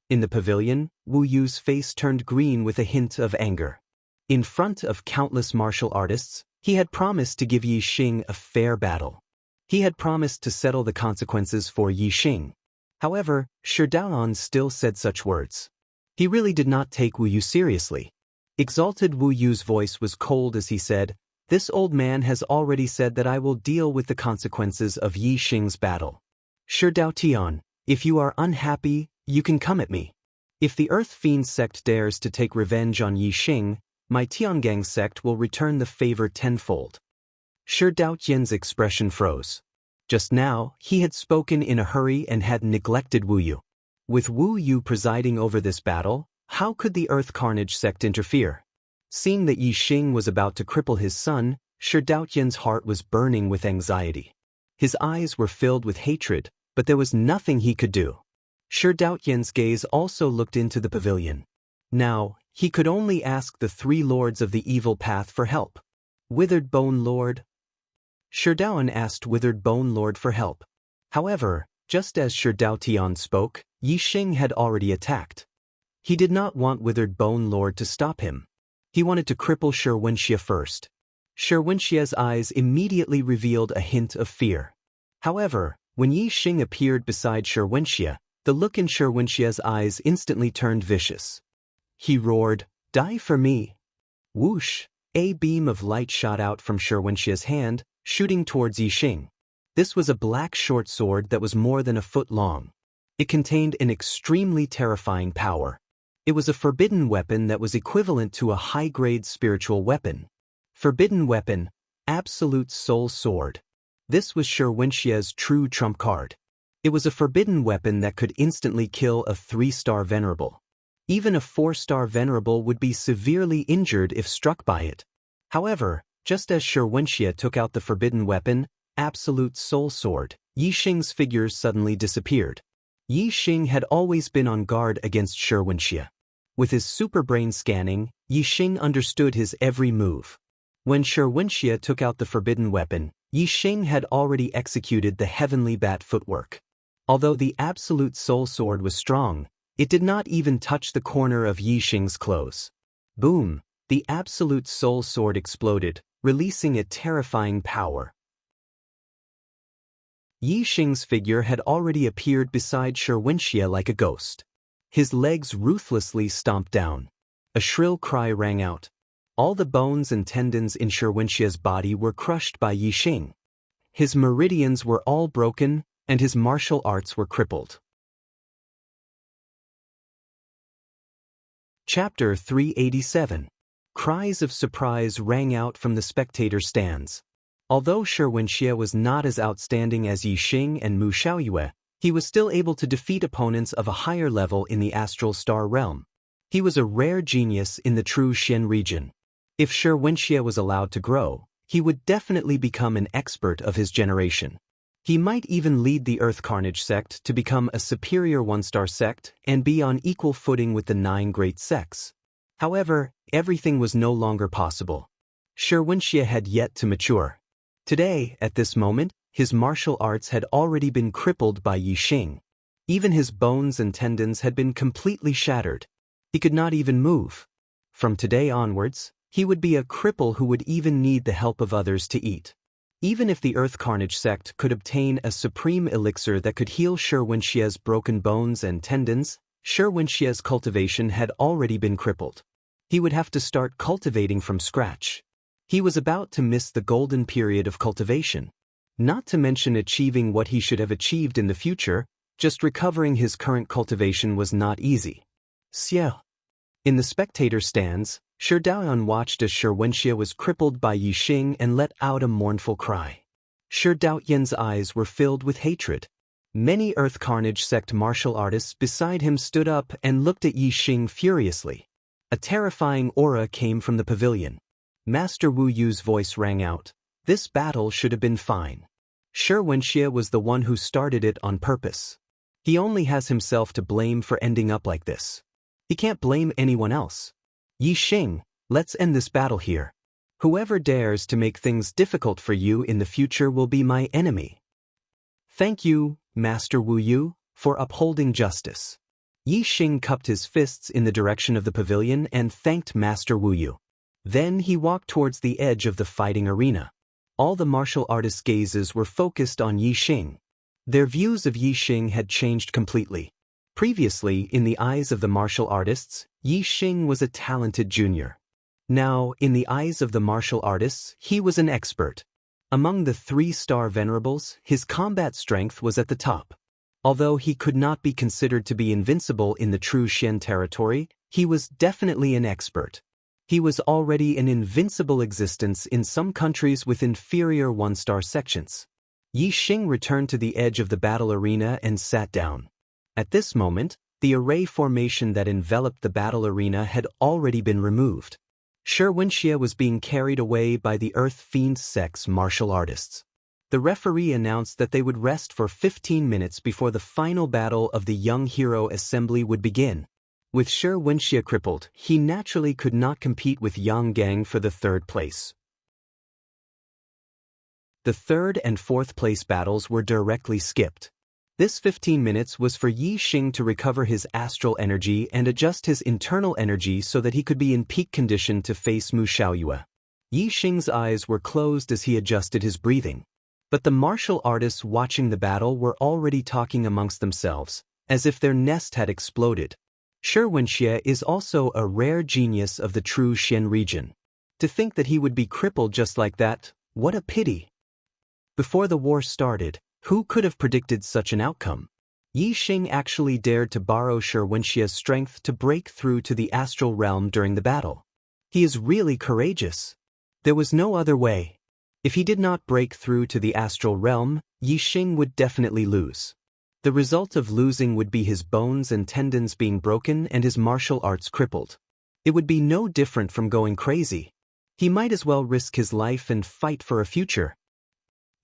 In the pavilion, Wu Yu's face turned green with a hint of anger. In front of countless martial artists, he had promised to give Yixing a fair battle. He had promised to settle the consequences for Yixing. However, Xidaotian still said such words. He really did not take Wu Yu seriously. Exalted Wu Yu's voice was cold as he said, "This old man has already said that I will deal with the consequences of Yixing's battle. Xidaotian, if you are unhappy, you can come at me. If the Earth Fiend sect dares to take revenge on Yixing, my Tiangang sect will return the favor tenfold." Xidaotian's expression froze. Just now, he had spoken in a hurry and had neglected Wu Yu. With Wu Yu presiding over this battle, how could the Earth Carnage sect interfere? Seeing that Yixing was about to cripple his son, Xidaotian's heart was burning with anxiety. His eyes were filled with hatred, but there was nothing he could do. Xidaotian's gaze also looked into the pavilion. Now, he could only ask the 3 lords of the evil path for help. Withered Bone Lord? Xidaotian asked Withered Bone Lord for help. However, just as Xidaotian spoke, Yixing had already attacked. He did not want Withered Bone Lord to stop him. He wanted to cripple Xianxia first. Xianxia's eyes immediately revealed a hint of fear. However, when Yixing appeared beside Xianxia, the look in Xianxia's eyes instantly turned vicious. He roared, "Die for me!" Whoosh! A beam of light shot out from Xianxia's hand, shooting towards Yixing. This was a black short sword that was more than a foot long. It contained an extremely terrifying power. It was a forbidden weapon that was equivalent to a high-grade spiritual weapon. Forbidden weapon, Absolute Soul Sword. This was Xianxia's true trump card. It was a forbidden weapon that could instantly kill a 3-star venerable. Even a 4-star venerable would be severely injured if struck by it. However, just as Xianxia took out the forbidden weapon, Absolute Soul Sword, Yixing's figures suddenly disappeared. Yi Xing had always been on guard against Xianxia. With his superbrain scanning, Yi Xing understood his every move. When Xianxia took out the forbidden weapon, Yi Xing had already executed the heavenly bat footwork. Although the absolute soul sword was strong, it did not even touch the corner of Yi Xing's clothes. Boom! The absolute soul sword exploded, releasing a terrifying power. Yi Xing's figure had already appeared beside Xianxia like a ghost. His legs ruthlessly stomped down. A shrill cry rang out. All the bones and tendons in Xianxia's body were crushed by Yi Xing. His meridians were all broken, and his martial arts were crippled. Chapter 387. Cries of surprise rang out from the spectator stands. Although Xianxia was not as outstanding as Yi Xing and Mu Xiaoyue, he was still able to defeat opponents of a higher level in the astral star realm. He was a rare genius in the true Xian region. If Xianxia was allowed to grow, he would definitely become an expert of his generation. He might even lead the Earth Carnage sect to become a superior one-star sect and be on equal footing with the 9 great sects. However, everything was no longer possible. Xianxia had yet to mature. Today, at this moment, his martial arts had already been crippled by Yi Xing. Even his bones and tendons had been completely shattered. He could not even move. From today onwards, he would be a cripple who would even need the help of others to eat. Even if the Earth Carnage sect could obtain a supreme elixir that could heal Xianxia's broken bones and tendons, Xianxia's cultivation had already been crippled. He would have to start cultivating from scratch. He was about to miss the golden period of cultivation. Not to mention achieving what he should have achieved in the future, just recovering his current cultivation was not easy. Xiao. In the spectator stands, Shi Daoyan watched as Xianxia was crippled by Yi Xing and let out a mournful cry. Shi Daoyan's eyes were filled with hatred. Many Earth Carnage sect martial artists beside him stood up and looked at Yi Xing furiously. A terrifying aura came from the pavilion. Master Wu Yu's voice rang out. This battle should have been fine. Xianxia was the one who started it on purpose. He only has himself to blame for ending up like this. He can't blame anyone else. Yi Xing, let's end this battle here. Whoever dares to make things difficult for you in the future will be my enemy. Thank you, Master Wu Yu, for upholding justice. Yi Xing cupped his fists in the direction of the pavilion and thanked Master Wu Yu. Then he walked towards the edge of the fighting arena. All the martial artists' gazes were focused on Yi Xing. Their views of Yi Xing had changed completely. Previously, in the eyes of the martial artists, Yi Xing was a talented junior. Now, in the eyes of the martial artists, he was an expert. Among the 3-star venerables, his combat strength was at the top. Although he could not be considered to be invincible in the true Xian territory, he was definitely an expert. He was already an invincible existence in some countries with inferior 1-star sections. Yi Xing returned to the edge of the battle arena and sat down. At this moment, the array formation that enveloped the battle arena had already been removed. Xianxia was being carried away by the Earth Fiend sect's martial artists. The referee announced that they would rest for 15 minutes before the final battle of the Young Hero Assembly would begin. With Xianxia crippled, he naturally could not compete with Yang Gang for the 3rd place. The 3rd and 4th place battles were directly skipped. This 15 minutes was for Yi Xing to recover his astral energy and adjust his internal energy so that he could be in peak condition to face Mu Xiaoyue. Yi Xing's eyes were closed as he adjusted his breathing. But the martial artists watching the battle were already talking amongst themselves, as if their nest had exploded. Xianxia is also a rare genius of the true Xian region. To think that he would be crippled just like that, what a pity. Before the war started, who could have predicted such an outcome? Yi Xing actually dared to borrow Xianxia's strength to break through to the astral realm during the battle. He is really courageous. There was no other way. If he did not break through to the astral realm, Yi Xing would definitely lose. The result of losing would be his bones and tendons being broken and his martial arts crippled. It would be no different from going crazy. He might as well risk his life and fight for a future.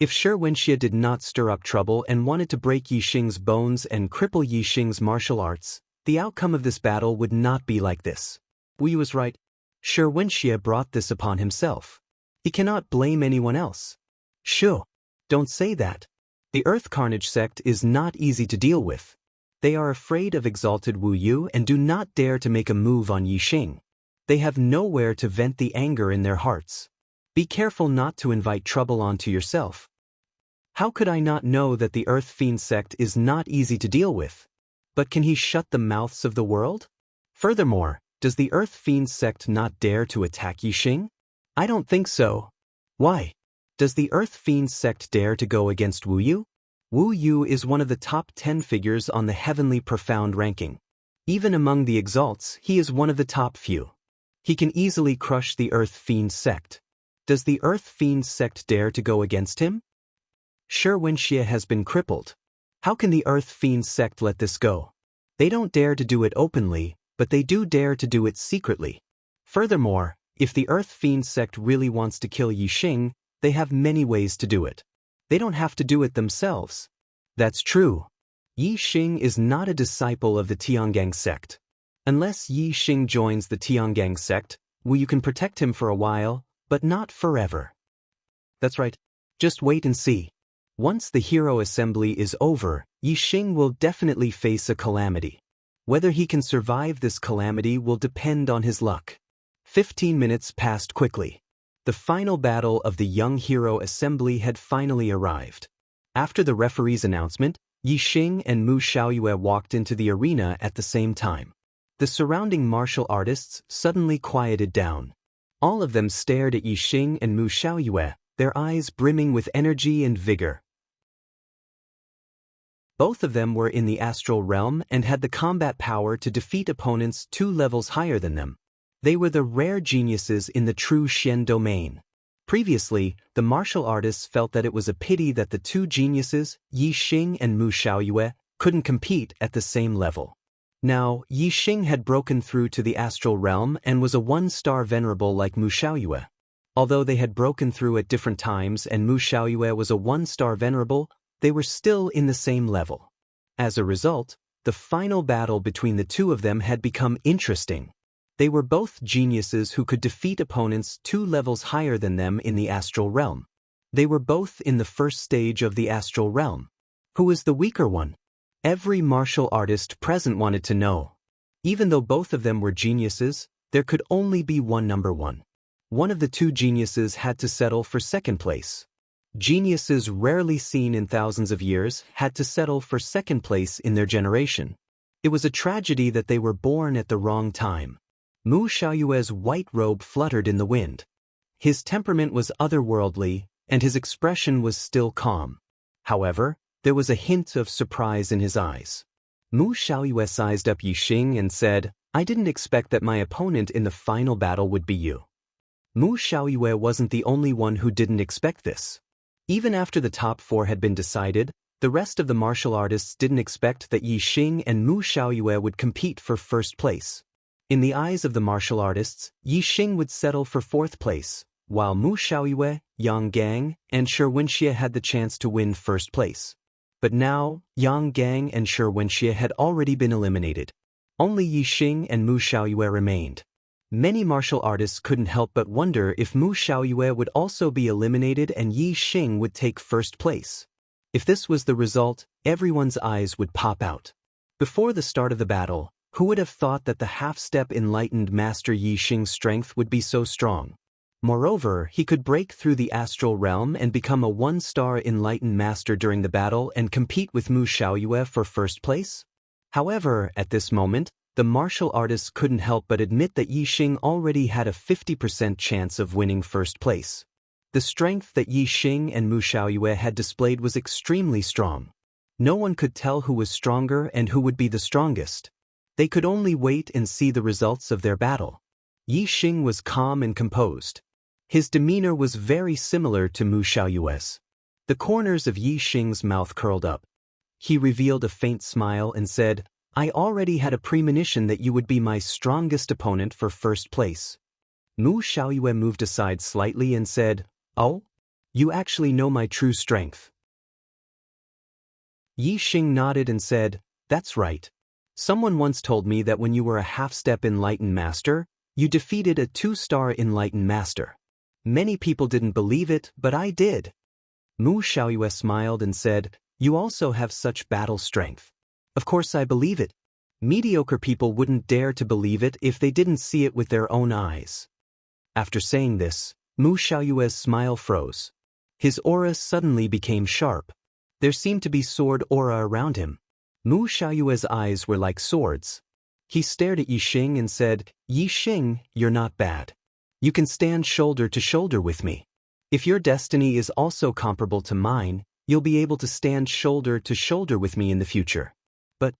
If Wuxia did not stir up trouble and wanted to break Yixing's bones and cripple Yixing's martial arts, the outcome of this battle would not be like this. Wu Yu was right. Wuxia brought this upon himself. He cannot blame anyone else. Shu, don't say that. The Earth Carnage sect is not easy to deal with. They are afraid of exalted Wu Yu and do not dare to make a move on Yixing. They have nowhere to vent the anger in their hearts. Be careful not to invite trouble onto yourself. How could I not know that the Earth Fiend sect is not easy to deal with? But can he shut the mouths of the world? Furthermore, does the Earth Fiend sect not dare to attack Yixing? I don't think so. Why? Does the Earth Fiend sect dare to go against Wu Yu? Wu Yu is one of the top 10 figures on the Heavenly Profound ranking. Even among the exalts, he is one of the top few. He can easily crush the Earth Fiend sect. Does the Earth Fiend sect dare to go against him? Wuxia has been crippled. How can the Earth Fiend sect let this go? They don't dare to do it openly, but they do dare to do it secretly. Furthermore, if the Earth Fiend sect really wants to kill Yixing, they have many ways to do it. They don't have to do it themselves. That's true. Yixing is not a disciple of the Tiangang sect. Unless Yixing joins the Tiangang sect, Wu Yu can protect him for a while, but not forever. That's right. Just wait and see. Once the hero assembly is over, Yixing will definitely face a calamity. Whether he can survive this calamity will depend on his luck. 15 minutes passed quickly. The final battle of the young hero assembly had finally arrived. After the referee's announcement, Yixing and Mu Xiaoyue walked into the arena at the same time. The surrounding martial artists suddenly quieted down. All of them stared at Yixing and Mu Xiaoyue, their eyes brimming with energy and vigor. Both of them were in the astral realm and had the combat power to defeat opponents 2 levels higher than them. They were the rare geniuses in the true Xian domain. Previously, the martial artists felt that it was a pity that the 2 geniuses, Yixing and Mu Xiaoyue, couldn't compete at the same level. Now, Yixing had broken through to the astral realm and was a 1-star venerable like Mu Xiaoyue. Although they had broken through at different times and Mu Xiaoyue was a 1-star venerable, they were still in the same level. As a result, the final battle between the 2 of them had become interesting. They were both geniuses who could defeat opponents 2 levels higher than them in the astral realm. They were both in the first stage of the astral realm. Who was the weaker one? Every martial artist present wanted to know. Even though both of them were geniuses, there could only be one number 1. One of the 2 geniuses had to settle for second place. Geniuses rarely seen in thousands of years had to settle for second place in their generation. It was a tragedy that they were born at the wrong time. Mu Xiaoyue's white robe fluttered in the wind. His temperament was otherworldly, and his expression was still calm. However, there was a hint of surprise in his eyes. Mu Xiaoyue sized up Yixing and said, "I didn't expect that my opponent in the final battle would be you." Mu Xiaoyue wasn't the only one who didn't expect this. Even after the top 4 had been decided, the rest of the martial artists didn't expect that Yixing and Mu Xiaoyue would compete for first place. In the eyes of the martial artists, Yixing would settle for 4th place, while Mu Xiaoyue, Yang Gang, and Wuxia had the chance to win first place. But now, Yang Gang and Wuxia had already been eliminated. Only Yixing and Mu Xiaoyue remained. Many martial artists couldn't help but wonder if Mu Xiaoyue would also be eliminated and Yixing would take first place. If this was the result, everyone's eyes would pop out. Before the start of the battle, who would have thought that the half-step enlightened Master Yixing's strength would be so strong? Moreover, he could break through the astral realm and become a 1-star enlightened master during the battle and compete with Mu Xiaoyue for first place? However, at this moment, the martial artists couldn't help but admit that Yixing already had a 50% chance of winning first place. The strength that Yixing and Mu Xiaoyue had displayed was extremely strong. No one could tell who was stronger and who would be the strongest. They could only wait and see the results of their battle. Yixing was calm and composed. His demeanor was very similar to Mu Xiaoyue's. The corners of Yixing's mouth curled up. He revealed a faint smile and said, "I already had a premonition that you would be my strongest opponent for first place." Mu Xiaoyue moved aside slightly and said, "Oh?" You actually know my true strength. Yixing nodded and said, "That's right. Someone once told me that when you were a half-step enlightened master, you defeated a 2-star enlightened master. Many people didn't believe it, but I did." Mu Xiaoyue smiled and said, "You also have such battle strength." "Of course I believe it. Mediocre people wouldn't dare to believe it if they didn't see it with their own eyes." After saying this, Mu Xiaoyue's smile froze. His aura suddenly became sharp. There seemed to be sword aura around him. Mu Xiaoyue's eyes were like swords. He stared at Yixing and said, "Yixing, you're not bad. You can stand shoulder to shoulder with me. If your destiny is also comparable to mine, you'll be able to stand shoulder to shoulder with me in the future. But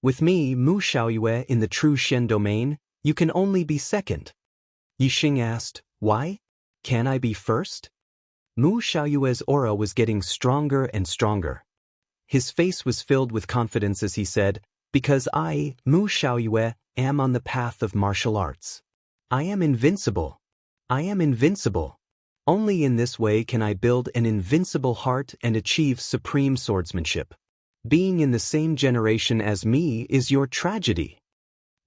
with me, Mu Xiaoyue, in the true Shen domain, you can only be second." Yixing asked, "Why? Can I be first?" Mu Xiaoyue's aura was getting stronger and stronger. His face was filled with confidence as he said, "Because I, Mu Xiaoyue, am on the path of martial arts. I am invincible. I am invincible. Only in this way can I build an invincible heart and achieve supreme swordsmanship. Being in the same generation as me is your tragedy."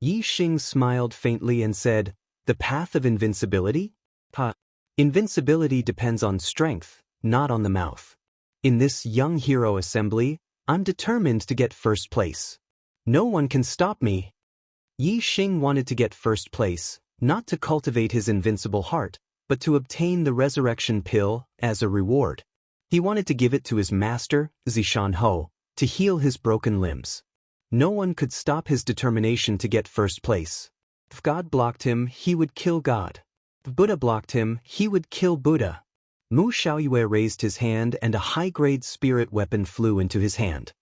Yixing smiled faintly and said, "The path of invincibility? Ha! Invincibility depends on strength, not on the mouth. In this young hero assembly, I'm determined to get first place. No one can stop me." Yixing wanted to get first place, not to cultivate his invincible heart, but to obtain the resurrection pill as a reward. He wanted to give it to his master, Zishan Ho, to heal his broken limbs. No one could stop his determination to get first place. If God blocked him, he would kill God. If Buddha blocked him, he would kill Buddha. Mu Xiaoyue raised his hand and a high-grade spirit weapon flew into his hand.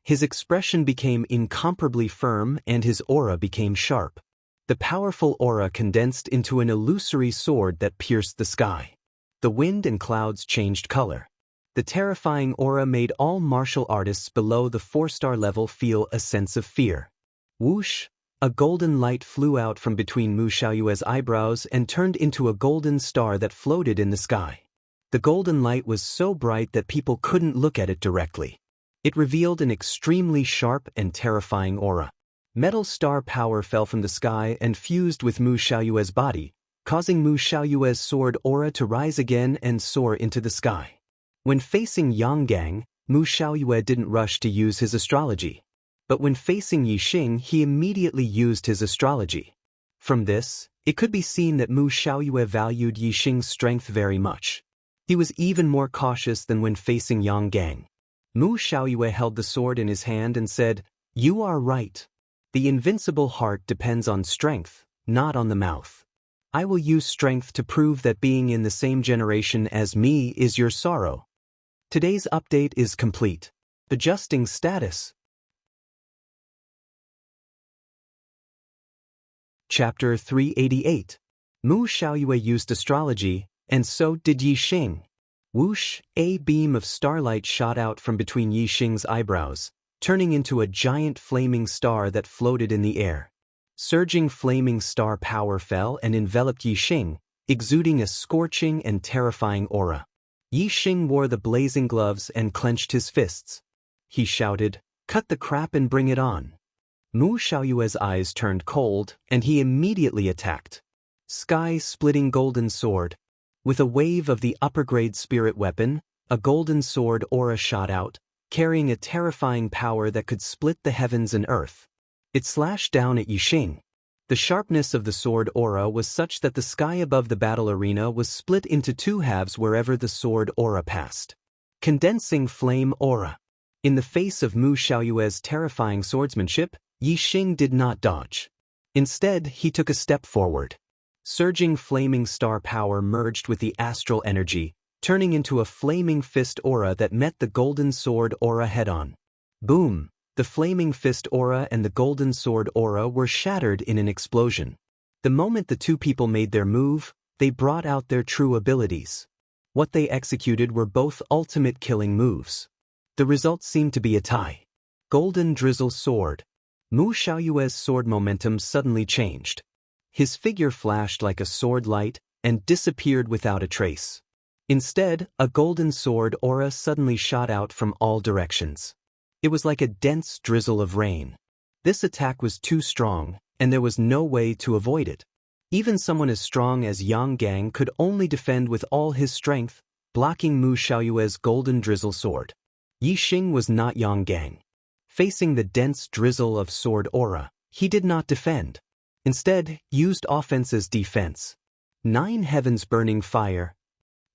His expression became incomparably firm and his aura became sharp. The powerful aura condensed into an illusory sword that pierced the sky. The wind and clouds changed color. The terrifying aura made all martial artists below the 4-star level feel a sense of fear. Whoosh! A golden light flew out from between Mu Xiaoyue's eyebrows and turned into a golden star that floated in the sky. The golden light was so bright that people couldn't look at it directly. It revealed an extremely sharp and terrifying aura. Metal star power fell from the sky and fused with Mu Xiaoyue's body, causing Mu Xiaoyue's sword aura to rise again and soar into the sky. When facing Yanggang, Mu Xiaoyue didn't rush to use his astrology. But when facing Yixing, he immediately used his astrology. From this, it could be seen that Mu Xiaoyue valued Yixing's strength very much. He was even more cautious than when facing Yanggang. Mu Xiaoyue held the sword in his hand and said, "You are right. The invincible heart depends on strength, not on the mouth. I will use strength to prove that being in the same generation as me is your sorrow." Today's update is complete. Adjusting status. Chapter 388. Mu Xiaoyue used astrology, and so did Yixing. Whoosh! A beam of starlight shot out from between Yixing's eyebrows, turning into a giant flaming star that floated in the air. Surging flaming star power fell and enveloped Yixing, exuding a scorching and terrifying aura. Yixing wore the blazing gloves and clenched his fists. He shouted, "Cut the crap and bring it on." Mu Xiaoyue's eyes turned cold, and he immediately attacked. Sky-splitting golden sword. With a wave of the upper-grade spirit weapon, a golden sword aura shot out, carrying a terrifying power that could split the heavens and earth. It slashed down at Yixing. The sharpness of the sword aura was such that the sky above the battle arena was split into 2 halves wherever the sword aura passed. Condensing flame aura. In the face of Mu Xiaoyue's terrifying swordsmanship, Yixing did not dodge. Instead, he took a step forward. Surging flaming star power merged with the astral energy, turning into a flaming fist aura that met the golden sword aura head-on. Boom! The flaming fist aura and the golden sword aura were shattered in an explosion. The moment the 2 people made their move, they brought out their true abilities. What they executed were both ultimate killing moves. The result seemed to be a tie. Golden drizzle sword. Mu Xiaoyue's sword momentum suddenly changed. His figure flashed like a sword light and disappeared without a trace. Instead, a golden sword aura suddenly shot out from all directions. It was like a dense drizzle of rain. This attack was too strong, and there was no way to avoid it. Even someone as strong as Yang Gang could only defend with all his strength, blocking Mu Xiaoyue's golden drizzle sword. Yi Xing was not Yang Gang. Facing the dense drizzle of sword aura, he did not defend. Instead, used offense as defense. 9 heavens burning fire.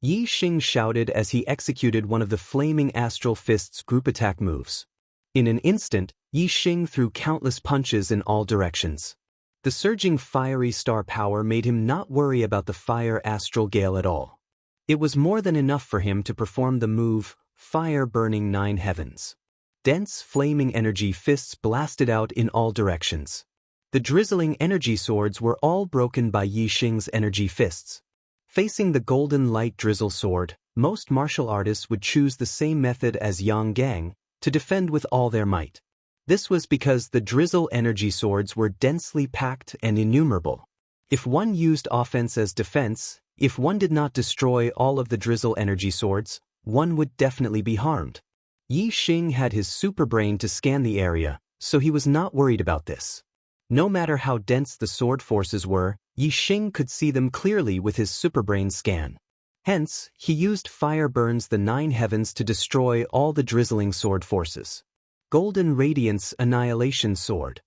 Yi Xing shouted as he executed one of the flaming astral fists group attack moves. In an instant, Yi Xing threw countless punches in all directions. The surging fiery star power made him not worry about the fire astral gale at all. It was more than enough for him to perform the move, fire burning 9 heavens. Dense flaming energy fists blasted out in all directions. The drizzling energy swords were all broken by Yi Xing's energy fists. Facing the golden light drizzle sword, most martial artists would choose the same method as Yang Gang, to defend with all their might. This was because the drizzle energy swords were densely packed and innumerable. If one used offense as defense, if one did not destroy all of the drizzle energy swords, one would definitely be harmed. Yi Xing had his super brain to scan the area, so he was not worried about this. No matter how dense the sword forces were, Yi Xing could see them clearly with his superbrain scan. Hence, he used Fire Burns the 9 heavens to destroy all the drizzling sword forces. Golden Radiance Annihilation Sword.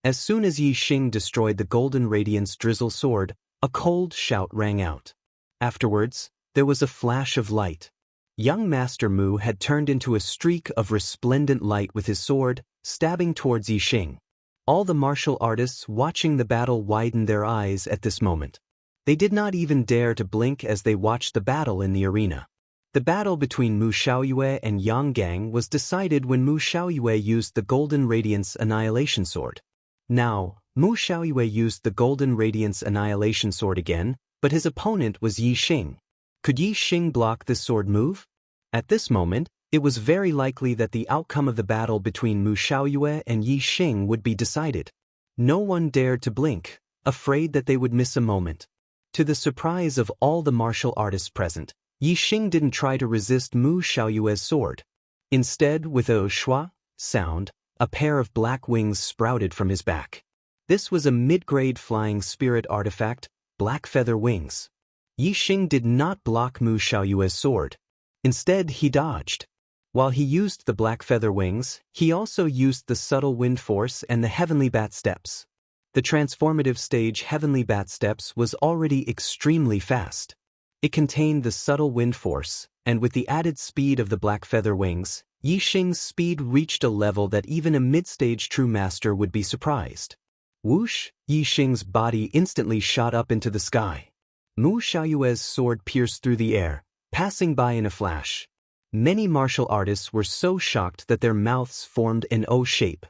As soon as Yi Xing destroyed the Golden Radiance drizzle sword, a cold shout rang out. Afterwards, there was a flash of light. Young Master Mu had turned into a streak of resplendent light with his sword, stabbing towards Yi Xing. All the martial artists watching the battle widened their eyes at this moment. They did not even dare to blink as they watched the battle in the arena. The battle between Mu Xiaoyue and Yang Gang was decided when Mu Xiaoyue used the Golden Radiance Annihilation Sword. Now, Mu Xiaoyue used the Golden Radiance Annihilation Sword again, but his opponent was Yi Xing. Could Yi Xing block this sword move? At this moment, it was very likely that the outcome of the battle between Mu Xiaoyue and Yi Xing would be decided. No one dared to blink, afraid that they would miss a moment. To the surprise of all the martial artists present, Yi Xing didn't try to resist Mu Xiaoyue's sword. Instead, with a schwa sound, a pair of black wings sprouted from his back. This was a mid-grade flying spirit artifact, black feather wings. Yi Xing did not block Mu Xiaoyue's sword. Instead, he dodged. While he used the black feather wings, he also used the subtle wind force and the heavenly bat steps. The transformative stage heavenly bat steps was already extremely fast. It contained the subtle wind force, and with the added speed of the black feather wings, Yi Xing's speed reached a level that even a mid-stage true master would be surprised. Whoosh! Yi Xing's body instantly shot up into the sky. Mu Xiaoyue's sword pierced through the air, passing by in a flash. Many martial artists were so shocked that their mouths formed an O shape.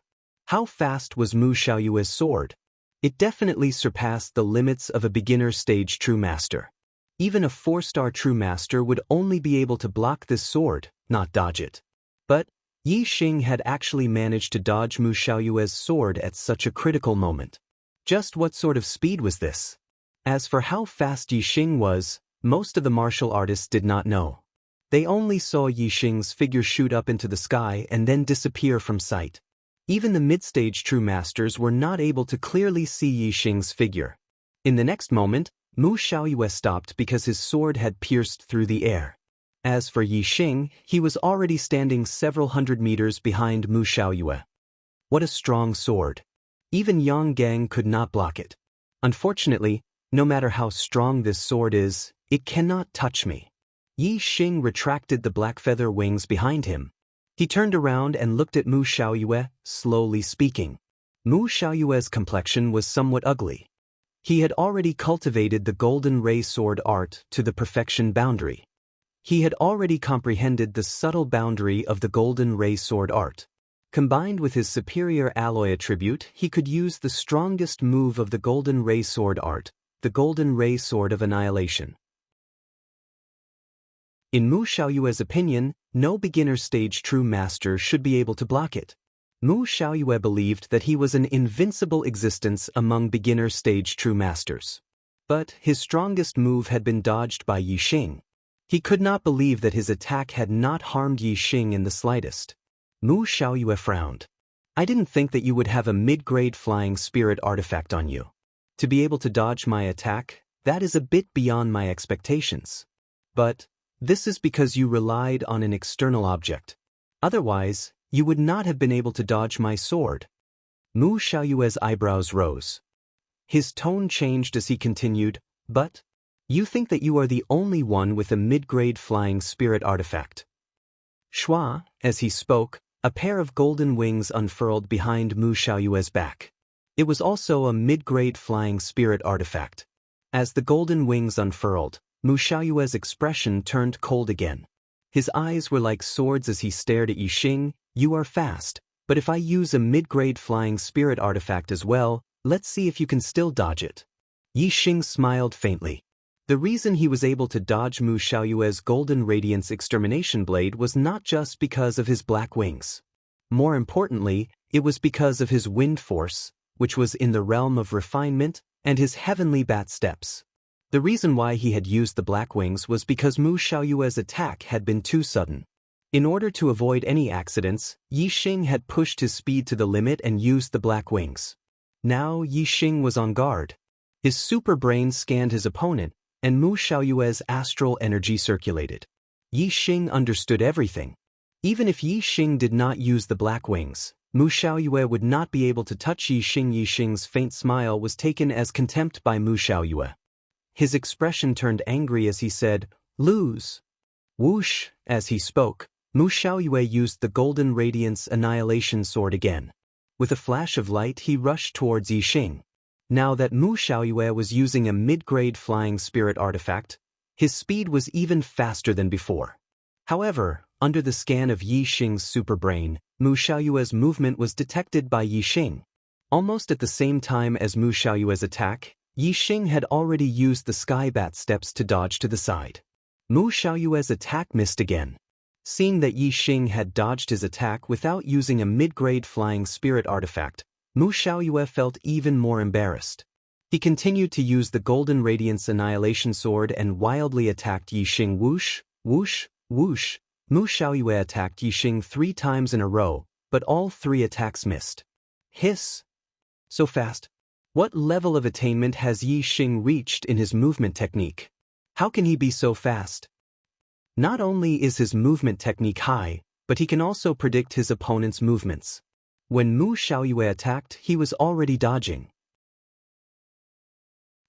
How fast was Mu Xiaoyue's sword? It definitely surpassed the limits of a beginner stage true master. Even a 4-star true master would only be able to block this sword, not dodge it. But Yi Xing had actually managed to dodge Mu Xiaoyue's sword at such a critical moment. Just what sort of speed was this? As for how fast Yi Xing was, most of the martial artists did not know. They only saw Yi Xing's figure shoot up into the sky and then disappear from sight. Even the mid-stage true masters were not able to clearly see Yi Xing's figure. In the next moment, Mu Xiaoyue stopped because his sword had pierced through the air. As for Yi Xing, he was already standing several hundred meters behind Mu Xiaoyue. What a strong sword. Even Yang Gang could not block it. Unfortunately, no matter how strong this sword is, it cannot touch me. Yi Xing retracted the black feather wings behind him. He turned around and looked at Mu Xiaoyue, slowly speaking. Mu Xiaoyue's complexion was somewhat ugly. He had already cultivated the golden ray sword art to the perfection boundary. He had already comprehended the subtle boundary of the golden ray sword art. Combined with his superior alloy attribute, he could use the strongest move of the golden ray sword art, the golden ray sword of annihilation. In Mu Xiaoyue's opinion, no beginner stage true master should be able to block it. Mu Xiaoyue believed that he was an invincible existence among beginner stage true masters. But his strongest move had been dodged by Yixing. He could not believe that his attack had not harmed Yixing in the slightest. Mu Xiaoyue frowned. I didn't think that you would have a mid-grade flying spirit artifact on you. To be able to dodge my attack, that is a bit beyond my expectations. But this is because you relied on an external object. Otherwise, you would not have been able to dodge my sword. Mu Xiaoyue's eyebrows rose. His tone changed as he continued, but you think that you are the only one with a mid-grade flying spirit artifact. Schwa, as he spoke, a pair of golden wings unfurled behind Mu Xiaoyue's back. It was also a mid-grade flying spirit artifact. As the golden wings unfurled, Mu Xiaoyue's expression turned cold again. His eyes were like swords as he stared at Yixing. You are fast, but if I use a mid-grade flying spirit artifact as well, let's see if you can still dodge it. Yixing smiled faintly. The reason he was able to dodge Mu Xiaoyue's Golden Radiance Extermination Blade was not just because of his black wings. More importantly, it was because of his wind force, which was in the realm of refinement, and his heavenly bat steps. The reason why he had used the black wings was because Mu Xiaoyue's attack had been too sudden. In order to avoid any accidents, Yixing had pushed his speed to the limit and used the black wings. Now Yixing was on guard. His super brain scanned his opponent, and Mu Xiaoyue's astral energy circulated. Yixing understood everything. Even if Yixing did not use the black wings, Mu Xiaoyue would not be able to touch Yixing. Yixing's faint smile was taken as contempt by Mu Xiaoyue. His expression turned angry as he said, "Lose." Whoosh, as he spoke, Mu Xiaoyue used the Golden Radiance Annihilation Sword again. With a flash of light he rushed towards Yixing. Now that Mu Xiaoyue was using a mid-grade flying spirit artifact, his speed was even faster than before. However, under the scan of Yixing's superbrain, Mu Xiaoyue's movement was detected by Yixing. Almost at the same time as Mu Xiaoyue's attack, Yixing had already used the sky bat steps to dodge to the side. Mu Xiaoyue's attack missed again. Seeing that Yixing had dodged his attack without using a mid-grade flying spirit artifact, Mu Xiaoyue felt even more embarrassed. He continued to use the Golden Radiance Annihilation Sword and wildly attacked Yixing. Whoosh, whoosh, whoosh. Mu Xiaoyue attacked Yixing 3 times in a row, but all 3 attacks missed. Hiss! So fast. What level of attainment has Yixing reached in his movement technique? How can he be so fast? Not only is his movement technique high, but he can also predict his opponent's movements. When Mu Xiaoyue attacked, he was already dodging.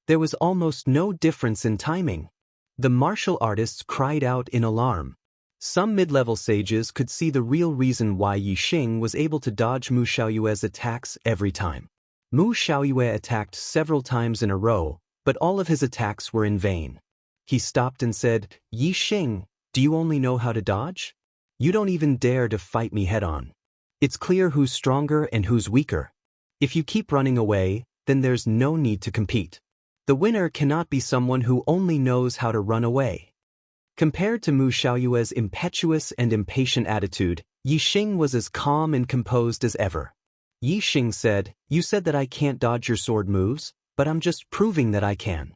There was almost no difference in timing. The martial artists cried out in alarm. Some mid-level sages could see the real reason why Yixing was able to dodge Mu Xiaoyue's attacks every time. Mu Xiaoyue attacked several times in a row, but all of his attacks were in vain. He stopped and said, "Yixing, do you only know how to dodge? You don't even dare to fight me head-on. It's clear who's stronger and who's weaker. If you keep running away, then there's no need to compete. The winner cannot be someone who only knows how to run away." Compared to Mu Xiaoyue's impetuous and impatient attitude, Yixing was as calm and composed as ever. Yixing said, "You said that I can't dodge your sword moves, but I'm just proving that I can.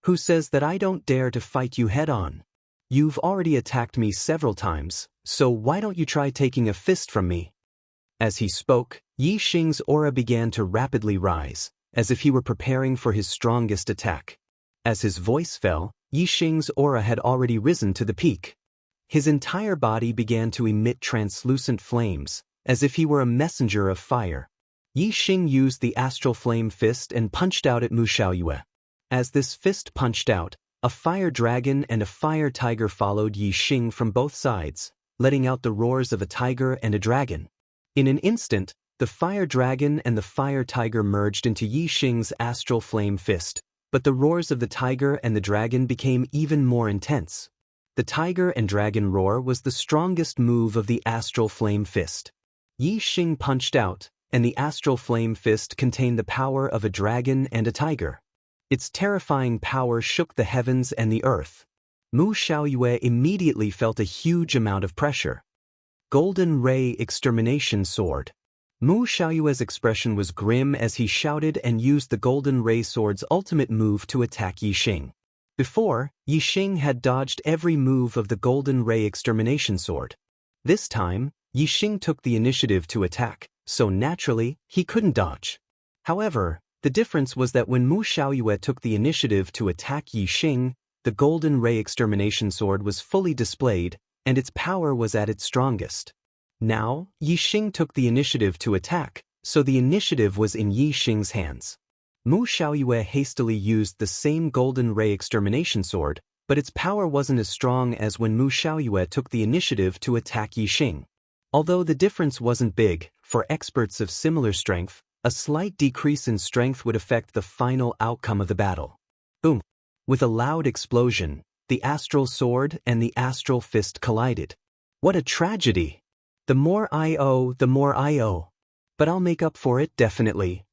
Who says that I don't dare to fight you head-on? You've already attacked me several times, so why don't you try taking a fist from me?" As he spoke, Yixing's aura began to rapidly rise, as if he were preparing for his strongest attack. As his voice fell, Yixing's aura had already risen to the peak. His entire body began to emit translucent flames, as if he were a messenger of fire. Yixing used the astral flame fist and punched out at Mu Xiaoyue. As this fist punched out, a fire dragon and a fire tiger followed Yixing from both sides, letting out the roars of a tiger and a dragon. In an instant, the fire dragon and the fire tiger merged into Yixing's astral flame fist, but the roars of the tiger and the dragon became even more intense. The tiger and dragon roar was the strongest move of the astral flame fist. Yixing punched out, and the astral flame fist contained the power of a dragon and a tiger. Its terrifying power shook the heavens and the earth. Mu Xiaoyue immediately felt a huge amount of pressure. Golden Ray Extermination Sword. Mu Xiaoyue's expression was grim as he shouted and used the Golden Ray Sword's ultimate move to attack Yixing. Before, Yixing had dodged every move of the Golden Ray Extermination Sword. This time, Yixing took the initiative to attack, so naturally, he couldn't dodge. However, the difference was that when Mu Xiaoyue took the initiative to attack Yixing, the Golden Ray Extermination Sword was fully displayed, and its power was at its strongest. Now, Yixing took the initiative to attack, so the initiative was in Yixing's hands. Mu Xiaoyue hastily used the same Golden Ray Extermination Sword, but its power wasn't as strong as when Mu Xiaoyue took the initiative to attack Yixing. Although the difference wasn't big, for experts of similar strength, a slight decrease in strength would affect the final outcome of the battle. Boom! With a loud explosion, the Astral Sword and the Astral Fist collided. What a tragedy! The more I owe, the more I owe. But I'll make up for it definitely.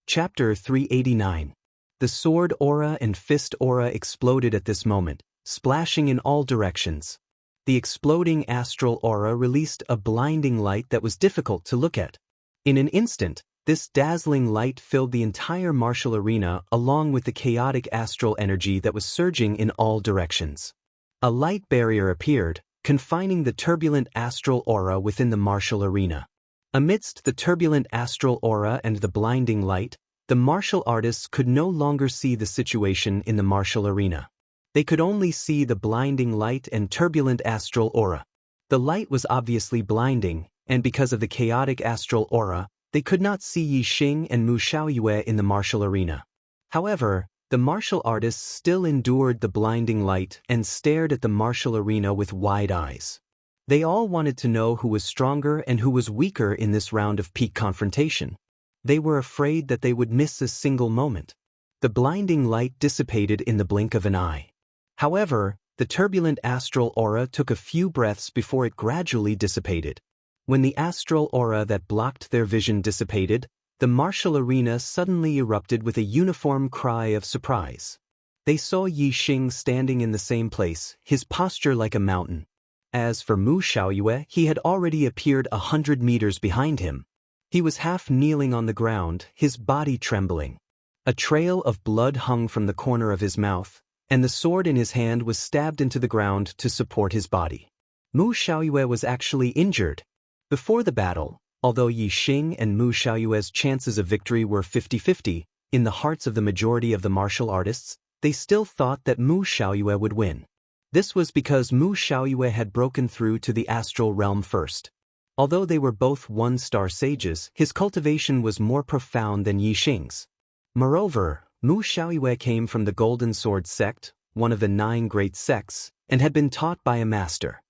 Chapter 389. The sword aura and fist aura exploded at this moment, splashing in all directions. The exploding astral aura released a blinding light that was difficult to look at. In an instant, this dazzling light filled the entire martial arena along with the chaotic astral energy that was surging in all directions. A light barrier appeared, confining the turbulent astral aura within the martial arena. Amidst the turbulent astral aura and the blinding light, the martial artists could no longer see the situation in the martial arena. They could only see the blinding light and turbulent astral aura. The light was obviously blinding, and because of the chaotic astral aura, they could not see Yixing and Mu Xiaoyue in the martial arena. However, the martial artists still endured the blinding light and stared at the martial arena with wide eyes. They all wanted to know who was stronger and who was weaker in this round of peak confrontation. They were afraid that they would miss a single moment. The blinding light dissipated in the blink of an eye. However, the turbulent astral aura took a few breaths before it gradually dissipated. When the astral aura that blocked their vision dissipated, the martial arena suddenly erupted with a uniform cry of surprise. They saw Yixing standing in the same place, his posture like a mountain. As for Mu Xiaoyue, he had already appeared 100 meters behind him. He was half kneeling on the ground, his body trembling. A trail of blood hung from the corner of his mouth, and the sword in his hand was stabbed into the ground to support his body. Mu Xiaoyue was actually injured. Before the battle, although Yixing and Mu Xiaoyue's chances of victory were 50-50, in the hearts of the majority of the martial artists, they still thought that Mu Xiaoyue would win. This was because Mu Xiaoyue had broken through to the astral realm first. Although they were both one-star sages, his cultivation was more profound than Yixing's. Moreover, Mu Xiaoyue came from the Golden Sword sect, one of the 9 great sects, and had been taught by a master.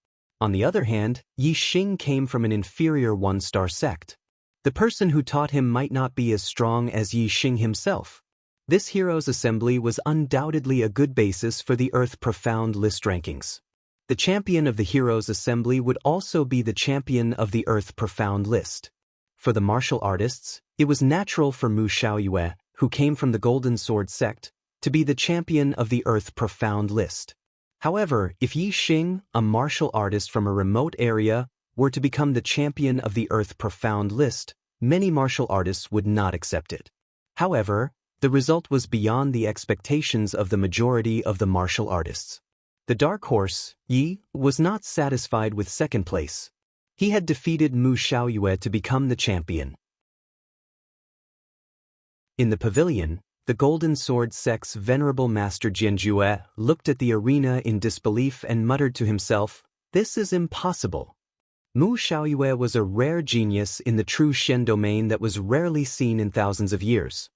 On the other hand, Yixing came from an inferior one-star sect. The person who taught him might not be as strong as Yixing himself. This heroes' assembly was undoubtedly a good basis for the Earth Profound list rankings. The champion of the heroes' assembly would also be the champion of the Earth Profound list. For the martial artists, it was natural for Mu Xiaoyue, who came from the Golden Sword sect, to be the champion of the Earth Profound list. However, if Yixing, a martial artist from a remote area, were to become the champion of the Earth Profound list, many martial artists would not accept it. However, the result was beyond the expectations of the majority of the martial artists. The dark horse, Yi, was not satisfied with second place. He had defeated Mu Xiaoyue to become the champion. In the pavilion, the Golden Sword sect's venerable master Jianjue looked at the arena in disbelief and muttered to himself, "This is impossible." Mu Xiaoyue was a rare genius in the true Shen domain that was rarely seen in thousands of years.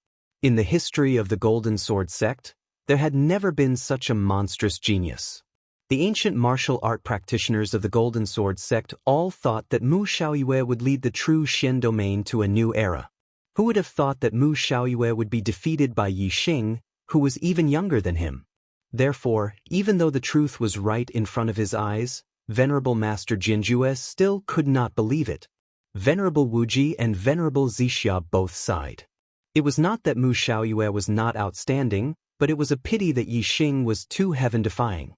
In the history of the Golden Sword sect, there had never been such a monstrous genius. The ancient martial art practitioners of the Golden Sword sect all thought that Mu Xiaoyue would lead the true Shen domain to a new era. Who would have thought that Mu Xiaoyue would be defeated by Yixing, who was even younger than him? Therefore, even though the truth was right in front of his eyes, Venerable Master Jianjue still could not believe it. Venerable Wuji and Venerable Zixia both sighed. It was not that Mu Xiaoyue was not outstanding, but it was a pity that Yixing was too heaven-defying.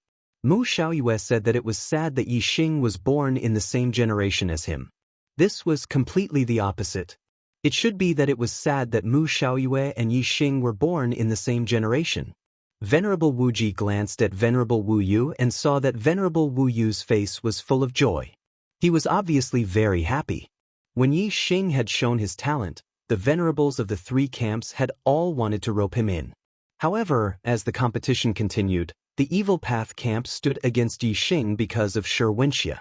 Mu Xiaoyue said that it was sad that Yi Xing was born in the same generation as him. This was completely the opposite. It should be that it was sad that Mu Xiaoyue and Yi Xing were born in the same generation. Venerable Wu Ji glanced at Venerable Wu Yu and saw that Venerable Wu Yu's face was full of joy. He was obviously very happy. When Yi Xing had shown his talent, the venerables of the three camps had all wanted to rope him in. However, as the competition continued, the Evil Path camp stood against Yi Xing because of Xianxia.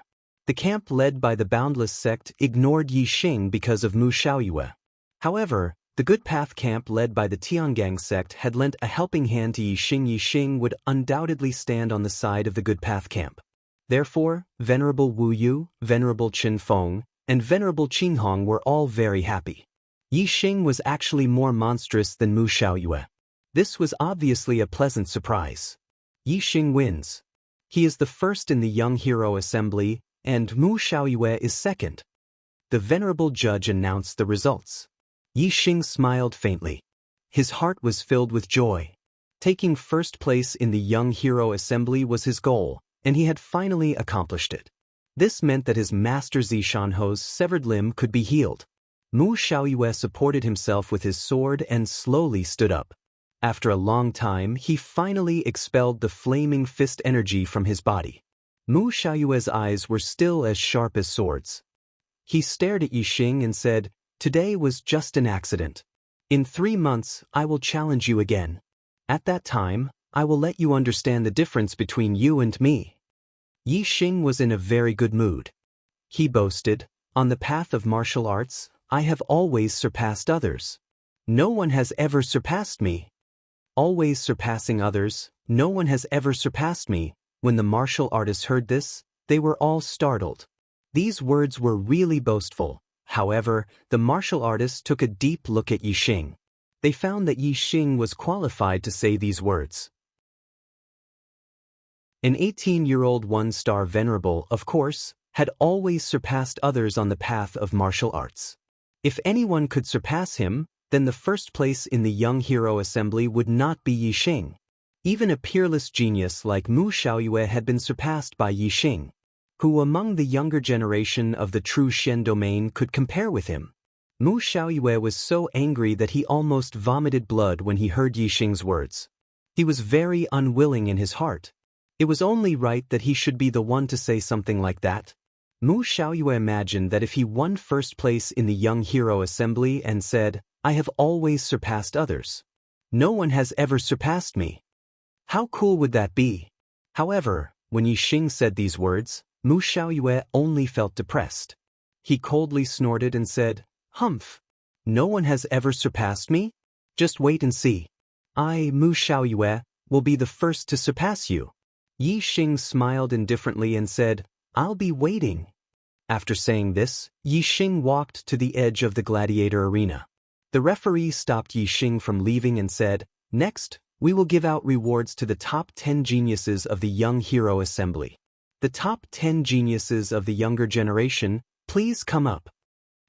The camp led by the Boundless sect ignored Yi Xing because of Mu Xiaoyue. However, the Good Path camp led by the Tiangang sect had lent a helping hand to Yi Xing. Yi Xing would undoubtedly stand on the side of the Good Path camp. Therefore, Venerable Wu Yu, Venerable Qin Feng, and Venerable Qin Hong were all very happy. Yi Xing was actually more monstrous than Mu Xiaoyue. This was obviously a pleasant surprise. Yi Xing wins. He is the first in the Young Hero Assembly, and Mu Xiaoyue is second. The venerable judge announced the results. Yi Xing smiled faintly. His heart was filled with joy. Taking first place in the Young Hero Assembly was his goal, and he had finally accomplished it. This meant that his master Zishanho's severed limb could be healed. Mu Xiaoyue supported himself with his sword and slowly stood up. After a long time, he finally expelled the flaming fist energy from his body. Mu Xiaoyue's eyes were still as sharp as swords. He stared at Yi Xing and said, "Today was just an accident. In 3 months, I will challenge you again. At that time, I will let you understand the difference between you and me." Yi Xing was in a very good mood. He boasted, "On the path of martial arts, I have always surpassed others. No one has ever surpassed me. Always surpassing others, no one has ever surpassed me." When the martial artists heard this, they were all startled. These words were really boastful. However, the martial artists took a deep look at Yi Xing. They found that Yi Xing was qualified to say these words. An 18-year-old one-star venerable, of course, had always surpassed others on the path of martial arts. If anyone could surpass him, then the first place in the Young Hero Assembly would not be Yi Xing. Even a peerless genius like Mu Xiaoyue had been surpassed by Yi Xing. Who among the younger generation of the true Shen domain could compare with him? Mu Xiaoyue was so angry that he almost vomited blood when he heard Yi Xing's words. He was very unwilling in his heart. It was only right that he should be the one to say something like that. Mu Xiaoyue imagined that if he won first place in the Young Hero Assembly and said, "I have always surpassed others. No one has ever surpassed me." How cool would that be? However, when Yi Xing said these words, Mu Xiaoyue only felt depressed. He coldly snorted and said, "Humph! No one has ever surpassed me? Just wait and see. I, Mu Xiaoyue, will be the first to surpass you." Yi Xing smiled indifferently and said, "I'll be waiting." After saying this, Yi Xing walked to the edge of the gladiator arena. The referee stopped Yi Xing from leaving and said, "Next, we will give out rewards to the top 10 geniuses of the Young Hero Assembly. The top 10 geniuses of the younger generation, please come up."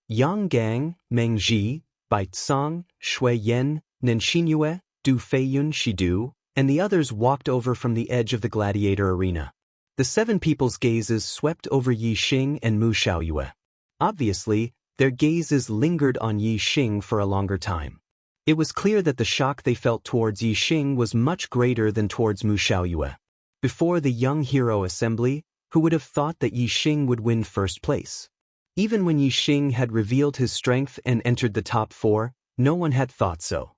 Yang Gang, Meng Ji, Bai Tsang, Shui Yan, Nenshinyue, Du Feiyun Shidu, and the others walked over from the edge of the gladiator arena. The 7 people's gazes swept over Yi Xing and Mu Xiaoyue. Obviously, their gazes lingered on Yi Xing for a longer time. It was clear that the shock they felt towards Yi Xing was much greater than towards Mu Xiaoyue. Before the Young Hero Assembly, who would have thought that Yi Xing would win first place? Even when Yi Xing had revealed his strength and entered the top 4, no one had thought so.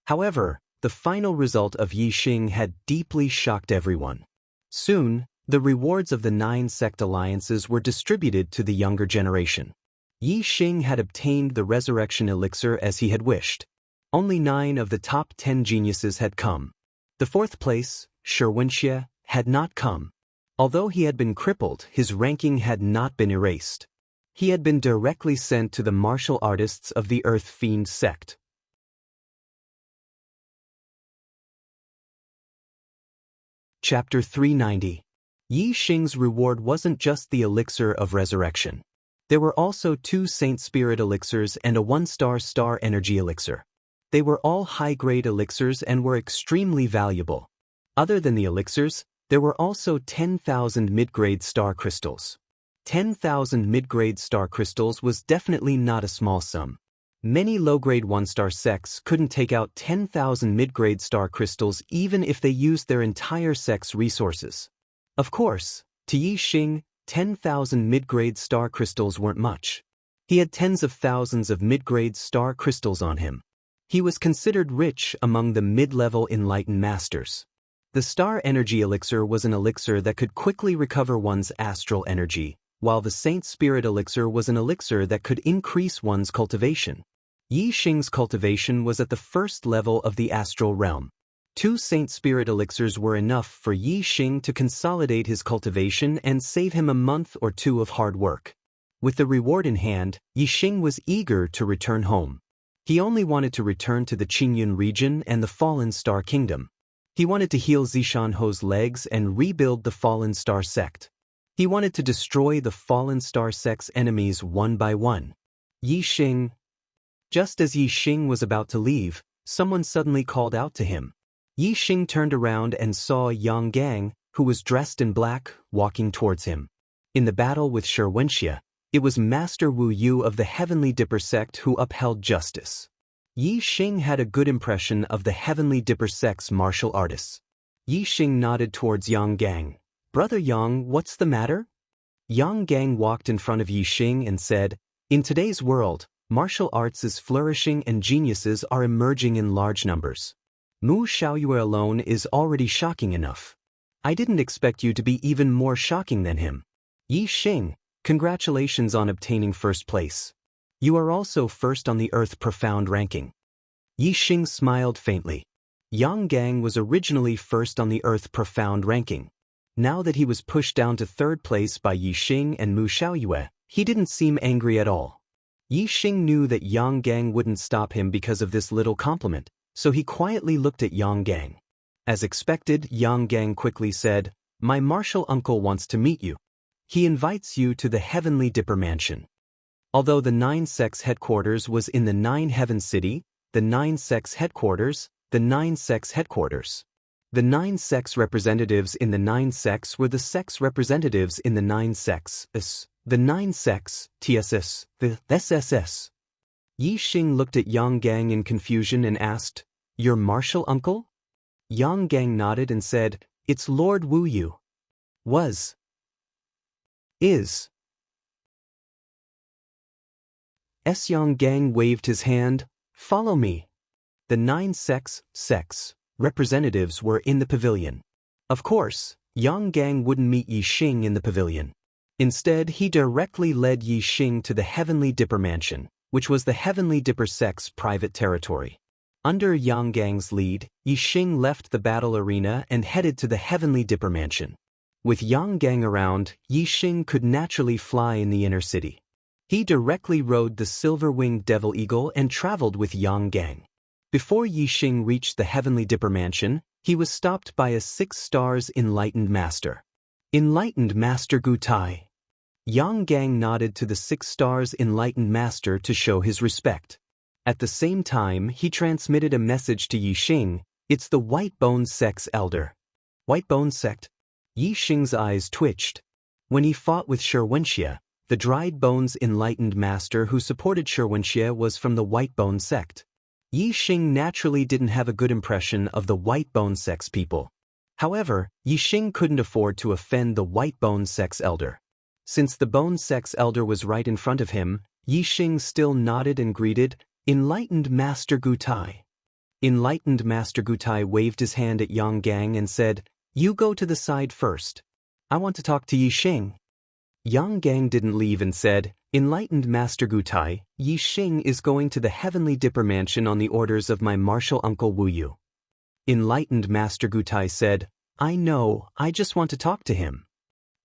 However, the final result of Yi Xing had deeply shocked everyone. Soon, the rewards of the 9 sect alliances were distributed to the younger generation. Yi Xing had obtained the resurrection elixir as he had wished. Only 9 of the top 10 geniuses had come. The 4th place, Xianxia, had not come. Although he had been crippled, his ranking had not been erased. He had been directly sent to the martial artists of the Earth Fiend sect. Chapter 390. Yi Xing's reward wasn't just the elixir of resurrection. There were also 2 Saint Spirit elixirs and a 1-star star energy elixir. They were all high-grade elixirs and were extremely valuable. Other than the elixirs, There were also 10,000 mid-grade star crystals. 10,000 mid-grade star crystals was definitely not a small sum. Many low-grade 1-star sects couldn't take out 10,000 mid-grade star crystals even if they used their entire sect's resources. Of course, to Yixing, 10,000 mid-grade star crystals weren't much. He had tens of thousands of mid-grade star crystals on him. He was considered rich among the mid-level enlightened masters. The star energy elixir was an elixir that could quickly recover one's astral energy, while the Saint Spirit elixir was an elixir that could increase one's cultivation. Yixing's cultivation was at the first level of the astral realm. 2 Saint Spirit elixirs were enough for Yixing to consolidate his cultivation and save him a month or 2 of hard work. With the reward in hand, Yixing was eager to return home. He only wanted to return to the Qingyun region and the Fallen Star Kingdom. He wanted to heal Zishanho's legs and rebuild the Fallen Star sect. He wanted to destroy the Fallen Star sect's enemies one by one. Yixing. Just as Yixing was about to leave, someone suddenly called out to him. Yixing turned around and saw Yang Gang, who was dressed in black, walking towards him. In the battle with Xianxia, it was Master Wu Yu of the Heavenly Dipper sect who upheld justice. Yixing had a good impression of the Heavenly Dipper sect's martial artists. Yixing nodded towards Yang Gang. "Brother Yang, what's the matter?" Yang Gang walked in front of Yixing and said, "In today's world, martial arts is flourishing and geniuses are emerging in large numbers. Mu Xiaoyue alone is already shocking enough. I didn't expect you to be even more shocking than him. Yixing, congratulations on obtaining first place. You are also first on the Earth Profound ranking." Yixing smiled faintly. Yang Gang was originally first on the Earth Profound ranking. Now that he was pushed down to 3rd place by Yixing and Mu Xiaoyue, he didn't seem angry at all. Yixing knew that Yang Gang wouldn't stop him because of this little compliment, so he quietly looked at Yang Gang. As expected, Yang Gang quickly said, "My martial uncle wants to meet you. He invites you to the Heavenly Dipper Mansion." Although the 9 sects headquarters was in the 9 Heaven City, the 9 sects headquarters, the 9 sects headquarters. The 9 sects representatives in the 9 sects were the sects representatives in the 9 sects, the 9 sects, TSS, the SSS. Yixing looked at Yang Gang in confusion and asked, "Your martial uncle?" Yang Gang nodded and said, "It's Lord Wu Yu." Was. Is. Yang Gang waved his hand. "Follow me." The 9 sects representatives were in the pavilion. Of course, Yang Gang wouldn't meet Yixing in the pavilion. Instead, he directly led Yixing to the Heavenly Dipper Mansion, which was the Heavenly Dipper sect's private territory. Under Yang Gang's lead, Yixing left the battle arena and headed to the Heavenly Dipper Mansion. With Yang Gang around, Yixing could naturally fly in the inner city. He directly rode the silver-winged devil eagle and traveled with Yang Gang. Before Yixing reached the Heavenly Dipper Mansion, he was stopped by a 6 stars enlightened master. Enlightened Master Gu Tai. Yang Gang nodded to the 6 stars enlightened master to show his respect. At the same time, he transmitted a message to Yixing. "It's the White Bone Sect's elder." White Bone Sect? Yixing's eyes twitched. When he fought with Xianxia, the Dried Bones enlightened master who supported Xianxia was from the White Bone Sect. Yixing naturally didn't have a good impression of the White Bone Sect's people. However, Yixing couldn't afford to offend the White Bone Sect's elder. Since the Bone Sect's elder was right in front of him, Yixing still nodded and greeted, "Enlightened Master Gu Tai." Enlightened Master Gu Tai waved his hand at Yang Gang and said, "You go to the side first. I want to talk to Yixing." Yang Gang didn't leave and said, "Enlightened Master Gu Tai, Yixing is going to the Heavenly Dipper Mansion on the orders of my martial uncle Wu Yu." Enlightened Master Gu Tai said, "I know, I just want to talk to him."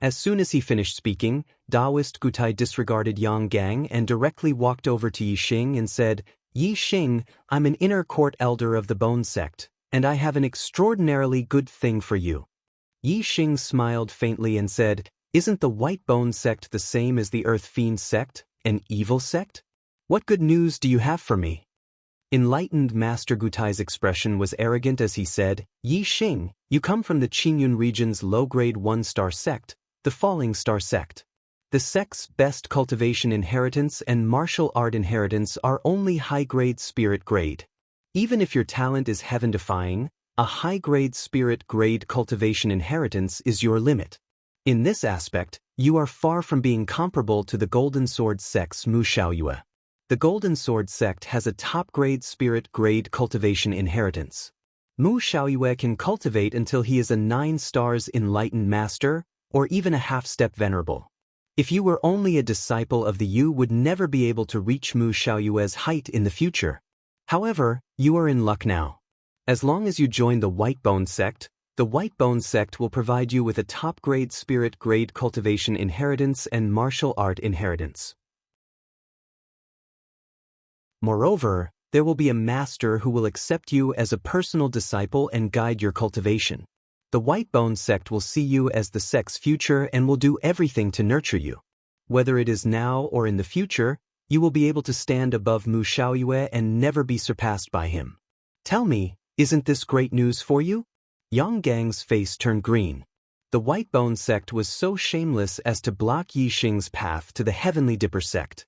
As soon as he finished speaking, Taoist Gu Tai disregarded Yang Gang and directly walked over to Yixing and said, "Yixing, I'm an inner court elder of the Bone Sect, and I have an extraordinarily good thing for you." Yixing smiled faintly and said, "Isn't the White Bone Sect the same as the Earth Fiend Sect, an evil sect? What good news do you have for me?" Enlightened Master Gutai's expression was arrogant as he said, "Yi Xing, you come from the Qingyun region's low-grade 1-star sect, the Falling Star sect. The sect's best cultivation inheritance and martial art inheritance are only high-grade spirit grade. Even if your talent is heaven-defying, a high-grade spirit grade cultivation inheritance is your limit. In this aspect, you are far from being comparable to the Golden Sword sect's Mu Xiaoyue. The Golden Sword sect has a top-grade spirit grade cultivation inheritance. Mu Xiaoyue can cultivate until he is a 9 stars enlightened master, or even a half-step venerable. If you were only a disciple of the you would never be able to reach Mu Xiaoyue's height in the future. However, you are in luck now. As long as you join the Whitebone sect, the Whitebone sect will provide you with a top-grade spirit grade cultivation inheritance and martial art inheritance. Moreover, there will be a master who will accept you as a personal disciple and guide your cultivation. The Whitebone sect will see you as the sect's future and will do everything to nurture you. Whether it is now or in the future, you will be able to stand above Mu Xiaoyue and never be surpassed by him. Tell me, isn't this great news for you? Yang Gang's face turned green. The Whitebone sect was so shameless as to block Yi Xing's path to the Heavenly Dipper sect.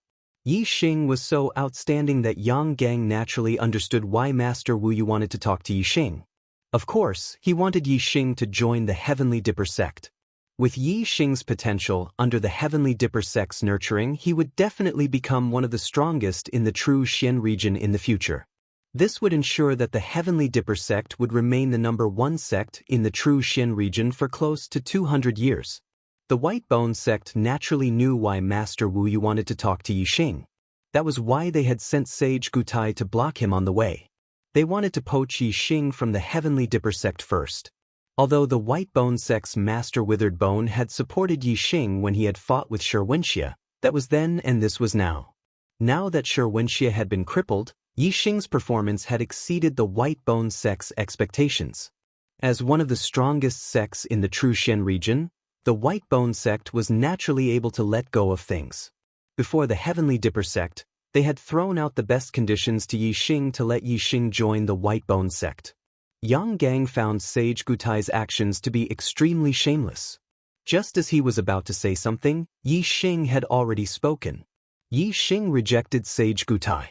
Yi Xing was so outstanding that Yang Gang naturally understood why Master Wu Yu wanted to talk to Yi Xing. Of course, he wanted Yi Xing to join the Heavenly Dipper sect. With Yi Xing's potential under the Heavenly Dipper sect's nurturing, he would definitely become one of the strongest in the true Xian region in the future. This would ensure that the Heavenly Dipper sect would remain the #1 sect in the true Xian region for close to 200 years. The Whitebone sect naturally knew why Master Wu Yu wanted to talk to Yi Xing. That was why they had sent Sage Gutai to block him on the way. They wanted to poach Yi Xing from the Heavenly Dipper sect first. Although the Whitebone sect's Master Withered Bone had supported Yi Xing when he had fought with Xianxia, that was then and this was now. Now that Xianxia had been crippled, Yi Xing's performance had exceeded the Whitebone sect's expectations. As one of the strongest sects in the true Xian region, the Whitebone sect was naturally able to let go of things. Before the Heavenly Dipper sect, they had thrown out the best conditions to Yi Xing to let Yi Xing join the Whitebone sect. Yang Gang found Sage Gutai's actions to be extremely shameless. Just as he was about to say something, Yi Xing had already spoken. Yi Xing rejected Sage Gutai.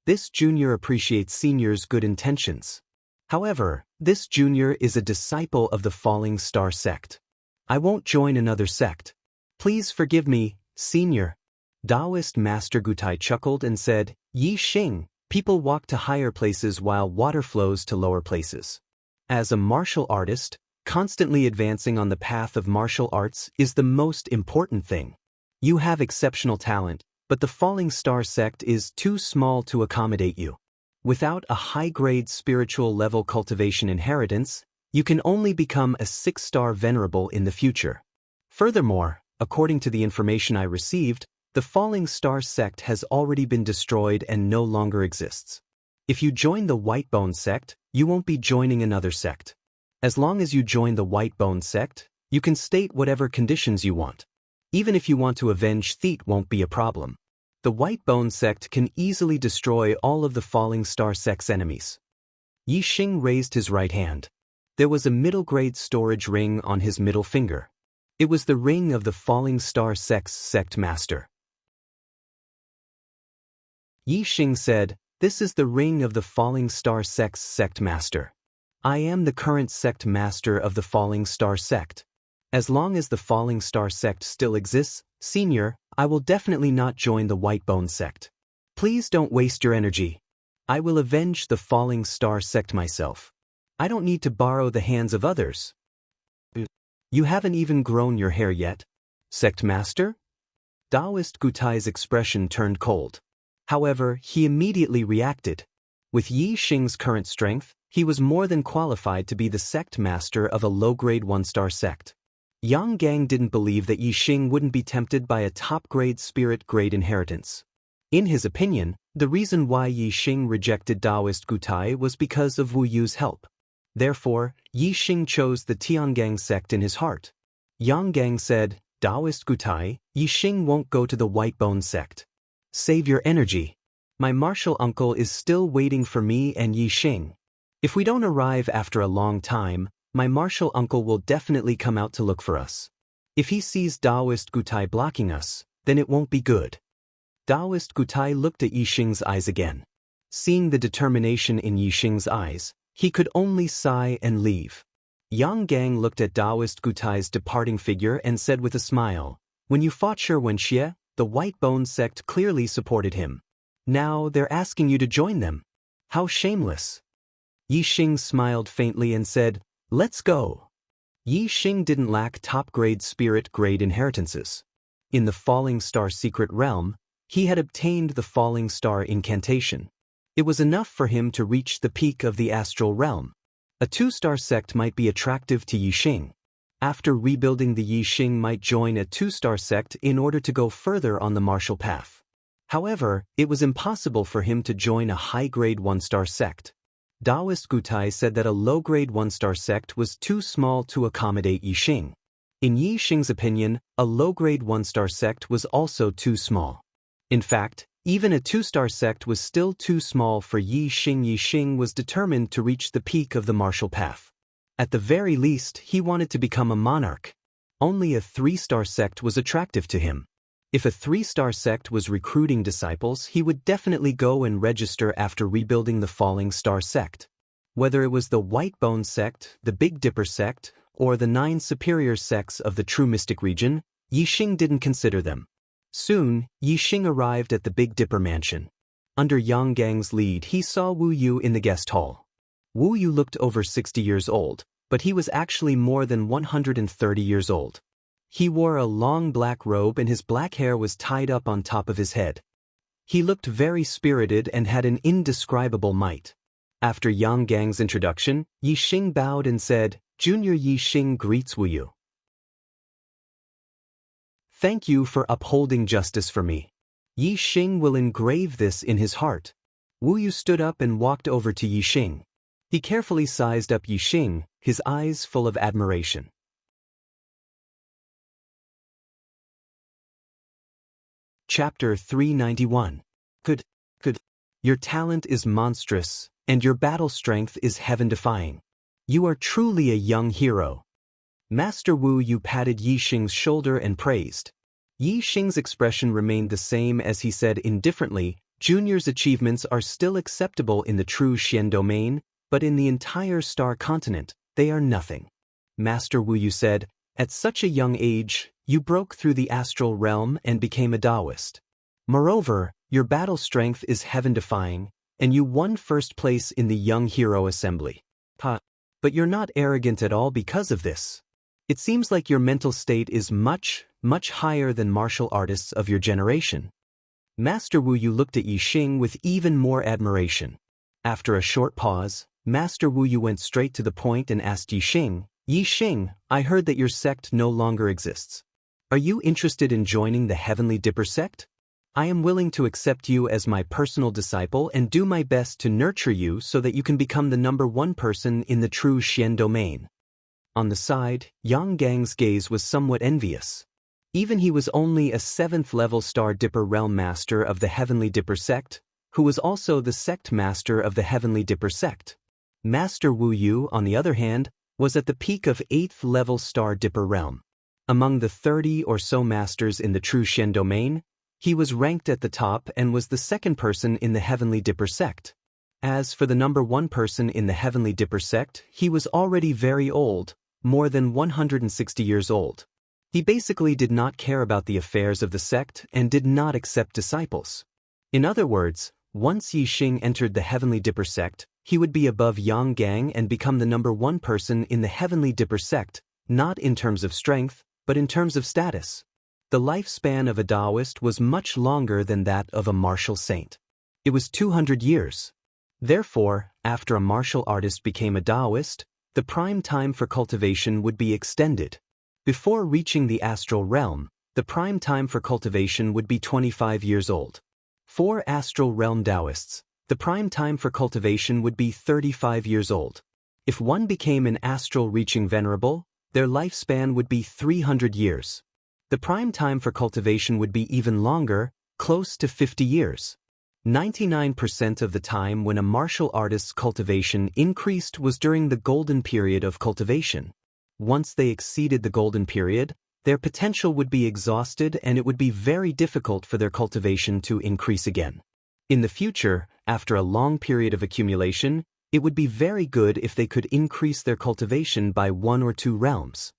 This junior appreciates senior's good intentions. However, this junior is a disciple of the Falling Star sect. I won't join another sect. Please forgive me, senior. Taoist Master Gutai chuckled and said, Yi Xing, people walk to higher places while water flows to lower places. As a martial artist, constantly advancing on the path of martial arts is the most important thing. You have exceptional talent, but the Falling Star sect is too small to accommodate you. Without a high-grade spiritual level cultivation inheritance, you can only become a 6-star venerable in the future. Furthermore, according to the information I received, the Falling Star sect has already been destroyed and no longer exists. If you join the Whitebone sect, you won't be joining another sect. As long as you join the Whitebone sect, you can state whatever conditions you want. Even if you want to avenge Theet won't be a problem. The Whitebone sect can easily destroy all of the Falling Star sect's enemies. Yi Xing raised his right hand. There was a middle-grade storage ring on his middle finger. It was the ring of the Falling Star sect's sect master. Yi Xing said, This is the ring of the Falling Star sect's sect master. I am the current sect master of the Falling Star sect. As long as the Falling Star sect still exists, senior, I will definitely not join the Whitebone sect. Please don't waste your energy. I will avenge the Falling Star sect myself. I don't need to borrow the hands of others. You haven't even grown your hair yet? Sect master? Taoist Gutai's expression turned cold. However, he immediately reacted. With Yi Xing's current strength, he was more than qualified to be the sect master of a low-grade 1-star sect. Yang Gang didn't believe that Yi Xing wouldn't be tempted by a top-grade spirit grade inheritance. In his opinion, the reason why Yi Xing rejected Taoist Gutai was because of Wu Yu's help. Therefore, Yi Xing chose the Tiangang sect in his heart. Yang Gang said, Taoist Gutai, Yi Xing won't go to the Whitebone sect. Save your energy. My martial uncle is still waiting for me and Yixing. If we don't arrive after a long time, my martial uncle will definitely come out to look for us. If he sees Daoist Gutai blocking us, then it won't be good. Daoist Gutai looked at Yixing's eyes again. Seeing the determination in Yixing's eyes, he could only sigh and leave. Yang Gang looked at Daoist Gutai's departing figure and said with a smile, "When you fought Wuxia, the White Bone sect clearly supported him. Now they're asking you to join them. How shameless." Yixing smiled faintly and said, "Let's go." Yixing didn't lack top-grade spirit-grade inheritances. In the Falling Star secret realm, he had obtained the Falling Star incantation. It was enough for him to reach the peak of the astral realm. A 2-star sect might be attractive to Yixing. After rebuilding, the Yixing might join a 2-star sect in order to go further on the martial path. However, it was impossible for him to join a high-grade 1-star sect. Daoist Gutai said that a low-grade 1-star sect was too small to accommodate Yixing. In Yixing's opinion, a low-grade 1-star sect was also too small. In fact, even a 2-star sect was still too small for Yixing. Yixing was determined to reach the peak of the martial path. At the very least, he wanted to become a monarch. Only a 3-star sect was attractive to him. If a 3-star sect was recruiting disciples, he would definitely go and register after rebuilding the Falling Star sect. Whether it was the White Bone sect, the Big Dipper sect, or the 9 superior sects of the True Mystic region, Yixing didn't consider them. Soon, Yixing arrived at the Big Dipper mansion. Under Yang Gang's lead, he saw Wu Yu in the guest hall. Wu Yu looked over 60 years old, but he was actually more than 130 years old. He wore a long black robe and his black hair was tied up on top of his head. He looked very spirited and had an indescribable might. After Yang Gang's introduction, Yixing bowed and said, "Junior Yixing greets Wu Yu. Thank you for upholding justice for me. Yixing will engrave this in his heart." Wu Yu stood up and walked over to Yixing. He carefully sized up Yixing, his eyes full of admiration. Chapter 391. Good. Your talent is monstrous, and your battle strength is heaven-defying. You are truly a young hero. Master Wu Yu patted Yixing's shoulder and praised. Yixing's expression remained the same as he said indifferently, "Junior's achievements are still acceptable in the true Xian domain, but in the entire star continent, they are nothing." Master Wu Yu said, "At such a young age, you broke through the astral realm and became a Taoist. Moreover, your battle strength is heaven-defying, and you won first place in the Young Hero Assembly. But you're not arrogant at all because of this. It seems like your mental state is much higher than martial artists of your generation." Master Wu Yu looked at Yixing with even more admiration. After a short pause, Master Wu Yu went straight to the point and asked Yixing, "Yixing, I heard that your sect no longer exists. Are you interested in joining the Heavenly Dipper sect? I am willing to accept you as my personal disciple and do my best to nurture you so that you can become the #1 person in the true Xian domain." On the side, Yang Gang's gaze was somewhat envious. Even he was only a 7th-level Star Dipper Realm Master of the Heavenly Dipper sect, who was also the Sect Master of the Heavenly Dipper sect. Master Wu Yu, on the other hand, was at the peak of 8th-level Star Dipper Realm. Among the 30 or so masters in the true Xian domain, he was ranked at the top and was the 2nd person in the Heavenly Dipper sect. As for the #1 person in the Heavenly Dipper sect, he was already very old, more than 160 years old. He basically did not care about the affairs of the sect and did not accept disciples. In other words, once Yixing entered the Heavenly Dipper sect, he would be above Yang Gang and become the #1 person in the Heavenly Dipper sect, not in terms of strength, but in terms of status. The lifespan of a Taoist was much longer than that of a martial saint. It was 200 years. Therefore, after a martial artist became a Taoist, the prime time for cultivation would be extended. Before reaching the astral realm, the prime time for cultivation would be 25 years old. For astral realm Taoists, the prime time for cultivation would be 35 years old. If one became an astral reaching venerable, their lifespan would be 300 years. The prime time for cultivation would be even longer, close to 50 years. 99% of the time when a martial artist's cultivation increased was during the golden period of cultivation. Once they exceeded the golden period, their potential would be exhausted and it would be very difficult for their cultivation to increase again. In the future, after a long period of accumulation, it would be very good if they could increase their cultivation by 1 or 2 realms.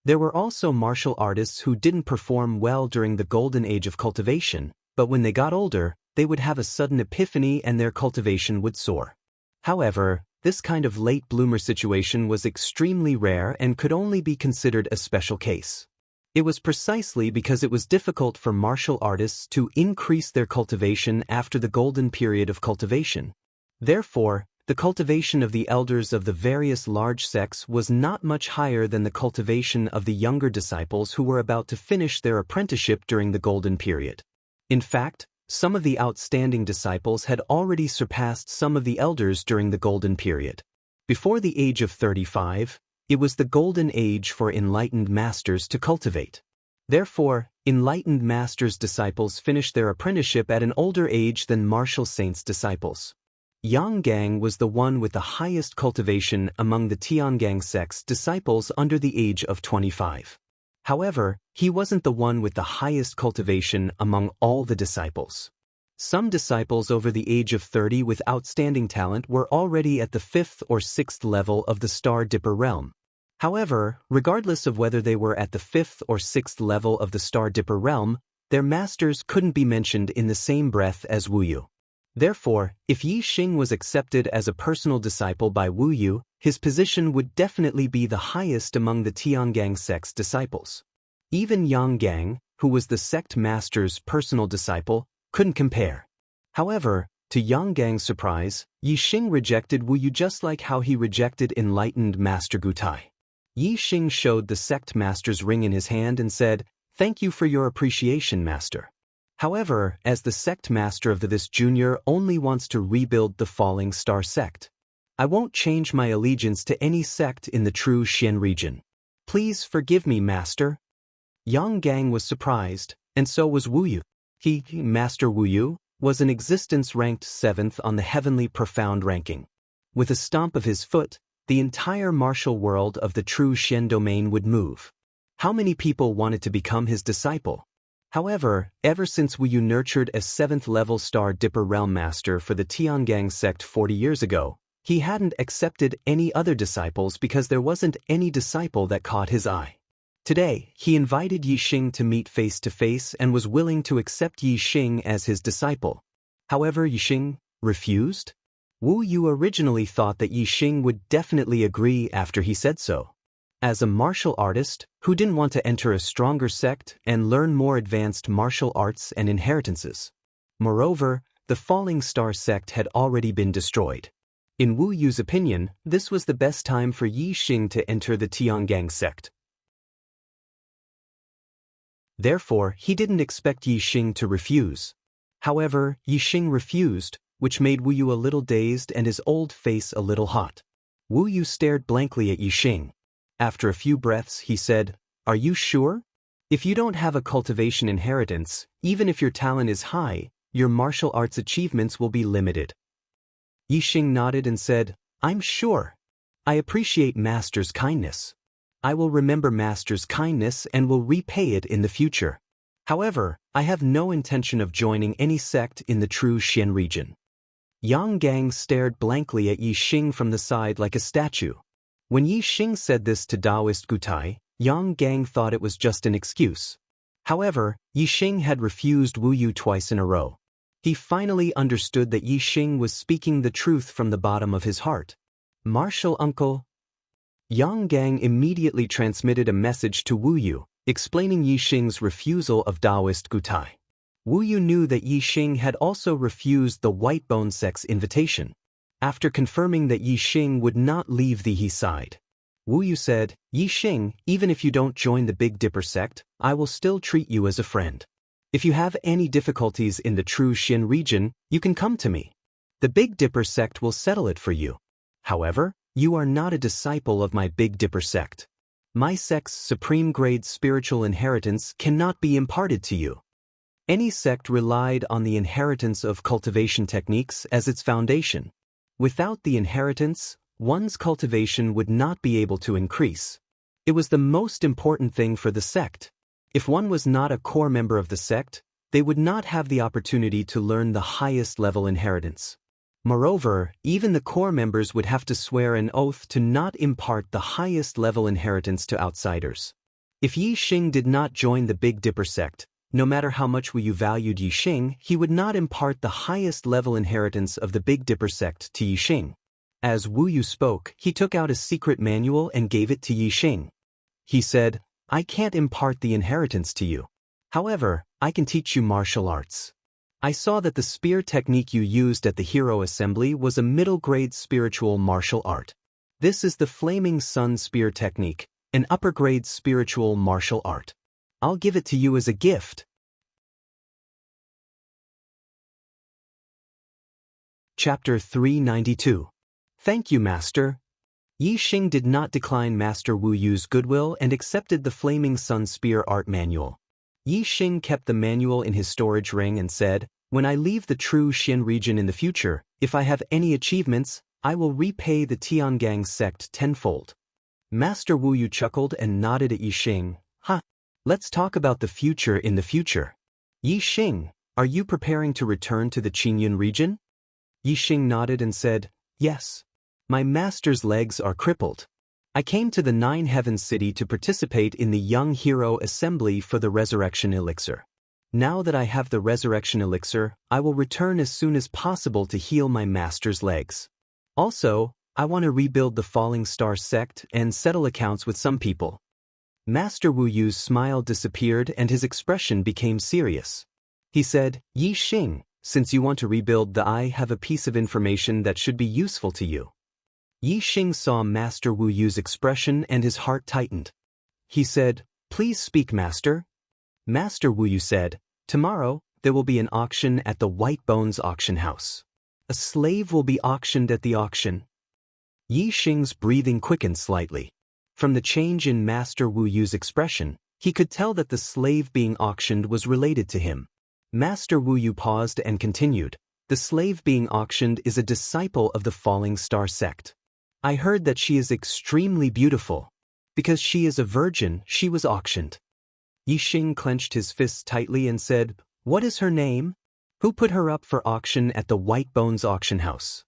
There were also martial artists who didn't perform well during the golden age of cultivation, but when they got older, they would have a sudden epiphany and their cultivation would soar. However, this kind of late bloomer situation was extremely rare and could only be considered a special case. It was precisely because it was difficult for martial artists to increase their cultivation after the golden period of cultivation. Therefore, the cultivation of the elders of the various large sects was not much higher than the cultivation of the younger disciples who were about to finish their apprenticeship during the golden period. In fact, some of the outstanding disciples had already surpassed some of the elders during the golden period. Before the age of 35, it was the golden age for enlightened masters to cultivate. Therefore, enlightened masters' disciples finished their apprenticeship at an older age than martial saints' disciples. Yang Gang was the one with the highest cultivation among the Tiangang sect's disciples under the age of 25. However, he wasn't the one with the highest cultivation among all the disciples. Some disciples over the age of 30 with outstanding talent were already at the 5th or 6th level of the Star Dipper realm. However, regardless of whether they were at the 5th or 6th level of the Star Dipper realm, their masters couldn't be mentioned in the same breath as Wu Yu. Therefore, if Yi Xing was accepted as a personal disciple by Wu Yu, his position would definitely be the highest among the Tiangang sect's disciples. Even Yang Gang, who was the sect master's personal disciple, couldn't compare. However, to Yang Gang's surprise, Yi Xing rejected Wu Yu just like how he rejected enlightened Master Gutai. Yi Xing showed the sect master's ring in his hand and said, "Thank you for your appreciation, master." However, as the sect master of this junior only wants to rebuild the falling star sect. I won't change my allegiance to any sect in the true Xian region. Please forgive me, master. Yang Gang was surprised, and so was Wu Yu. Master Wu Yu, was in existence ranked 7th on the heavenly profound ranking. With a stomp of his foot, the entire martial world of the true Xian domain would move. How many people wanted to become his disciple? However, ever since Wu Yu nurtured a 7th-level Star Dipper Realm Master for the Tiangang sect 40 years ago, he hadn't accepted any other disciples because there wasn't any disciple that caught his eye. Today, he invited Yi Xing to meet face-to-face and was willing to accept Yi Xing as his disciple. However, Yi Xing refused. Wu Yu originally thought that Yi Xing would definitely agree after he said so. As a martial artist, who didn't want to enter a stronger sect and learn more advanced martial arts and inheritances? Moreover, the Falling Star sect had already been destroyed. In Wu Yu's opinion, this was the best time for Yi Xing to enter the Tiangang sect. Therefore, he didn't expect Yi Xing to refuse. However, Yi Xing refused, which made Wu Yu a little dazed and his old face a little hot. Wu Yu stared blankly at Yi Xing. After a few breaths, he said, "Are you sure? If you don't have a cultivation inheritance, even if your talent is high, your martial arts achievements will be limited." Yi Xing nodded and said, "I'm sure. I appreciate Master's kindness. I will remember Master's kindness and will repay it in the future. However, I have no intention of joining any sect in the true Xian region." Yang Gang stared blankly at Yi Xing from the side like a statue. When Yi Xing said this to Taoist Gutai, Yang Gang thought it was just an excuse. However, Yi Xing had refused Wu Yu twice in a row. He finally understood that Yi Xing was speaking the truth from the bottom of his heart. "Martial uncle." Yang Gang immediately transmitted a message to Wu Yu, explaining Yi Xing's refusal of Taoist Gutai. Wu Yu knew that Yi Xing had also refused the White Bone sect's invitation. After confirming that Yi Xing would not leave the He side, Wu Yu said, "Yi Xing, even if you don't join the Big Dipper sect, I will still treat you as a friend. If you have any difficulties in the true Xian region, you can come to me. The Big Dipper sect will settle it for you. However, you are not a disciple of my Big Dipper sect. My sect's supreme grade spiritual inheritance cannot be imparted to you." Any sect relied on the inheritance of cultivation techniques as its foundation. Without the inheritance, one's cultivation would not be able to increase. It was the most important thing for the sect. If one was not a core member of the sect, they would not have the opportunity to learn the highest level inheritance. Moreover, even the core members would have to swear an oath to not impart the highest level inheritance to outsiders. If Yi Xing did not join the Big Dipper sect, no matter how much Wu Yu valued Yi Xing, he would not impart the highest level inheritance of the Big Dipper sect to Yi Xing. As Wu Yu spoke, he took out a secret manual and gave it to Yi Xing. He said, "I can't impart the inheritance to you. However, I can teach you martial arts. I saw that the spear technique you used at the hero assembly was a middle-grade spiritual martial art. This is the Flaming Sun spear technique, an upper-grade spiritual martial art. I'll give it to you as a gift." Chapter 392. Thank you, Master. Yi Xing did not decline Master Wu Yu's goodwill and accepted the Flaming Sun Spear Art Manual. Yi Xing kept the manual in his storage ring and said, "When I leave the true Xin region in the future, if I have any achievements, I will repay the Tiangang sect tenfold." Master Wu Yu chuckled and nodded at Yi Xing. Let's talk about the future in the future. Yi Xing, are you preparing to return to the Qingyun region? Yi Xing nodded and said, "Yes. My master's legs are crippled. I came to the Nine Heavens City to participate in the Young Hero Assembly for the Resurrection Elixir. Now that I have the Resurrection Elixir, I will return as soon as possible to heal my master's legs. Also, I want to rebuild the Falling Star sect and settle accounts with some people." Master Wu Yu's smile disappeared and his expression became serious. He said, "Yi Xing, since you want to rebuild I have a piece of information that should be useful to you." Yi Xing saw Master Wu Yu's expression and his heart tightened. He said, "Please speak, Master." Master Wu Yu said, "Tomorrow, there will be an auction at the White Bones auction house. A slave will be auctioned at the auction." Yi Xing's breathing quickened slightly. From the change in Master Wu Yu's expression, he could tell that the slave being auctioned was related to him. Master Wu Yu paused and continued, "The slave being auctioned is a disciple of the Falling Star sect. I heard that she is extremely beautiful. Because she is a virgin, she was auctioned." Yi Xing clenched his fists tightly and said, "What is her name? Who put her up for auction at the White Bones auction house?"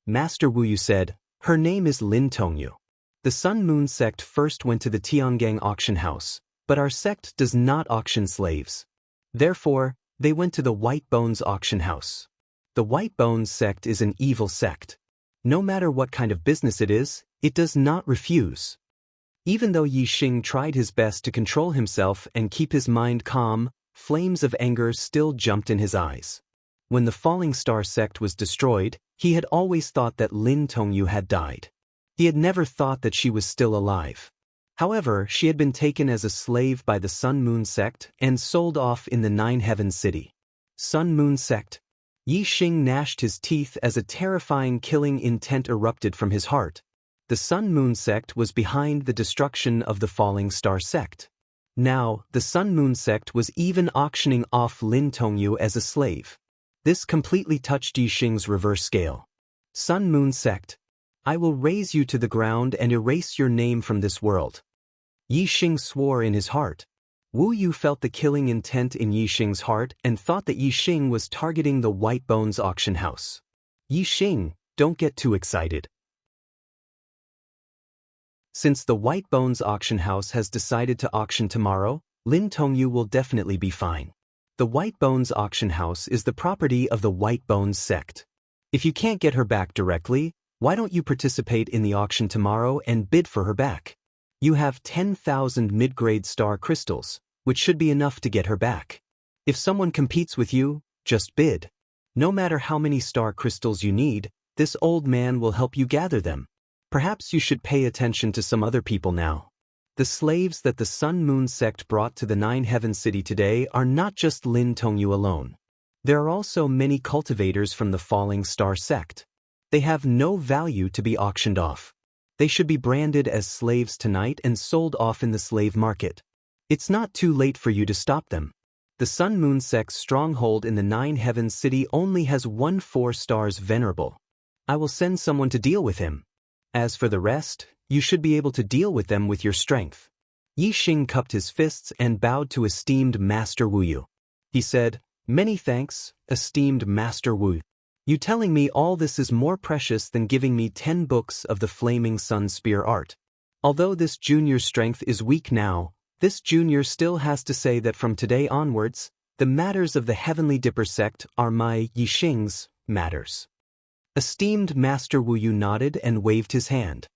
Master Wu Yu said, "Her name is Lin Tongyu. The Sun Moon sect first went to the Tiangang auction house, but our sect does not auction slaves. Therefore, they went to the White Bones auction house. The White Bones sect is an evil sect. No matter what kind of business it is, it does not refuse." Even though Yi Xing tried his best to control himself and keep his mind calm, flames of anger still jumped in his eyes. When the Falling Star sect was destroyed, he had always thought that Lin Tongyu had died. He had never thought that she was still alive. However, she had been taken as a slave by the Sun Moon sect and sold off in the Nine Heavens City. Sun Moon sect. Yi Xing gnashed his teeth as a terrifying killing intent erupted from his heart. The Sun Moon sect was behind the destruction of the Falling Star sect. Now, the Sun Moon sect was even auctioning off Lin Tongyu as a slave. This completely touched Yi Xing's reverse scale. Sun Moon sect. I will raze you to the ground and erase your name from this world. Yi Xing swore in his heart. Wu Yu felt the killing intent in Yi Xing's heart and thought that Yi Xing was targeting the White Bones auction house. Yi Xing, don't get too excited. Since the White Bones auction house has decided to auction tomorrow, Lin Tongyu will definitely be fine. The White Bones auction house is the property of the White Bones sect. If you can't get her back directly, why don't you participate in the auction tomorrow and bid for her back? You have 10,000 mid-grade star crystals, which should be enough to get her back. If someone competes with you, just bid. No matter how many star crystals you need, this old man will help you gather them. Perhaps you should pay attention to some other people now. The slaves that the Sun Moon sect brought to the Nine Heavens City today are not just Lin Tongyu alone. There are also many cultivators from the Falling Star sect. They have no value to be auctioned off. They should be branded as slaves tonight and sold off in the slave market. It's not too late for you to stop them. The Sun-Moon sect's stronghold in the Nine Heavens city only has 1 4-star venerable. I will send someone to deal with him. As for the rest, you should be able to deal with them with your strength. Yi Xing cupped his fists and bowed to esteemed Master Wu Yu. He said, "Many thanks, esteemed Master Wu. You telling me all this is more precious than giving me 10 books of the Flaming Sun Spear art. Although this junior's strength is weak now, this junior still has to say that from today onwards, the matters of the Heavenly Dipper sect are my Yi Xing's matters." Esteemed Master Wu Yu nodded and waved his hand.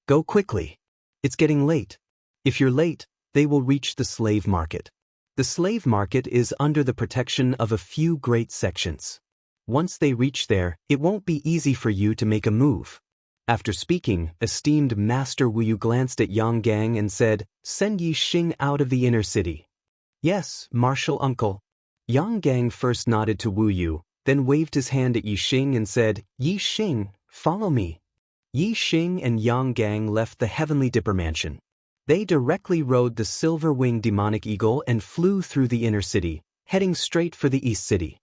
"Go quickly. It's getting late. If you're late, they will reach the slave market. The slave market is under the protection of a few great sections. Once they reach there, it won't be easy for you to make a move." After speaking, esteemed Master Wu Yu glanced at Yang Gang and said, "Send Yi Xing out of the inner city." "Yes, martial uncle." Yang Gang first nodded to Wu Yu, then waved his hand at Yi Xing and said, "Yi Xing, follow me." Yi Xing and Yang Gang left the Heavenly Dipper mansion. They directly rode the silver-winged demonic eagle and flew through the inner city, heading straight for the East City.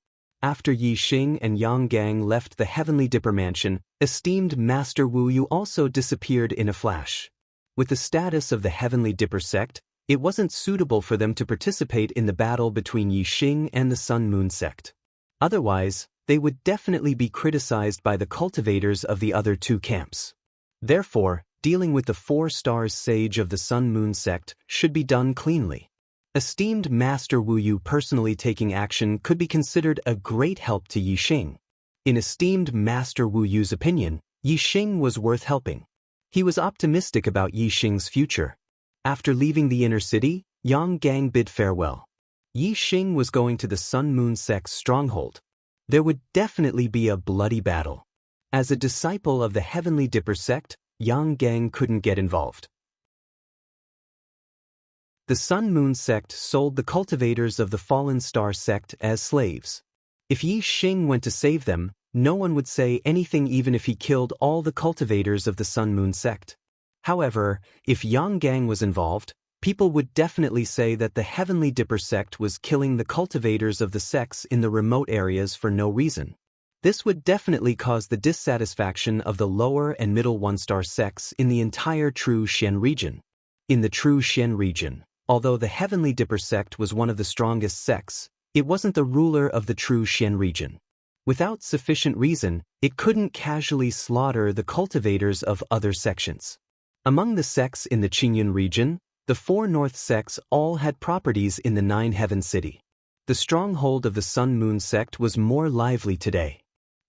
After Yi Xing and Yang Gang left the Heavenly Dipper mansion, esteemed Master Wu Yu also disappeared in a flash. With the status of the Heavenly Dipper sect, it wasn't suitable for them to participate in the battle between Yi Xing and the Sun-Moon sect. Otherwise, they would definitely be criticized by the cultivators of the other 2 camps. Therefore, dealing with the 4-star sage of the Sun-Moon sect should be done cleanly. Esteemed Master Wu Yu personally taking action could be considered a great help to Yi Xing. In esteemed Master Wu Yu's opinion, Yi Xing was worth helping. He was optimistic about Yi Xing's future. After leaving the inner city, Yang Gang bid farewell. Yi Xing was going to the Sun-Moon sect's stronghold. There would definitely be a bloody battle. As a disciple of the Heavenly Dipper sect, Yang Gang couldn't get involved. The Sun-Moon sect sold the cultivators of the Fallen Star sect as slaves. If Yi Xing went to save them, no one would say anything even if he killed all the cultivators of the Sun-Moon sect. However, if Yang Gang was involved, people would definitely say that the Heavenly Dipper sect was killing the cultivators of the sects in the remote areas for no reason. This would definitely cause the dissatisfaction of the lower and middle 1-star sects in the entire True Xian region. In the True Xian region, although the Heavenly Dipper sect was one of the strongest sects, it wasn't the ruler of the True Xian region. Without sufficient reason, it couldn't casually slaughter the cultivators of other sections. Among the sects in the Qingyun region, the 4 north sects all had properties in the Nine Heaven city. The stronghold of the Sun-Moon sect was more lively today.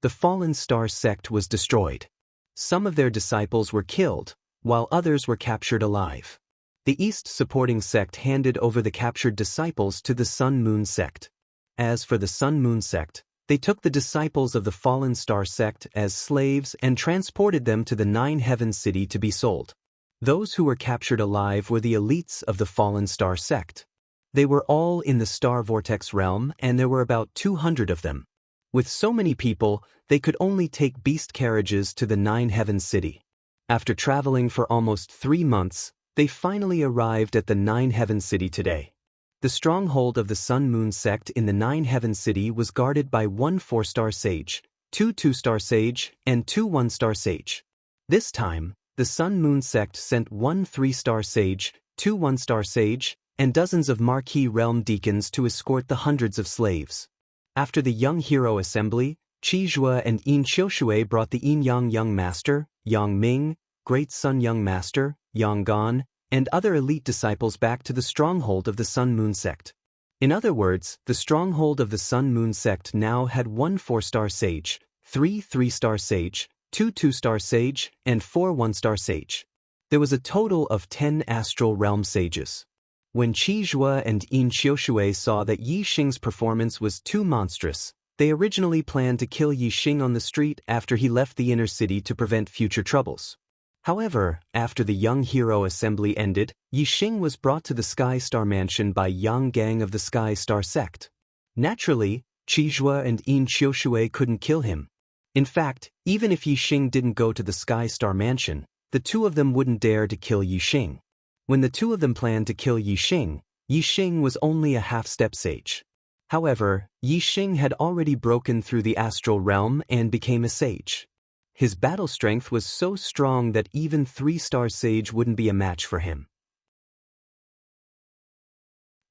The Fallen Star sect was destroyed. Some of their disciples were killed, while others were captured alive. The East supporting sect handed over the captured disciples to the Sun-Moon sect. As for the Sun-Moon sect, they took the disciples of the Fallen Star sect as slaves and transported them to the Nine Heaven city to be sold. Those who were captured alive were the elites of the Fallen Star sect. They were all in the Star Vortex realm and there were about 200 of them. With so many people, they could only take beast carriages to the Nine Heaven city. After traveling for almost 3 months, they finally arrived at the Nine Heaven city today. The stronghold of the Sun-Moon sect in the Nine Heaven city was guarded by 1 4-star sage, 2 2-star sage, and 2 1-star sage. This time, the Sun-Moon sect sent 1 3-star sage, 2 1-star sage, and dozens of marquee realm deacons to escort the hundreds of slaves. After the Young Hero Assembly, Qi Zhua and Yin Qiushui brought the Yin Yang Young Master, Yang Ming, Great Sun Young Master, Yang Gan, and other elite disciples back to the stronghold of the Sun-Moon sect. In other words, the stronghold of the Sun-Moon sect now had 1 4-star sage, 3 3-star sage, 2 2-star sage, and 4 1-star sage. There was a total of 10 astral realm sages. When Qi Zhua and Yin Qiushui saw that Yi Xing's performance was too monstrous, they originally planned to kill Yi Xing on the street after he left the inner city to prevent future troubles. However, after the Young Hero Assembly ended, Yi Xing was brought to the Sky Star Mansion by Yang Gang of the Sky Star sect. Naturally, Qi Zhua and Yin Qiushui couldn't kill him. In fact, even if Yi Xing didn't go to the Sky Star Mansion, the 2 of them wouldn't dare to kill Yi Xing. When the 2 of them planned to kill Yi Xing was only a half-step sage. However, Yixing had already broken through the astral realm and became a sage. His battle strength was so strong that even 3-star sage wouldn't be a match for him.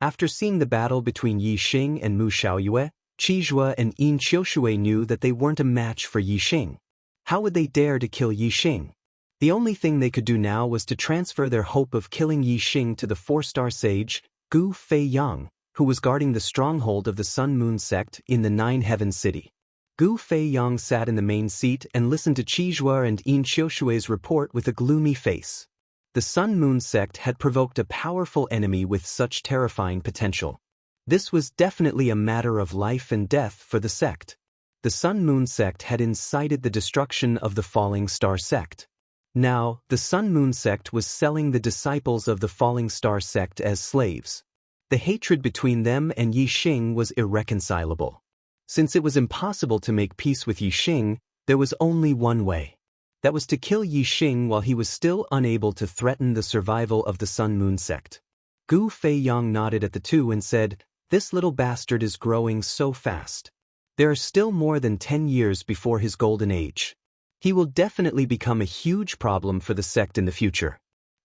After seeing the battle between Yixing and Mu Xiaoyue, Qizhua and Yin Qiushui knew that they weren't a match for Yixing. How would they dare to kill Yixing? The only thing they could do now was to transfer their hope of killing Yixing to the 4-star sage, Gu Feiyang, who was guarding the stronghold of the Sun Moon sect in the Nine Heaven City. Gu Feiyang sat in the main seat and listened to Qizhua and Yin Qiushui's report with a gloomy face. The Sun Moon sect had provoked a powerful enemy with such terrifying potential. This was definitely a matter of life and death for the sect. The Sun Moon sect had incited the destruction of the Falling Star sect. Now, the Sun Moon sect was selling the disciples of the Falling Star sect as slaves. The hatred between them and Yixing was irreconcilable. Since it was impossible to make peace with Yixing, there was only one way. That was to kill Yixing while he was still unable to threaten the survival of the Sun Moon sect. Gu Feiyang nodded at the two and said, "This little bastard is growing so fast. There are still more than 10 years before his golden age. He will definitely become a huge problem for the sect in the future.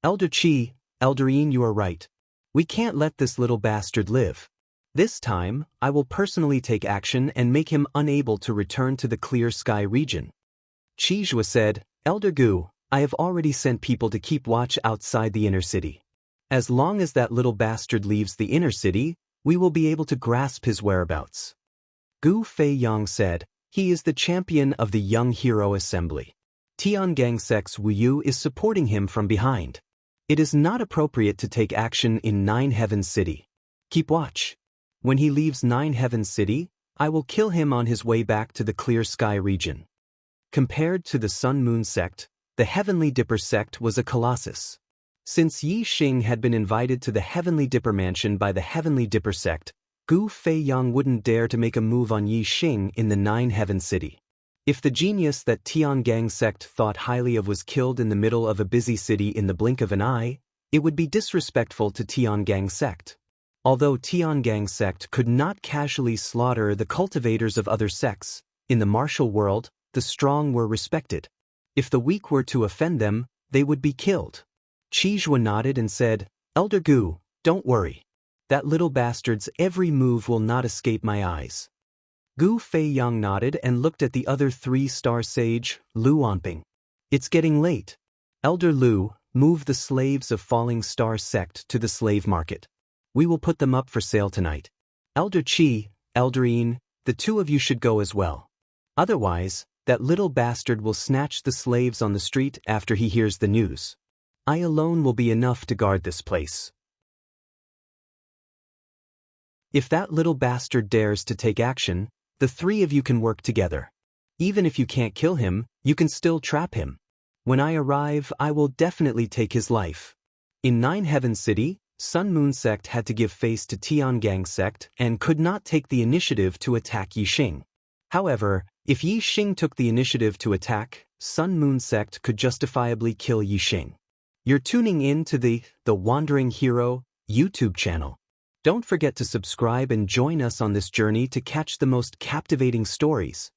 Elder Qi, Elder Yin, you are right. We can't let this little bastard live. This time, I will personally take action and make him unable to return to the Clear Sky region." Qizhua said, "Elder Gu, I have already sent people to keep watch outside the inner city. As long as that little bastard leaves the inner city, we will be able to grasp his whereabouts." Gu Feiyang said, "He is the champion of the Young Hero Assembly. Tiangang sect's Wu Yu is supporting him from behind. It is not appropriate to take action in Nine Heaven City. Keep watch. When he leaves Nine Heaven City, I will kill him on his way back to the Clear Sky region." Compared to the Sun Moon sect, the Heavenly Dipper sect was a colossus. Since Yixing had been invited to the Heavenly Dipper mansion by the Heavenly Dipper sect, Gu Feiyang wouldn't dare to make a move on Yixing in the Nine Heaven City. If the genius that Tiangang sect thought highly of was killed in the middle of a busy city in the blink of an eye, it would be disrespectful to Tiangang sect. Although Tiangang sect could not casually slaughter the cultivators of other sects, in the martial world, the strong were respected. If the weak were to offend them, they would be killed. Qizhua nodded and said, "Elder Gu, don't worry. That little bastard's every move will not escape my eyes." Gu Feiyang nodded and looked at the other 3-star sage, Lu Anping. "It's getting late. Elder Lu, move the slaves of Falling Star sect to the slave market. We will put them up for sale tonight. Elder Qi, Elder Yin, the two of you should go as well. Otherwise, that little bastard will snatch the slaves on the street after he hears the news. I alone will be enough to guard this place. If that little bastard dares to take action, the 3 of you can work together. Even if you can't kill him, you can still trap him. When I arrive, I will definitely take his life." In Nine Heaven City, Sun Moon sect had to give face to Tiangang sect and could not take the initiative to attack Yixing. However, if Yixing took the initiative to attack, Sun Moon sect could justifiably kill Yixing. You're tuning in to the Wandering Hero YouTube channel. Don't forget to subscribe and join us on this journey to catch the most captivating stories.